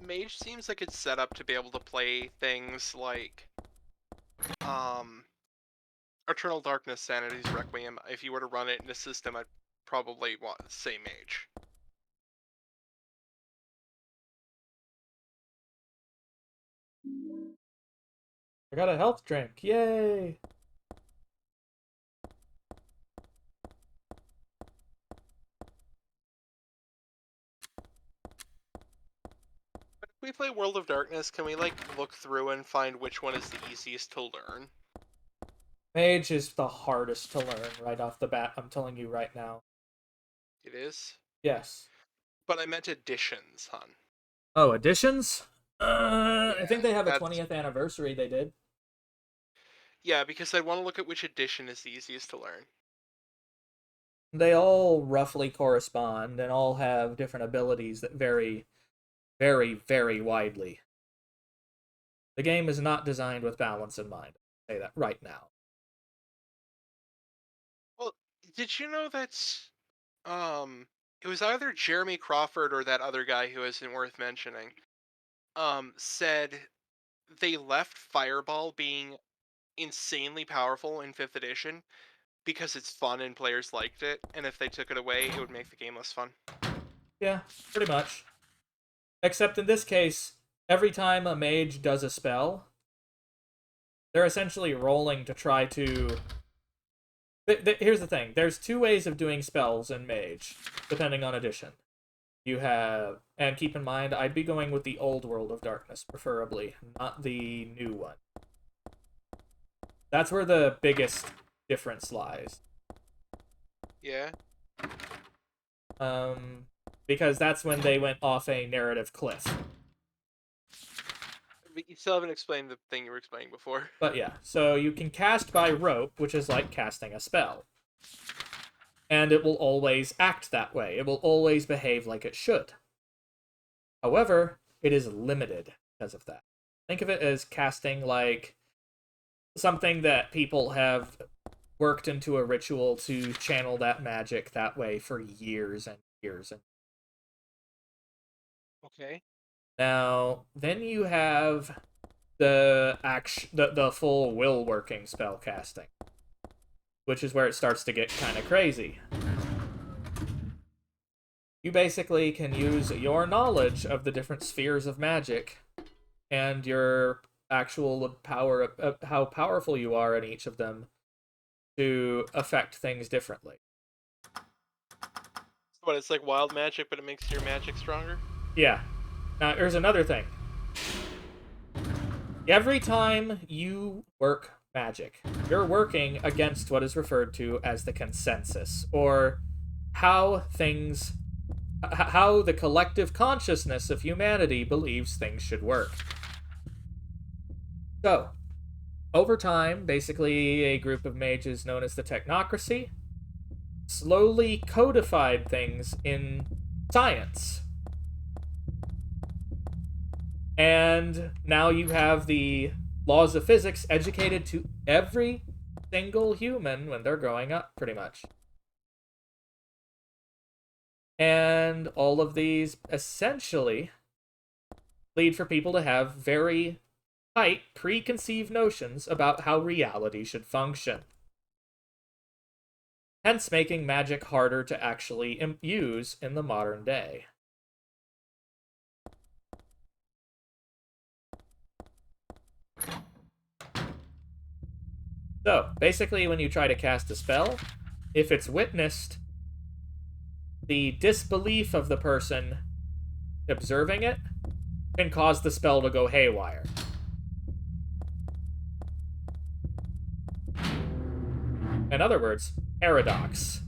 Speaker 2: Mage seems like it's set up to be able to play things like, Eternal Darkness, Sanity's Requiem. If you were to run it in a system, I'd probably want to say Mage.
Speaker 1: I got a health drink. Yay!
Speaker 2: But if we play World of Darkness, can we, like, look through and find which one is the easiest to learn?
Speaker 1: Mage is the hardest to learn right off the bat, I'm telling you right now.
Speaker 2: It is?
Speaker 1: Yes.
Speaker 2: But I meant additions, hon.
Speaker 1: Oh, additions?
Speaker 2: Yeah,
Speaker 1: I think they have a 20th anniversary they did.
Speaker 2: Yeah, because I want to look at which edition is the easiest to learn.
Speaker 1: They all roughly correspond and all have different abilities that vary very, very widely. The game is not designed with balance in mind. I'll say that right now.
Speaker 2: Well, did you know that, it was either Jeremy Crawford or that other guy who isn't worth mentioning, said they left Fireball being insanely powerful in 5th edition because it's fun and players liked it, and if they took it away, it would make the game less fun.
Speaker 1: Yeah, pretty much. Except in this case, every time a mage does a spell, they're essentially rolling to try to... Here's the thing. There's two ways of doing spells in mage, depending on edition. You have... And keep in mind, I'd be going with the old World of Darkness, preferably, not the new one. That's where the biggest difference lies.
Speaker 2: Yeah.
Speaker 1: Because that's when they went off a narrative cliff.
Speaker 2: But you still haven't explained the thing you were explaining before.
Speaker 1: But yeah, so you can cast by rope, which is like casting a spell. And it will always act that way. It will always behave like it should. However, it is limited because of that. Think of it as casting like something that people have worked into a ritual to channel that magic that way for years and years.
Speaker 2: Okay.
Speaker 1: Now, then you have the full will working spell casting, which is where it starts to get kind of crazy. You basically can use your knowledge of the different spheres of magic and your actual power of how powerful you are in each of them to affect things differently.
Speaker 2: What, it's like wild magic, but it makes your magic stronger?
Speaker 1: Yeah. Now, here's another thing. Every time you work magic, you're working against what is referred to as the consensus, or how the collective consciousness of humanity believes things should work. So, over time, basically a group of mages known as the Technocracy slowly codified things in science. And now you have the laws of physics educated to every single human when they're growing up, pretty much. And all of these essentially lead for people to have very tight, preconceived notions about how reality should function. Hence making magic harder to actually use in the modern day. So, basically, when you try to cast a spell, if it's witnessed, the disbelief of the person observing it can cause the spell to go haywire. In other words, paradox.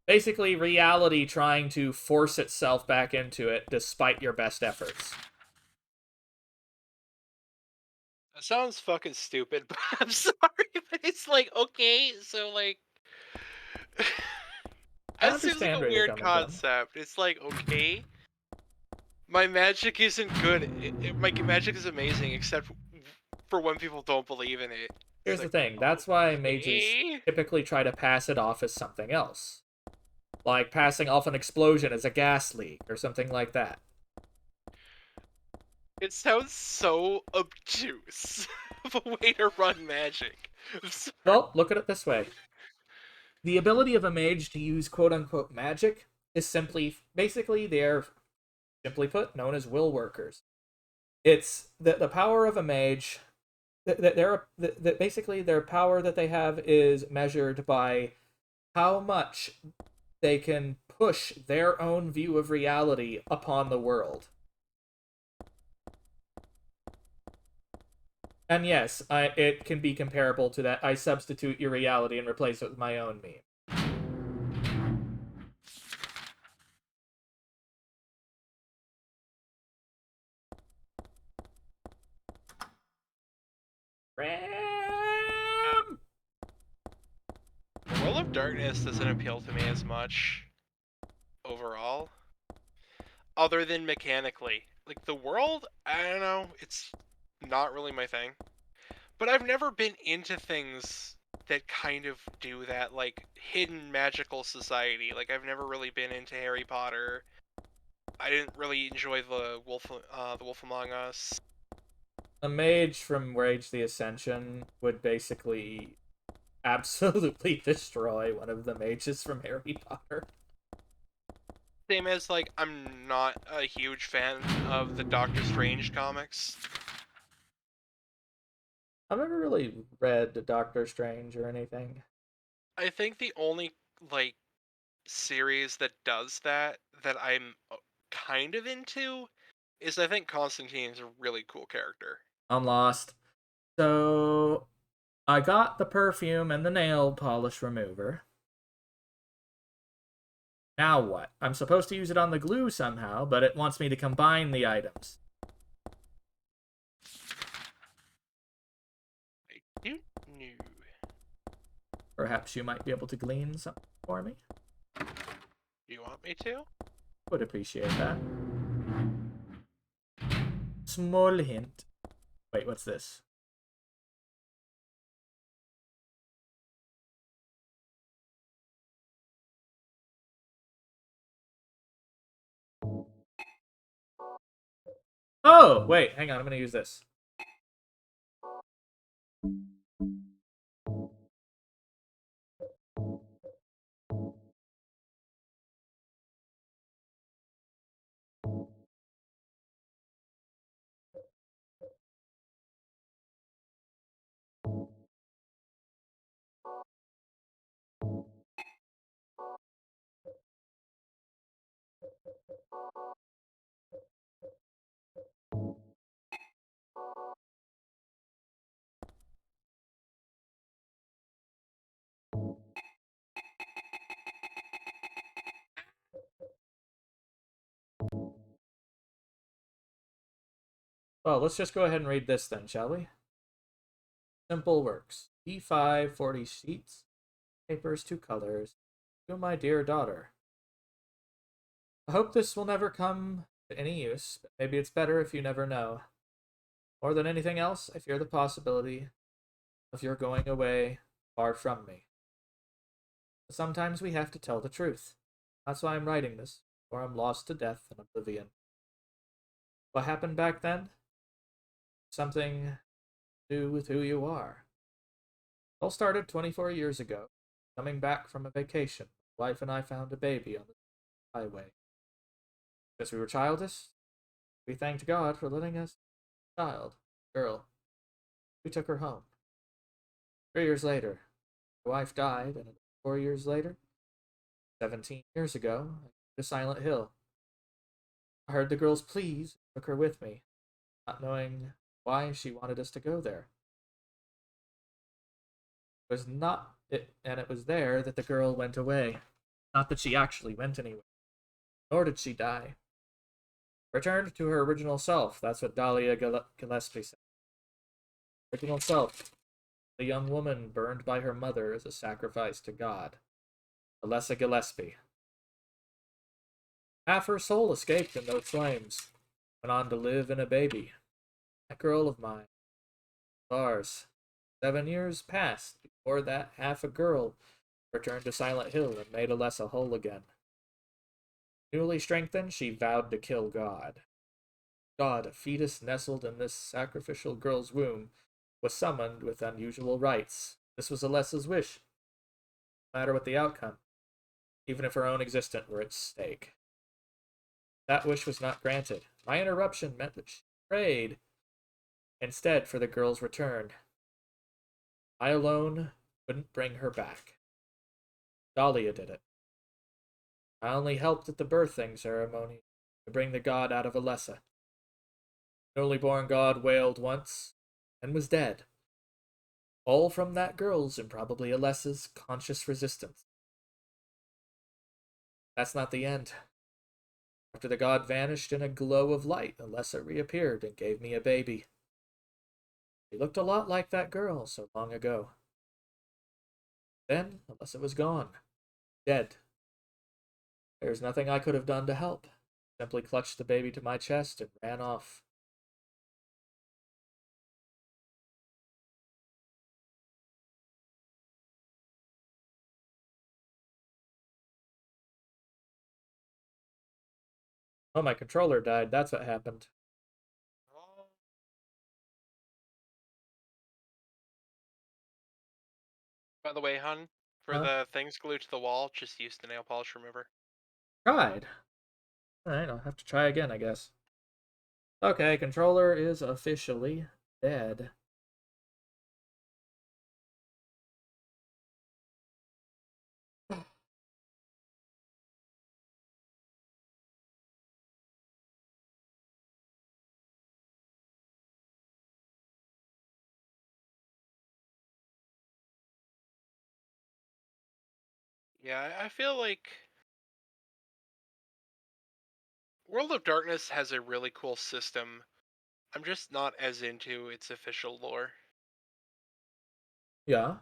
Speaker 1: Basically, reality trying to force itself back into it despite your best efforts.
Speaker 2: That sounds fucking stupid, but I'm sorry, but it's like, okay, so like...
Speaker 1: I
Speaker 2: That seems like
Speaker 1: understand
Speaker 2: a
Speaker 1: where you're
Speaker 2: weird
Speaker 1: coming from.
Speaker 2: concept. It's like, okay, my magic isn't good. My magic is amazing, except for when people don't believe in it.
Speaker 1: Here's
Speaker 2: It's
Speaker 1: the
Speaker 2: like,
Speaker 1: thing, that's why mages
Speaker 2: okay.
Speaker 1: typically try to pass it off as something else. Like passing off an explosion as a gas leak or something like that.
Speaker 2: It sounds so obtuse of a way to run magic.
Speaker 1: Well, look at it this way. The ability of a mage to use quote-unquote magic is basically, they're, simply put, known as will workers. It's the power of a mage, basically their power that they have is measured by how much they can push their own view of reality upon the world. And yes, it can be comparable to that. I substitute your reality and replace it with my own meme. Ram!
Speaker 2: World of Darkness doesn't appeal to me as much overall, other than mechanically. Like the world, I don't know, it's not really my thing. But I've never been into things that kind of do that, like hidden magical society. Like I've never really been into Harry Potter. I didn't really enjoy the Wolf Among Us.
Speaker 1: A mage from Rage the Ascension would basically absolutely destroy one of the mages from Harry Potter.
Speaker 2: Same as, like, I'm not a huge fan of the Doctor Strange comics.
Speaker 1: I've never really read Doctor Strange or anything.
Speaker 2: I think the only, like, series that does that I'm kind of into is I think Constantine's a really cool character.
Speaker 1: I'm lost. So, I got the perfume and the nail polish remover. Now what? I'm supposed to use it on the glue somehow, but it wants me to combine the items.
Speaker 2: I don't know.
Speaker 1: Perhaps you might be able to glean something for me?
Speaker 2: Do you want me to?
Speaker 1: Would appreciate that. Small hint. Wait, what's this? Oh, wait, hang on, I'm gonna use this. Well, let's just go ahead and read this then, shall we? Simple works. E5, 40 sheets, papers, 2 colors. To my dear daughter. I hope this will never come to any use, but maybe it's better if you never know. More than anything else, I fear the possibility of your going away far from me. But sometimes we have to tell the truth. That's why I'm writing this, or I'm lost to death and oblivion. What happened back then? Something to do with who you are. It all started 24 years ago. Coming back from a vacation, my wife and I found a baby on the highway. Because we were childless, we thanked God for letting us child, girl. We took her home. 3 years later, my wife died, and 4 years later, 17 years ago, I moved to Silent Hill. I heard the girl's pleas and took her with me, not knowing why she wanted us to go there. It was not it, and it was there that the girl went away. Not that she actually went anywhere, nor did she die. Returned to her original self. That's what Dahlia Gillespie said. Original self. The young woman burned by her mother as a sacrifice to God. Alessa Gillespie. Half her soul escaped in those flames. Went on to live in a baby. That girl of mine. Ours. 7 years passed before that half a girl returned to Silent Hill and made Alessa whole again. Newly strengthened, she vowed to kill God. God, a fetus nestled in this sacrificial girl's womb, was summoned with unusual rites. This was Alessa's wish, no matter what the outcome, even if her own existence were at stake. That wish was not granted. My interruption meant that she prayed instead for the girl's return. I alone couldn't bring her back. Dahlia did it. I only helped at the birthing ceremony to bring the god out of Alessa. The only born god wailed once and was dead. All from that girl's and probably Alessa's conscious resistance. That's not the end. After the god vanished in a glow of light, Alessa reappeared and gave me a baby. She looked a lot like that girl so long ago. Then Alessa was gone. Dead. There's nothing I could have done to help. Simply clutched the baby to my chest and ran off. Oh, my controller died. That's what happened.
Speaker 2: Oh. By the way, hun, for
Speaker 1: Huh?
Speaker 2: the things glued to the wall, just use the nail polish remover.
Speaker 1: Tried. Alright, I'll have to try again, I guess. Okay, controller is officially dead.
Speaker 2: Yeah, I feel like World of Darkness has a really cool system. I'm just not as into its official lore.
Speaker 1: Yeah.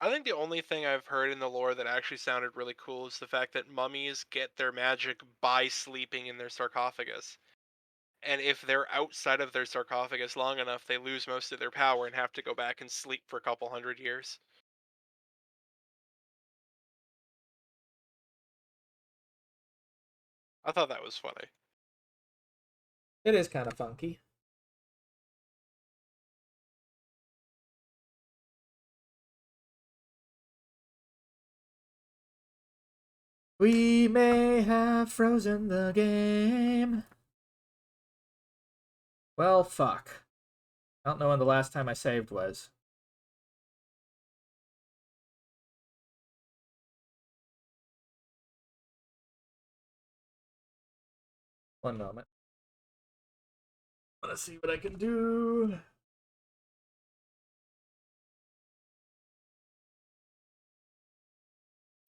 Speaker 2: I think the only thing I've heard in the lore that actually sounded really cool is the fact that mummies get their magic by sleeping in their sarcophagus. And if they're outside of their sarcophagus long enough, they lose most of their power and have to go back and sleep for a couple hundred years. I thought that was funny.
Speaker 1: It is kind of funky. We may have frozen the game. Well, fuck. I don't know when the last time I saved was. One moment. Let's see what I can do.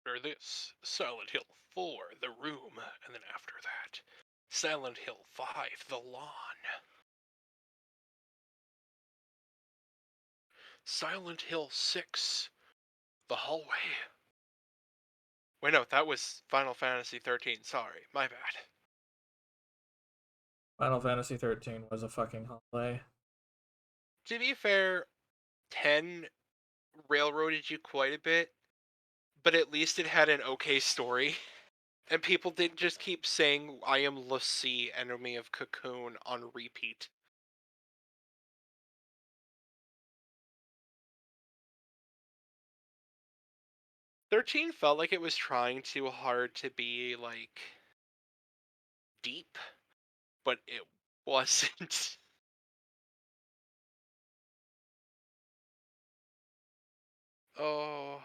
Speaker 2: After this, Silent Hill 4, The Room, and then after that, Silent Hill 5, The Lawn. Silent Hill 6, The Hallway. Wait, no, that was Final Fantasy 13. Sorry, my bad.
Speaker 1: Final Fantasy 13 was a fucking hallway.
Speaker 2: To be fair, 10 railroaded you quite a bit, but at least it had an okay story. And people didn't just keep saying, I am Lucy, enemy of Cocoon, on repeat. "13 felt like it was trying too hard to be, like, deep, but it wasn't. Oh.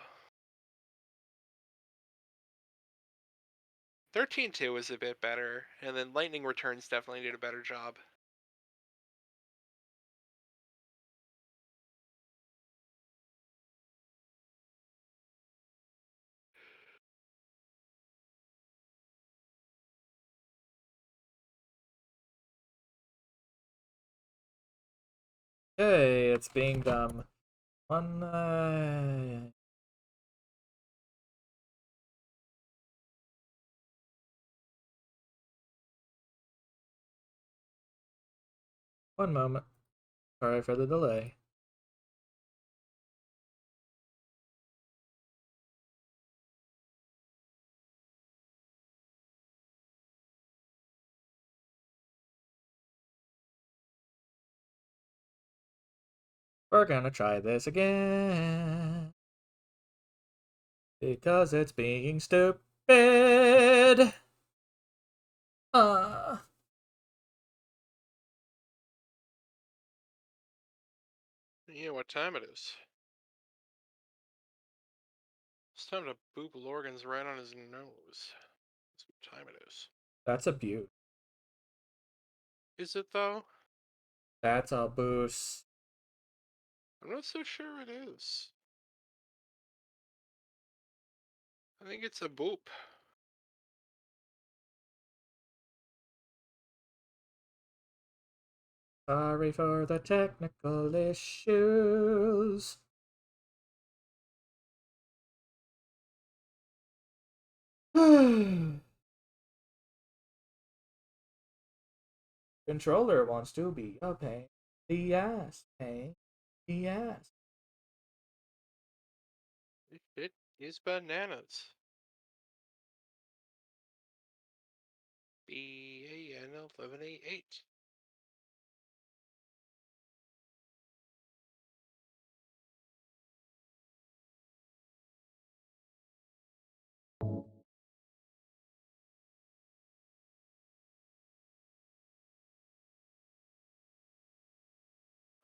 Speaker 2: 13-2 was a bit better, and then Lightning Returns definitely did a better job.
Speaker 1: Hey, it's being dumb. One, one moment. Sorry for the delay. We're gonna try this again. Because it's being stupid.
Speaker 2: Yeah, what time it is? It's time to boop Lorgan's right on his nose. That's what time it is.
Speaker 1: That's a beaut.
Speaker 2: Is it, though?
Speaker 1: That's a boost.
Speaker 2: I'm not so sure it is. I think it's a boop.
Speaker 1: Sorry for the technical issues. Controller wants to be a pain. The ass. Pain. The ass.
Speaker 2: It is bananas. BAN1188.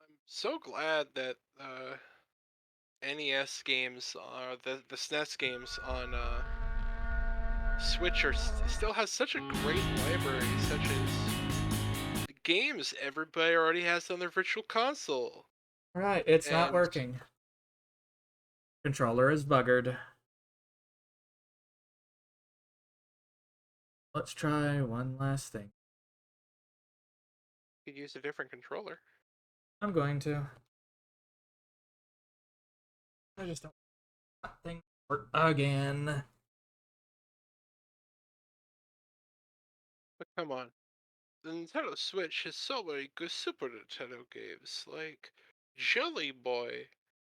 Speaker 2: I'm so glad that NES games, the SNES games on Switch still has such a great library, such as the games everybody already has on their virtual console.
Speaker 1: Alright, it's not
Speaker 2: And
Speaker 1: working. Controller is buggered. Let's try one last thing.
Speaker 2: You could use a different controller.
Speaker 1: I'm going to. I just don't want that thing to work again.
Speaker 2: But come on. The Nintendo Switch has so many good Super Nintendo games like Jelly Boy,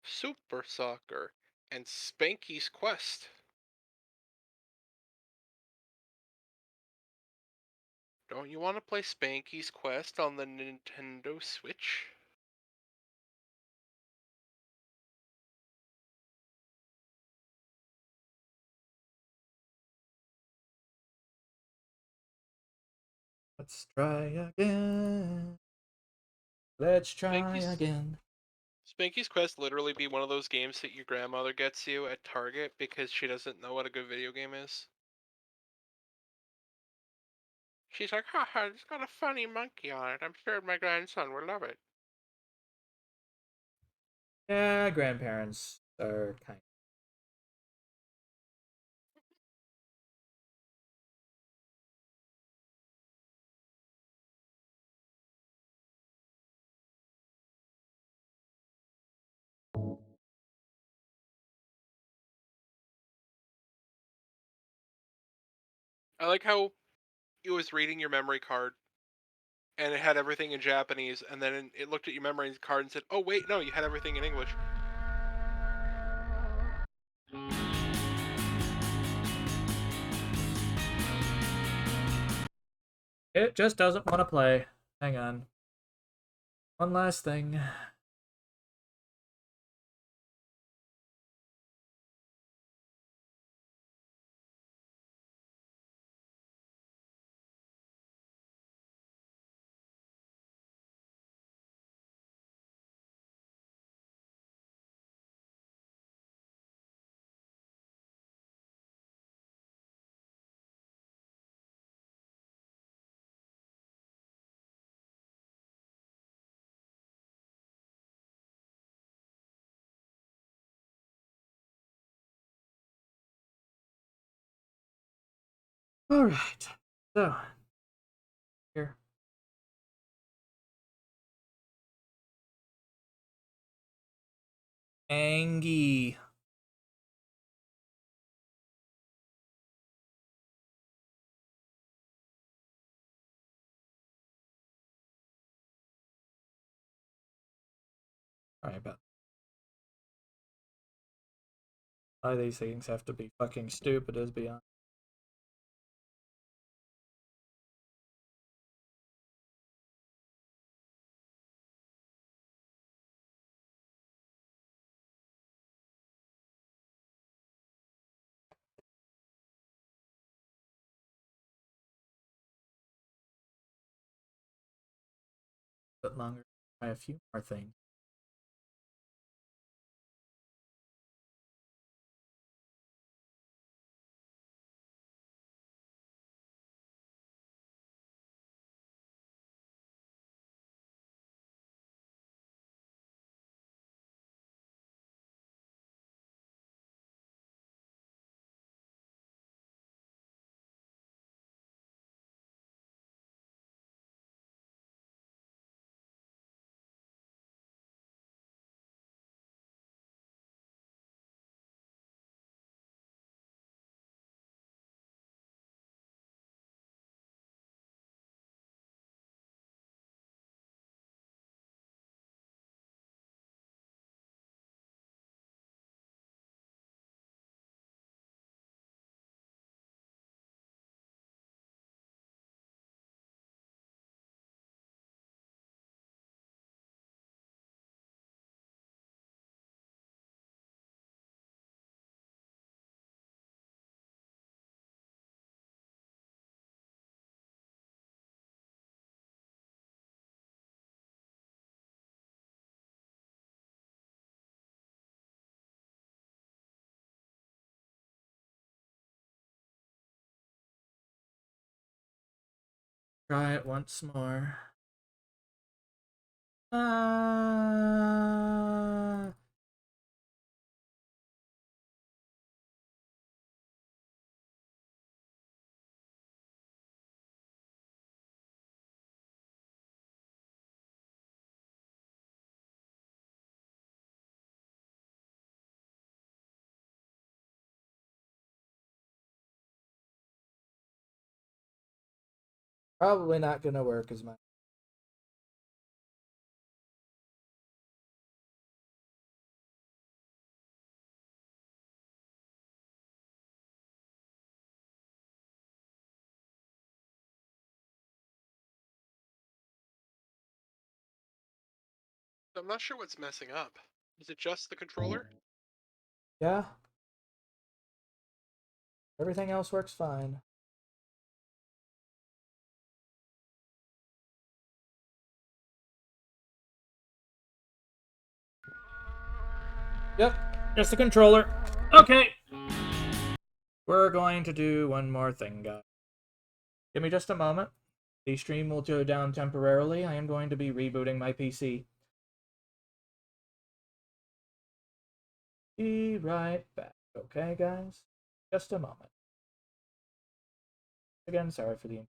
Speaker 2: Super Soccer, and Spanky's Quest. Don't you want to play Spanky's Quest on the Nintendo Switch?
Speaker 1: Let's try again. Let's try again.
Speaker 2: Spanky's Quest literally be one of those games that your grandmother gets you at Target because she doesn't know what a good video game is. She's like, haha, it's got a funny monkey on it. I'm sure my grandson will love it.
Speaker 1: Yeah, grandparents are kind.
Speaker 2: I like how it was reading your memory card and it had everything in Japanese, and then it looked at your memory card and said, oh, wait, no, you had everything in English.
Speaker 1: It just doesn't want to play. Hang on. One last thing. All right. So, here. Angie. Sorry about why these things have to be fucking stupid is beyond. Bit longer. Try a few more things. Try it once more. Probably not gonna work as much.
Speaker 2: I'm not sure what's messing up. Is it just the controller?
Speaker 1: Yeah. Everything else works fine. Yep, just the controller. Okay. We're going to do one more thing, guys. Give me just a moment. The stream will go down temporarily. I am going to be rebooting my PC. Be right back. Okay, guys? Just a moment. Again, sorry for the